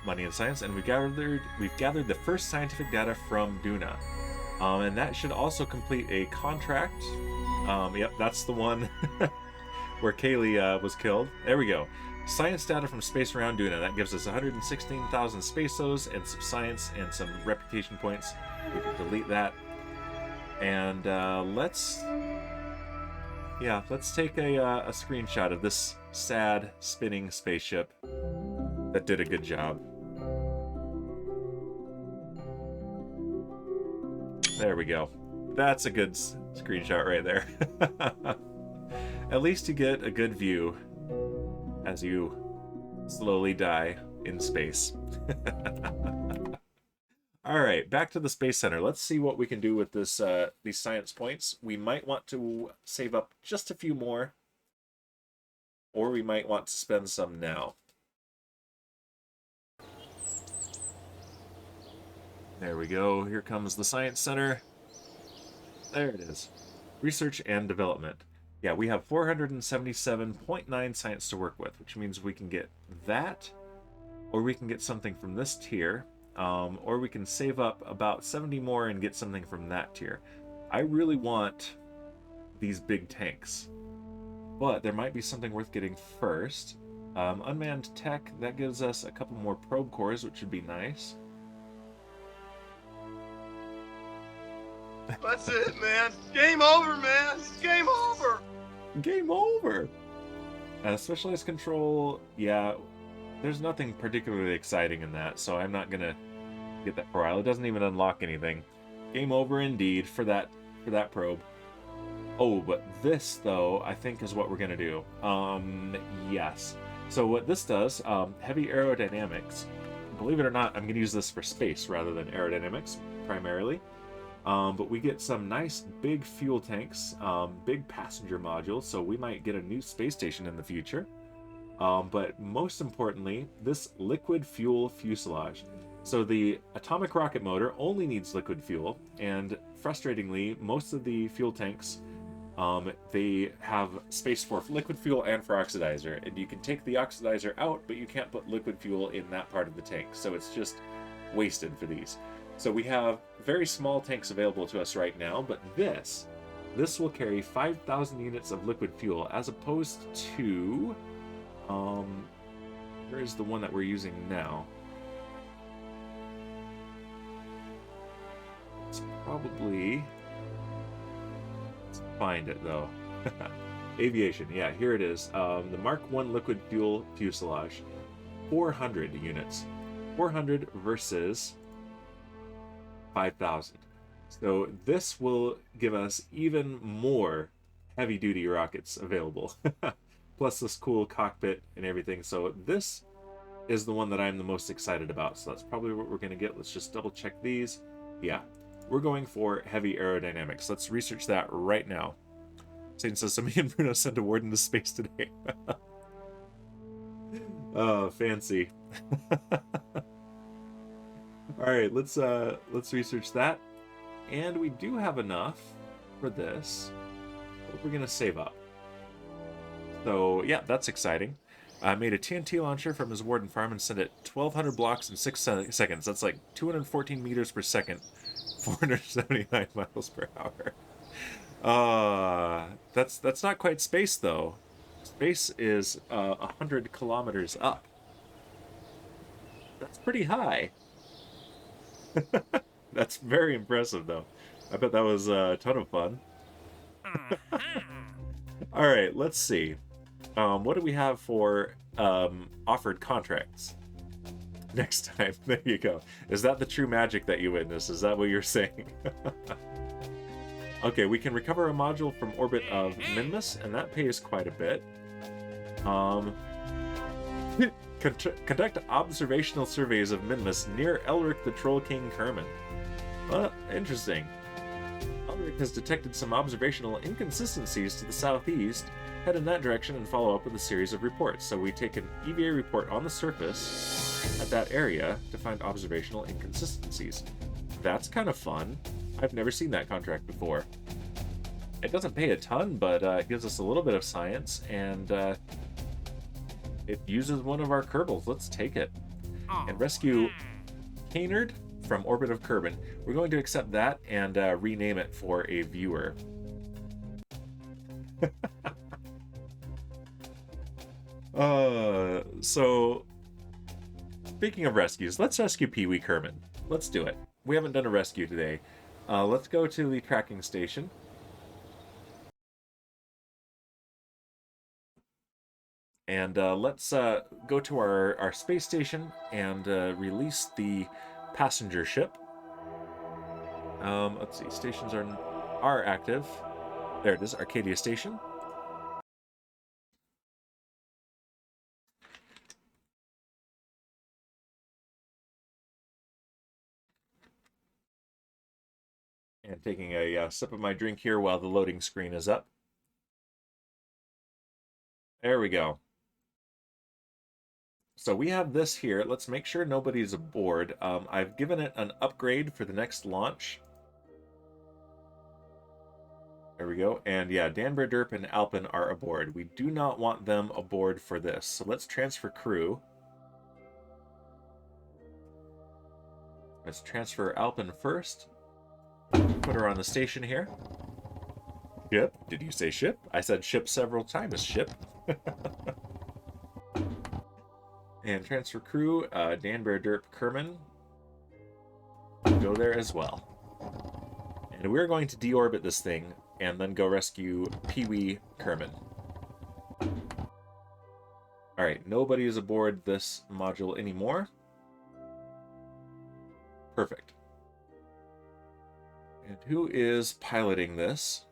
Money and science, and we've gathered the first scientific data from Duna. And that should also complete a contract. Yep, that's the one where Kaylee was killed. There we go. Science data from space around Duna. That gives us 116,000 spaceos and some science and some reputation points. We can delete that. And let's take a screenshot of this sad spinning spaceship that did a good job. There we go. That's a good screenshot right there. At least you get a good view as you slowly die in space. Alright, back to the Space Center. Let's see what we can do with this these science points. We might want to save up just a few more, or we might want to spend some now. There we go. Here comes the Science Center. There it is. Research and development. Yeah, we have 477.9 science to work with, which means we can get that, or we can get something from this tier, or we can save up about 70 more and get something from that tier. I really want these big tanks, but there might be something worth getting first. Unmanned tech, that gives us a couple more probe cores, which would be nice. That's it, man. Game over, man. Game over. Game over. Specialized control, yeah, there's nothing particularly exciting in that, so I'm not gonna get that for a while. It doesn't even unlock anything. Game over indeed for that probe. Oh, but this though, I think is what we're gonna do. Yes. So what this does, heavy aerodynamics. Believe it or not, I'm gonna use this for space rather than aerodynamics primarily. But we get some nice big fuel tanks, big passenger modules, so we might get a new space station in the future. But most importantly, this liquid fuel fuselage. So the atomic rocket motor only needs liquid fuel, and frustratingly, most of the fuel tanks, they have space for liquid fuel and for oxidizer, and you can take the oxidizer out, but you can't put liquid fuel in that part of the tank, so it's just wasted for these. So we have very small tanks available to us right now, but this will carry 5,000 units of liquid fuel, as opposed to, where is the one that we're using now? It's probably, let's find it though. Aviation, yeah, here it is. The Mark I liquid fuel fuselage, 400 units. 400 versus 5,000. So this will give us even more heavy-duty rockets available. Plus this cool cockpit and everything. So this is the one that I'm the most excited about. So that's probably what we're going to get. Let's just double check these. Yeah, we're going for heavy aerodynamics. Let's research that right now. Satan says, so me and Bruno sent a ward into space today. Oh, fancy. All right, let's research that. And we do have enough for this. But we're gonna save up. So yeah, that's exciting. I made a TNT launcher from his warden farm and sent it 1,200 blocks in 6 seconds. That's like 214 meters per second, 479 miles per hour. That's not quite space though. Space is 100 kilometers up. That's pretty high. That's very impressive, though. I bet that was a ton of fun. All right, let's see. What do we have for offered contracts next time? There you go. Is that the true magic that you witness? Is that what you're saying? Okay, we can recover a module from orbit of Minmus, and that pays quite a bit. Conduct observational surveys of Minmus near Elric the Troll King Kerman. Well, interesting. Elric has detected some observational inconsistencies to the southeast. Head in that direction and follow up with a series of reports. So we take an EVA report on the surface at that area to find observational inconsistencies. That's kind of fun. I've never seen that contract before. It doesn't pay a ton, but it gives us a little bit of science, and it uses one of our Kerbals. Let's take it. And rescue Canard from orbit of Kerbin. We're going to accept that and rename it for a viewer. So, speaking of rescues, let's rescue Pee-wee Kerman. Let's do it. We haven't done a rescue today. Let's go to the tracking station. And let's go to our space station and release the passenger ship. Let's see, stations are active. There it is, Arcadia Station. And taking a sip of my drink here while the loading screen is up. There we go. So we have this here. Let's make sure nobody's aboard. I've given it an upgrade for the next launch. There we go. And yeah, Danbury, Derp, and Alpin are aboard. We do not want them aboard for this. So let's transfer crew. Let's transfer Alpin first. Put her on the station here. Ship? Did you say ship? I said ship several times. Ship. And transfer crew, Danbury, Derp, Kerman. Go there as well. And we're going to deorbit this thing and then go rescue Pee-wee Kerman. Alright, nobody is aboard this module anymore. Perfect. And who is piloting this?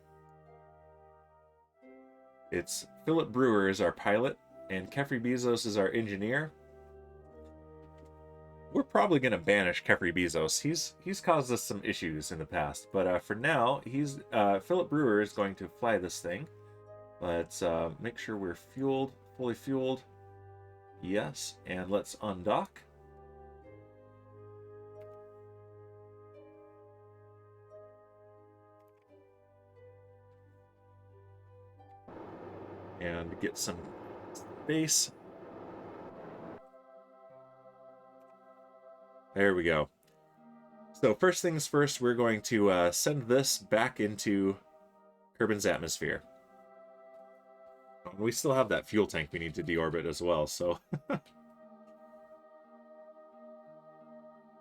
It's Philip Brewer is our pilot, and Kefri Bezos is our engineer. We're probably going to banish Kefri Bezos. He's caused us some issues in the past, but for now, Philip Brewer is going to fly this thing. Let's make sure we're fully fueled. Yes, and let's undock. And get some space. There we go. So first things first, we're going to send this back into Kerbin's atmosphere. We still have that fuel tank we need to deorbit as well, so...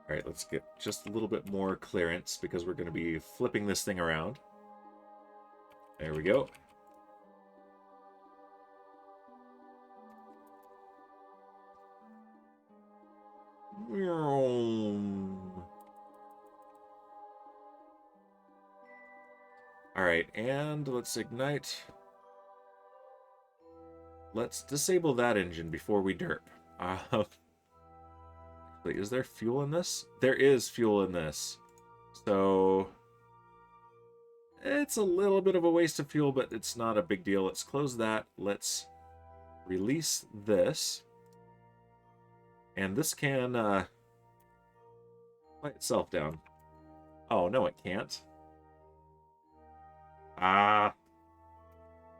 Alright, let's get just a little bit more clearance, because we're going to be flipping this thing around. There we go. Alright, and let's ignite. Let's disable that engine before we derp. Wait, is there fuel in this? There is fuel in this. So... it's a little bit of a waste of fuel, but it's not a big deal. Let's close that. Let's release this. And this can let itself down. Oh, no, it can't. Ah.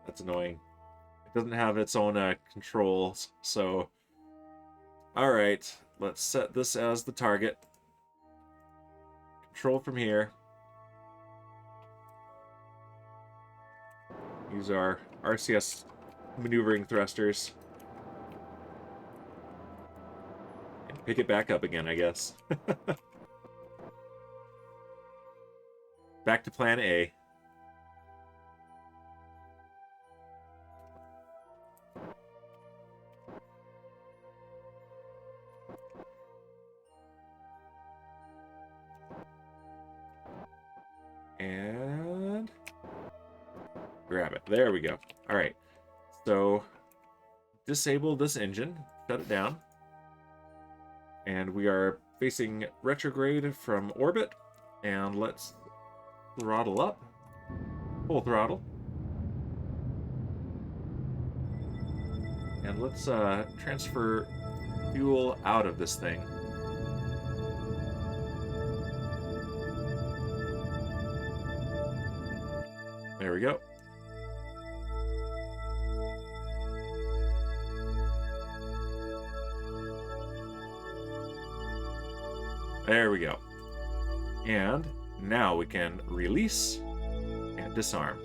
That's annoying. It doesn't have its own controls, so... Alright, let's set this as the target. Control from here. Use our RCS maneuvering thrusters. And pick it back up again, I guess. Back to plan A. And grab it. There we go. All right. So disable this engine, shut it down. And we are facing retrograde from orbit. And let's throttle up. Full throttle. And let's transfer fuel out of this thing. There we go. There we go. And now we can release and disarm.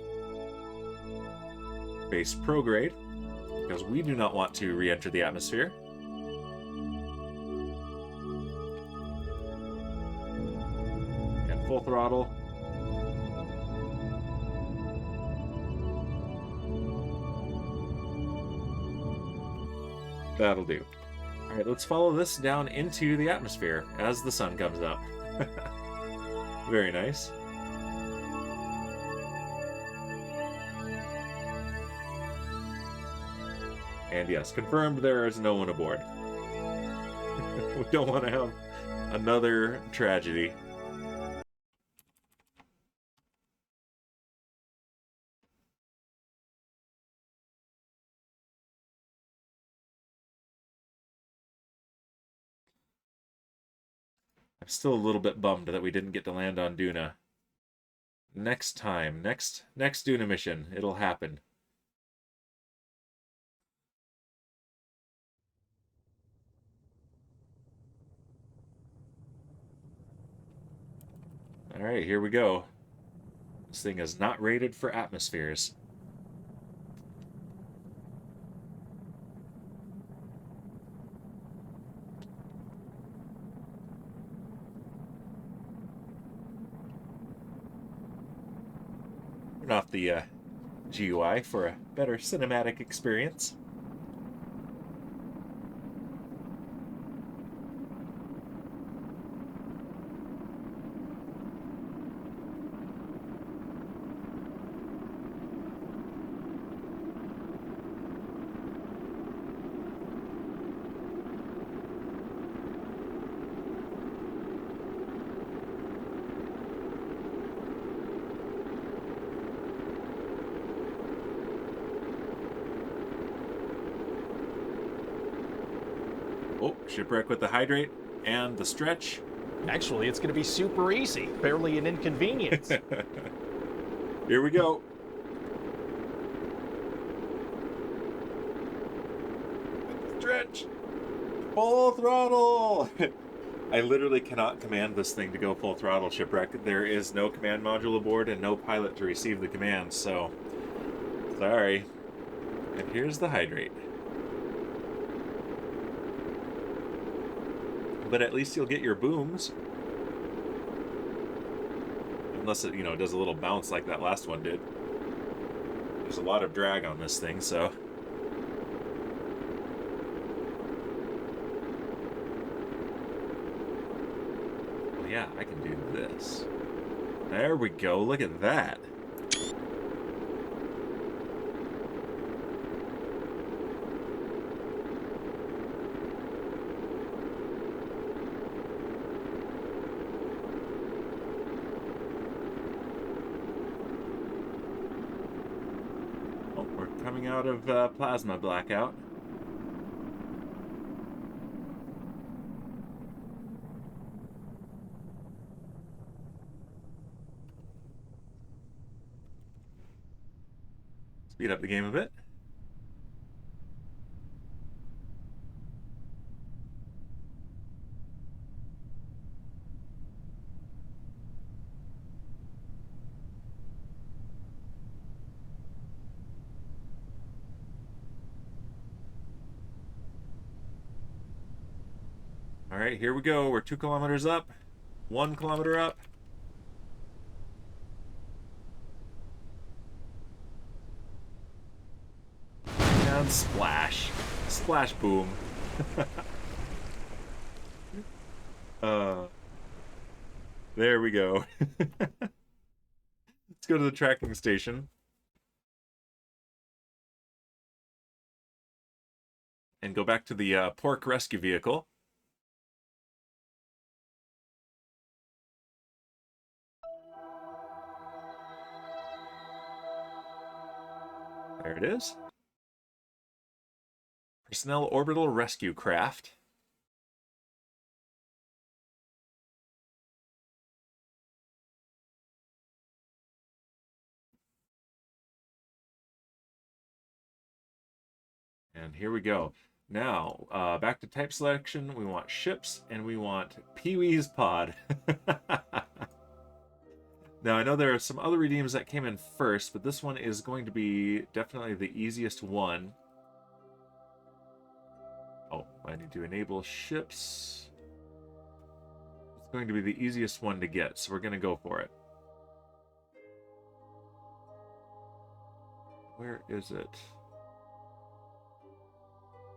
Base prograde, because we do not want to re-enter the atmosphere. And full throttle. That'll do. Alright, let's follow this down into the atmosphere as the sun comes up. Very nice. And yes, confirmed there is no one aboard. We don't want to have another tragedy. I'm still a little bit bummed that we didn't get to land on Duna. Next time, next Duna mission, it'll happen. Alright, here we go. This thing is not rated for atmospheres. Turn off the GUI for a better cinematic experience. Shipwreck with the hydrate and the stretch. Actually, it's going to be super easy. Barely an inconvenience. Here we go. Stretch. Full throttle. I literally cannot command this thing to go full throttle, Shipwreck. There is no command module aboard and no pilot to receive the commands, so sorry. And here's the hydrate. But at least you'll get your booms. Unless it, does a little bounce like that last one did. There's a lot of drag on this thing, so. Well, yeah, I can do this. There we go, look at that. Coming out of plasma blackout. Speed up the game a bit. All right, here we go. We're 2 kilometers up, 1 kilometer up. And splash. Splash boom. There we go. Let's go to the tracking station. And go back to the pork rescue vehicle. There it is. Personnel Orbital Rescue Craft. And here we go. Now, back to type selection. We want ships, and we want Pee-wee's Pod. Now, I know there are some other redeems that came in first, but this one is going to be definitely the easiest one. Oh, I need to enable ships. It's going to be the easiest one to get, so we're going to go for it. Where is it?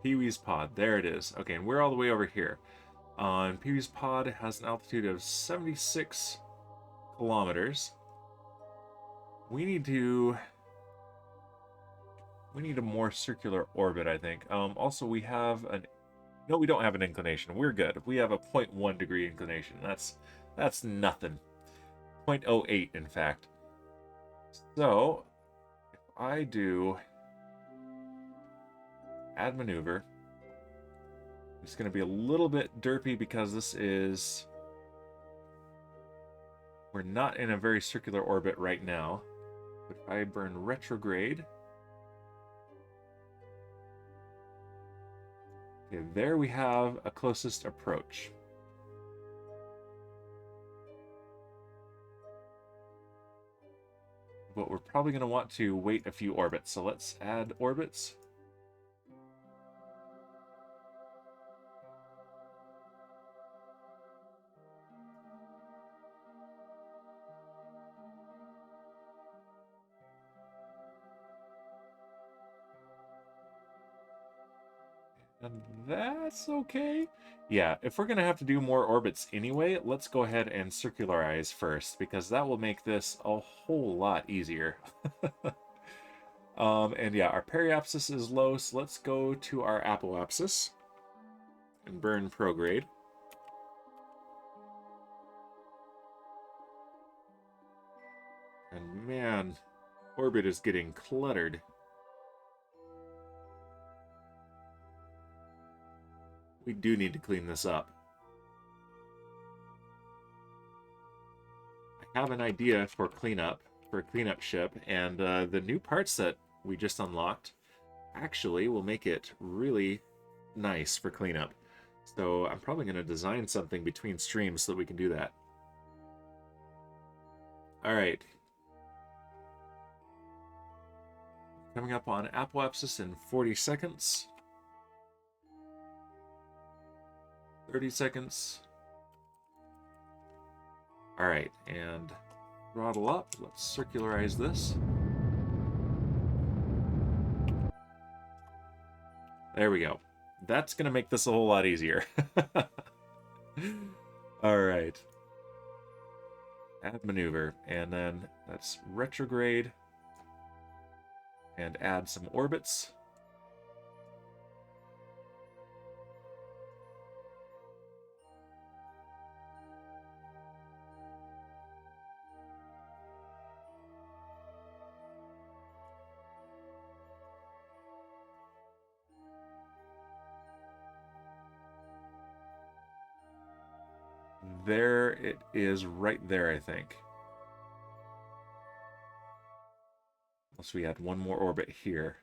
Pee-wee's Pod. There it is. Okay, and we're all the way over here. Pee-wee's Pod has an altitude of 76 kilometers. We need a more circular orbit, I think. Also, we have an... No, we don't have an inclination. We're good. We have a 0.1 degree inclination. That's nothing. 0.08, in fact. So, if I do add maneuver, it's going to be a little bit derpy because this is... We're not in a very circular orbit right now. But if I burn retrograde... Okay, there we have a closest approach. But we're probably going to want to wait a few orbits, so let's add orbits. And that's okay. Yeah, if we're going to have to do more orbits anyway, let's go ahead and circularize first, because that will make this a whole lot easier. And yeah, our periapsis is low, so let's go to our apoapsis and burn prograde. And man, orbit is getting cluttered. we do need to clean this up. I have an idea for cleanup, for a cleanup ship, and the new parts that we just unlocked actually will make it really nice for cleanup. So I'm probably going to design something between streams so that we can do that. Alright. Coming up on apoapsis in 40 seconds. 30 seconds. Alright, and throttle up. Let's circularize this. There we go. That's going to make this a whole lot easier. Alright. Add maneuver, and then let's retrograde and add some orbits. There it is, right there, I think. Unless we add one more orbit here.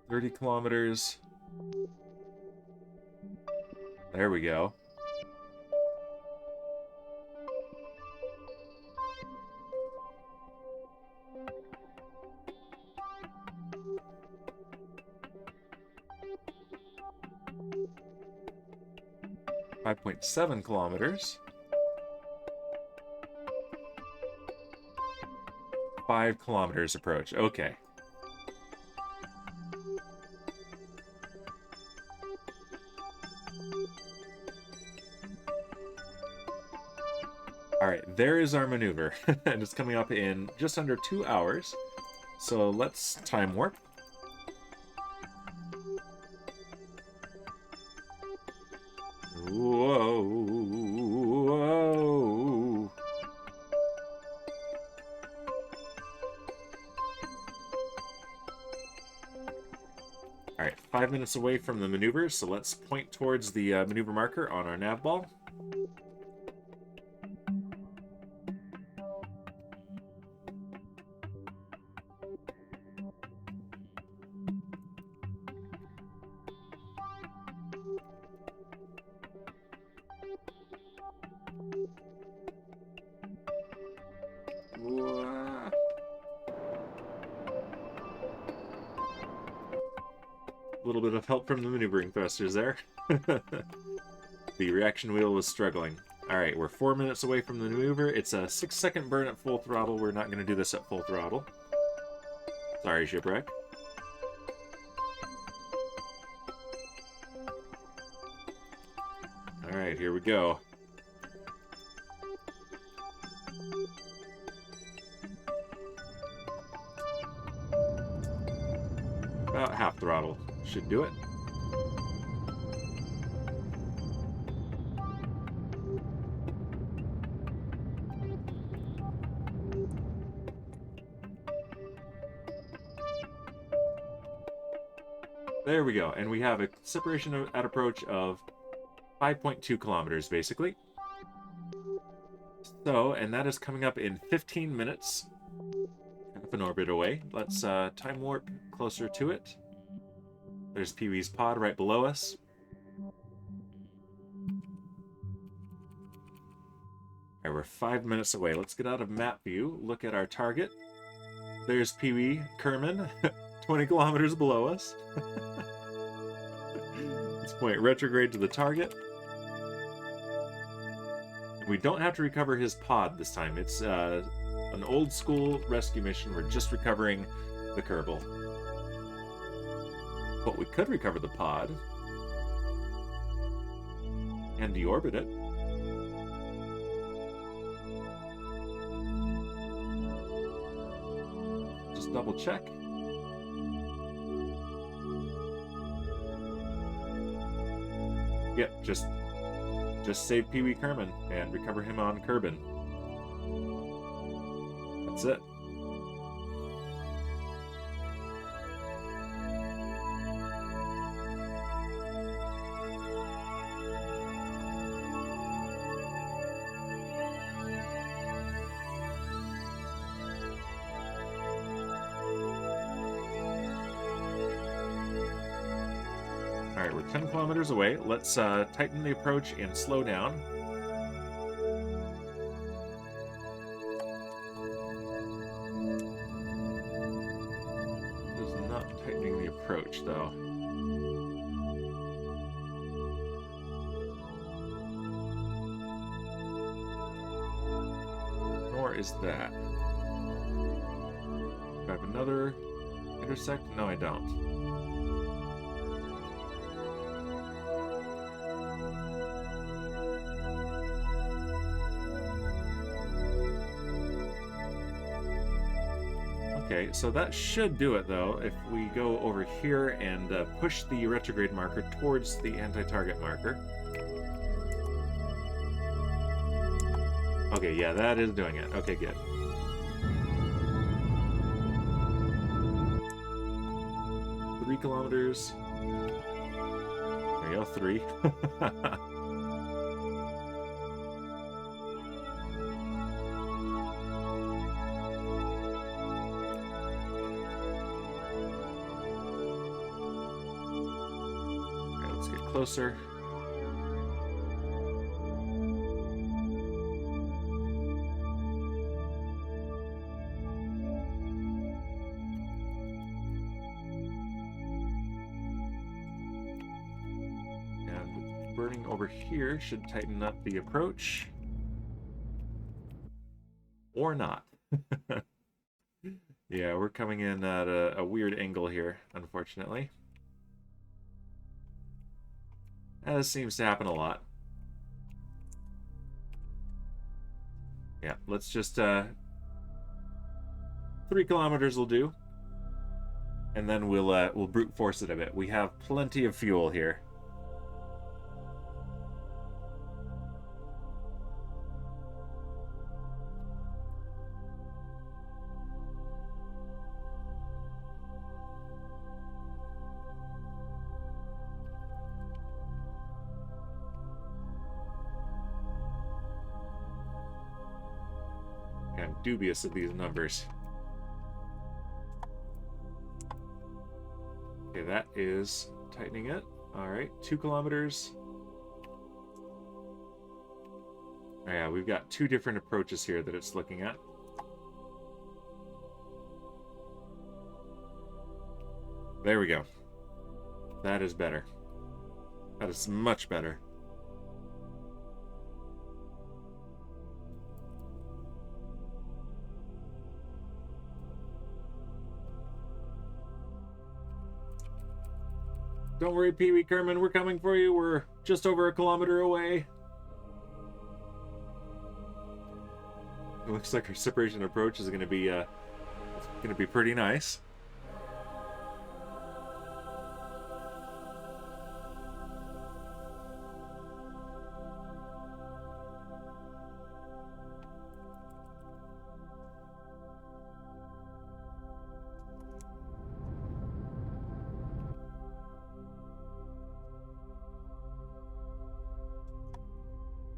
"30 kilometers. There we go. .7 kilometers. 5 kilometers approach. Okay. All right, there is our maneuver, and it's coming up in just under 2 hours. So let's time warp. Whoa, whoa. All right, 5 minutes away from the maneuver, so let's point towards the maneuver marker on our nav ball. A little bit of help from the maneuvering thrusters there. The reaction wheel was struggling. Alright, we're 4 minutes away from the maneuver. It's a 6-second burn at full throttle. We're not going to do this at full throttle. Sorry, shipwreck. Alright, here we go. About half throttle. Should do it. There we go. And we have a separation at approach of 5.2 kilometers, basically. So, and that is coming up in 15 minutes. Half an orbit away. Let's time warp closer to it. There's Pee-wee's pod right below us. Alright, we're 5 minutes away. Let's get out of map view, look at our target. There's Pee-wee Kerman, 20 kilometers below us. Let's point retrograde to the target. We don't have to recover his pod this time. It's an old school rescue mission. We're just recovering the Kerbal. But we could recover the pod and deorbit it. Just double check. Yep, just save Pee-wee Kerman and recover him on Kerbin. That's it. Alright, we're 10 kilometers away. Let's tighten the approach and slow down. This is not tightening the approach, though. Nor is that. Do I have another intersect? No, I don't. Okay, so that should do it, though, if we go over here and push the retrograde marker towards the anti-target marker. Okay, yeah, that is doing it. Okay, good. Three kilometers. There you go, 3. Closer. And burning over here should tighten up the approach. Or not. Yeah, we're coming in at a weird angle here, unfortunately. As seems to happen a lot. Yeah, let's just 3 kilometers will do, and then we'll brute force it a bit. We have plenty of fuel here. I'm dubious of these numbers. Okay, that is tightening it. Alright, 2 kilometers. Oh, yeah, we've got 2 different approaches here that it's looking at. There we go. That is better. That is much better. Don't worry, Pee Wee Kerman, we're coming for you. We're just over 1 kilometer away. It looks like our separation approach is going to be pretty nice.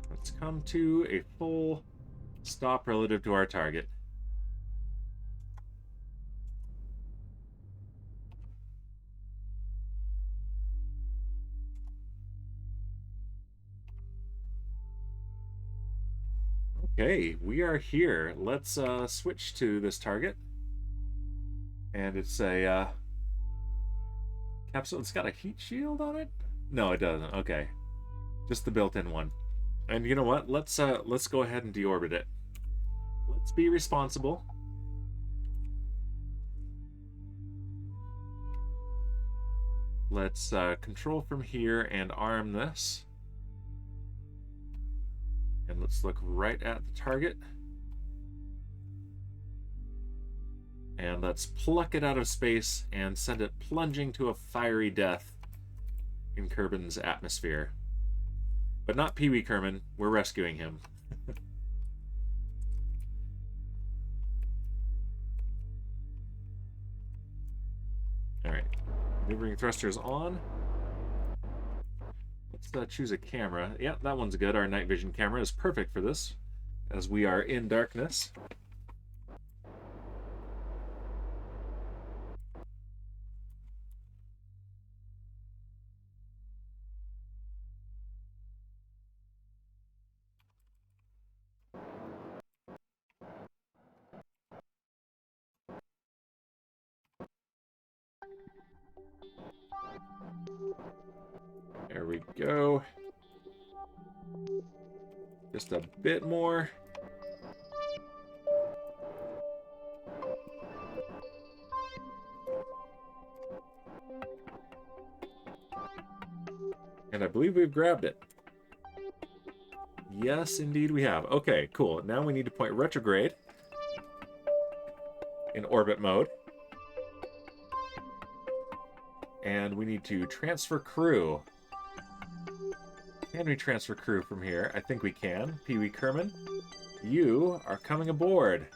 Let's come to a full stop relative to our target. Okay, we are here. Let's switch to this target. And it's a capsule. It's got a heat shield on it? No, it doesn't. Okay. Just the built-in one. And you know what? Let's go ahead and deorbit it. Let's be responsible. Let's control from here and arm this. And let's look right at the target. And let's pluck it out of space and send it plunging to a fiery death in Kerbin's atmosphere. But not Pee Wee Kerman. We're rescuing him. Alright. Maneuvering thrusters on. Let's choose a camera. Yeah, that one's good. Our night vision camera is perfect for this, as we are in darkness. There we go. Just a bit more. And I believe we've grabbed it. Yes, indeed we have. Okay, cool. Now we need to point retrograde in orbit mode. And we need to transfer crew. Can we transfer crew from here? I think we can. Pee Wee Kerman, you are coming aboard.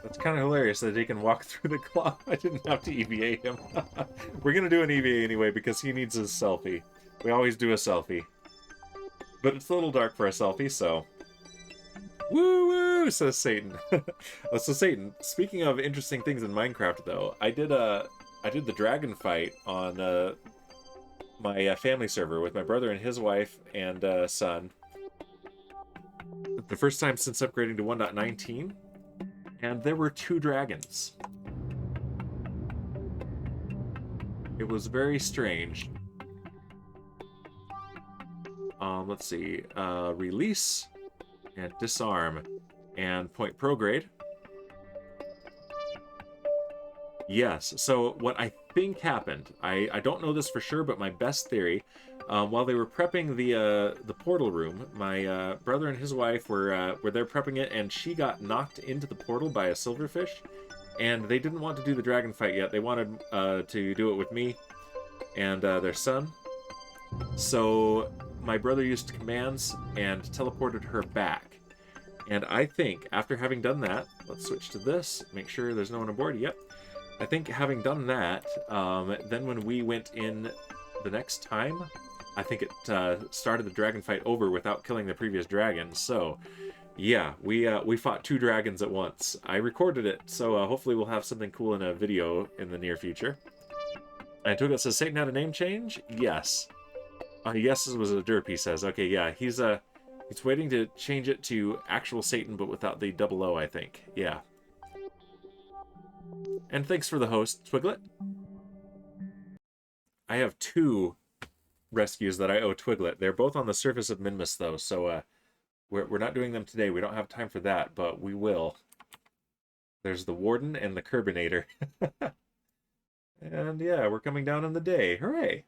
That's kind of hilarious that he can walk through the clock. I didn't have to EVA him. We're going to do an EVA anyway because he needs his selfie. We always do a selfie. But it's a little dark for a selfie, so... Woo woo, says Satan. So Satan, speaking of interesting things in Minecraft, though, I did the dragon fight on my family server with my brother and his wife and son. The first time since upgrading to 1.19, and there were 2 dragons. It was very strange. Let's see, release and disarm and point prograde. Yes, so what I think happened, I don't know this for sure, but my best theory, while they were prepping the portal room, my brother and his wife were there prepping it, and she got knocked into the portal by a silverfish, and they didn't want to do the dragon fight yet. They wanted to do it with me and their son. So my brother used commands and teleported her back. And I think after having done that, let's switch to this, make sure there's no one aboard. Yep. I think having done that, then when we went in the next time, I think it started the dragon fight over without killing the previous dragon. So, yeah, we fought 2 dragons at once. I recorded it, so hopefully we'll have something cool in a video in the near future. And Toga says, Satan had a name change? Yes. Yes, it was a derp, he says. Okay, yeah, he's waiting to change it to actual Satan, but without the double O, I think. Yeah. And thanks for the host, Twiglet. I have 2 rescues that I owe Twiglet. They're both on the surface of Minmus, though, so we're not doing them today. We don't have time for that, but we will. There's the Warden and the Curbinator. And yeah, we're coming down in the day. Hooray!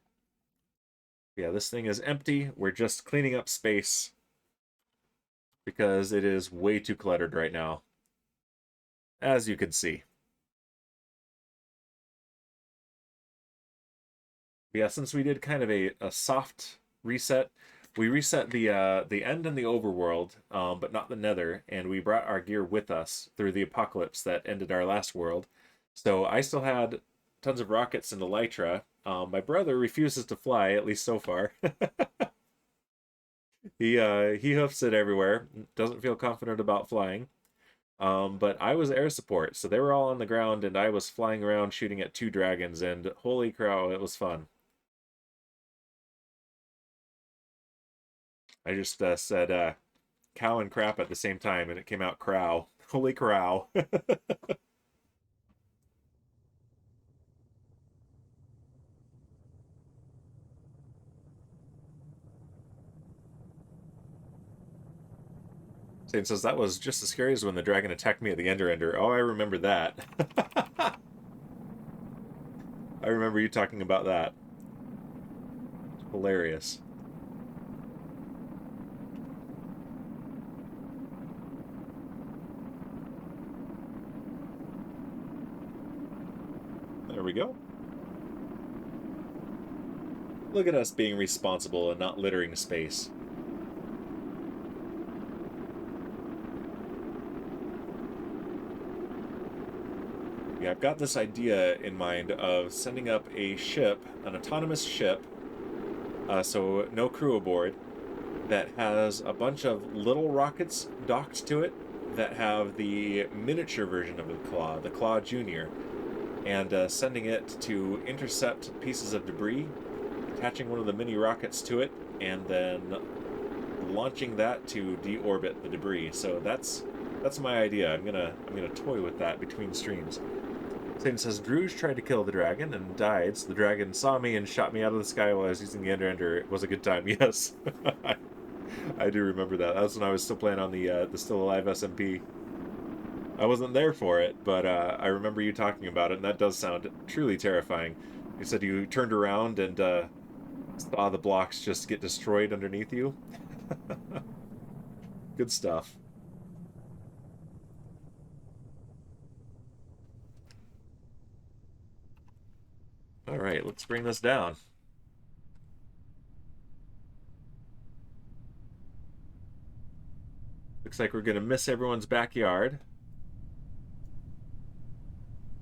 Yeah, this thing is empty. We're just cleaning up space because it is way too cluttered right now, as you can see. Yeah, since we did kind of a soft reset, we reset the end and the overworld, but not the nether, and we brought our gear with us through the apocalypse that ended our last world. So I still had tons of rockets and elytra. My brother refuses to fly, at least so far. He hoofs it everywhere, doesn't feel confident about flying. But I was air support, so they were all on the ground, and I was flying around shooting at 2 dragons, and holy crow, it was fun. I just said cow and crap at the same time, and it came out crow. Holy crow. Satan says, that was just as scary as when the dragon attacked me at the Ender. Oh, I remember that. I remember you talking about that. Hilarious. There we go. Look at us being responsible and not littering space. Yeah, I've got this idea in mind of sending up a ship, an autonomous ship, so no crew aboard, that has a bunch of little rockets docked to it that have the miniature version of the Claw Junior, and sending it to intercept pieces of debris, attaching one of the mini rockets to it, and then launching that to deorbit the debris. So that's my idea. I'm gonna toy with that between streams. Thing says, Druge tried to kill the dragon and died, so the dragon saw me and shot me out of the sky while I was using the Ender. It was a good time, yes. I do remember that. That was when I was still playing on the Still Alive SMP. I wasn't there for it, but I remember you talking about it, and that does sound truly terrifying. You said you turned around and saw the blocks just get destroyed underneath you. Good stuff. All right, let's bring this down. Looks like we're going to miss everyone's backyard.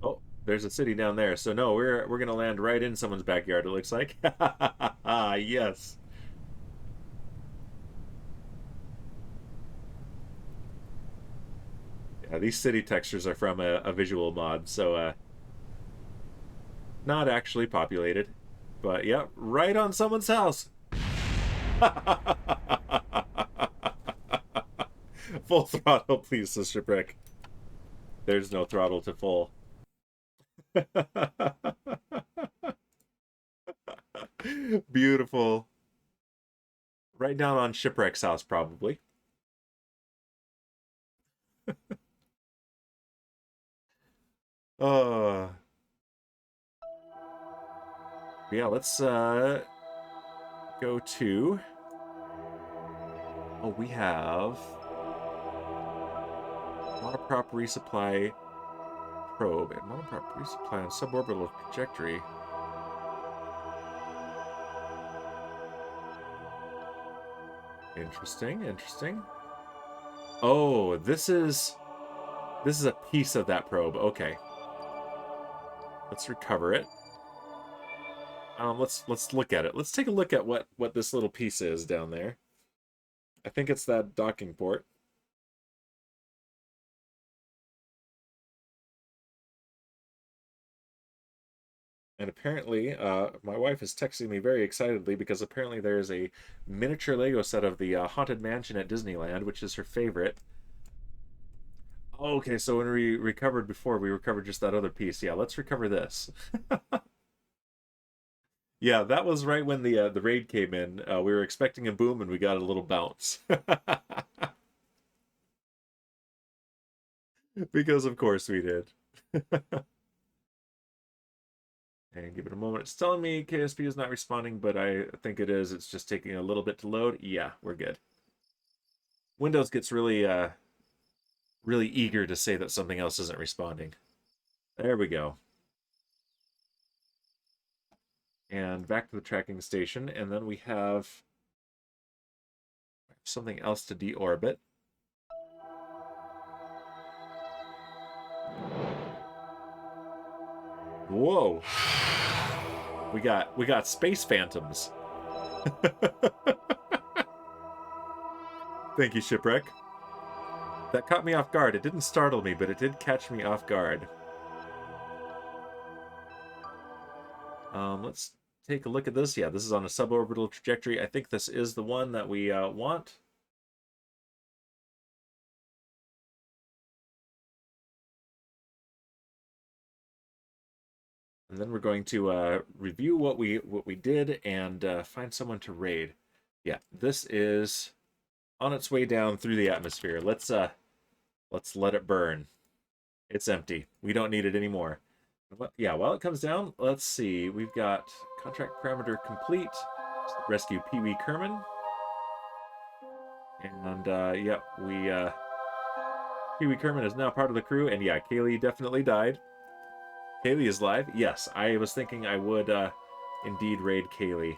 Oh, there's a city down there. So no, we're going to land right in someone's backyard, it looks like. Yes. Yeah, these city textures are from a visual mod, so not actually populated. But yeah, right on someone's house. Full throttle, please, says Shipwreck. There's no throttle to full. Beautiful. Right down on Shipwreck's house, probably. Yeah, let's go to... Oh, we have... Monoprop resupply probe and monoprop resupply on suborbital trajectory. Interesting, interesting. Oh, this is a piece of that probe. Okay. Let's recover it. Let's look at it. Let's take a look at what this little piece is down there. I think it's that docking port. And apparently, my wife is texting me very excitedly because apparently there is a miniature Lego set of the Haunted Mansion at Disneyland, which is her favorite. Okay, so when we recovered before, we recovered just that other piece. Yeah, let's recover this. Yeah, that was right when the raid came in. We were expecting a boom, and we got a little bounce. Because of course we did. And give it a moment. It's telling me KSP is not responding, but I think it is. It's just taking a little bit to load. Yeah, we're good. Windows gets really, really eager to say that something else isn't responding. There we go. And back to the tracking station, and then we have something else to deorbit. Whoa. We got space phantoms. Thank you, Shipwreck. That caught me off guard. It didn't startle me, but it did catch me off guard. Let's take a look at this. Yeah, this is on a suborbital trajectory. I think this is the one that we want. And then we're going to review what we did and find someone to raid. Yeah, this is on its way down through the atmosphere. Let's let it burn. It's empty. We don't need it anymore. But yeah, while it comes down, let's see. We've got contract parameter complete. Rescue Pee Wee Kerman. And yeah, Pee Wee Kerman is now part of the crew. And yeah, Kaylee definitely died. Kaylee is live. Yes, I was thinking I would indeed raid Kaylee.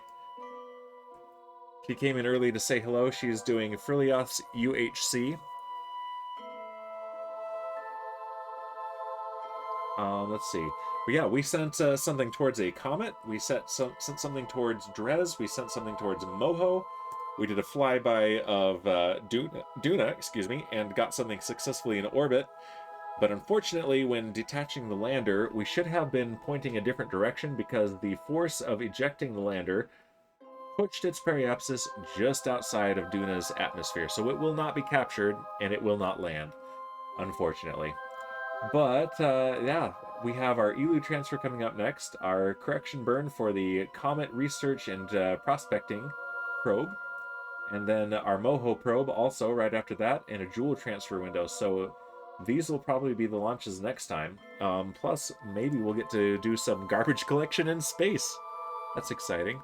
She came in early to say hello. She's doing Frilioth's UHC. Let's see. But yeah, we sent something towards a comet. We sent something towards Drez. We sent something towards Moho. We did a flyby of Duna, excuse me, and got something successfully in orbit. But unfortunately, when detaching the lander, we should have been pointing a different direction because the force of ejecting the lander pushed its periapsis just outside of Duna's atmosphere. So it will not be captured, and it will not land, unfortunately. But, yeah, we have our ELU transfer coming up next, our correction burn for the Comet research and prospecting probe, and then our Moho probe also right after that, and a Joule transfer window. So these will probably be the launches next time. Plus, maybe we'll get to do some garbage collection in space. That's exciting.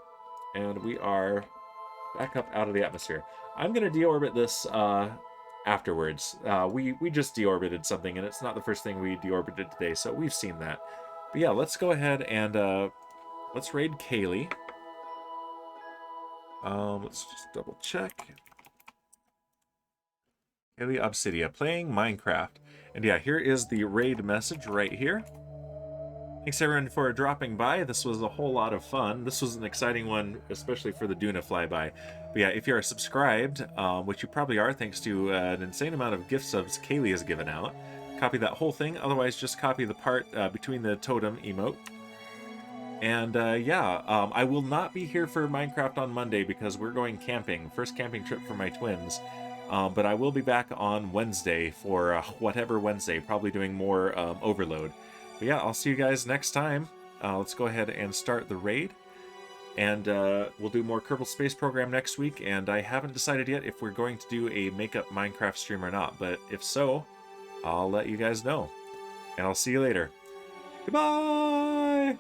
And we are back up out of the atmosphere. I'm going to deorbit this afterwards. We just deorbited something, and it's not the first thing we deorbited today, so we've seen that. But yeah, let's go ahead and let's raid Kaylee. Let's just double check. Kaylee Obsidia, playing Minecraft. And yeah, here is the raid message right here. Thanks everyone for dropping by. This was a whole lot of fun. This was an exciting one, especially for the Duna flyby. But yeah, if you are subscribed, which you probably are thanks to an insane amount of gift subs Kaylee has given out, copy that whole thing. Otherwise, just copy the part between the totem emote. And yeah, I will not be here for Minecraft on Monday because we're going camping. First camping trip for my twins. But I will be back on Wednesday for whatever Wednesday, probably doing more overload. But yeah, I'll see you guys next time. Let's go ahead and start the raid. And we'll do more Kerbal Space Program next week. And I haven't decided yet if we're going to do a Makeup Minecraft stream or not. But if so, I'll let you guys know. And I'll see you later. Goodbye!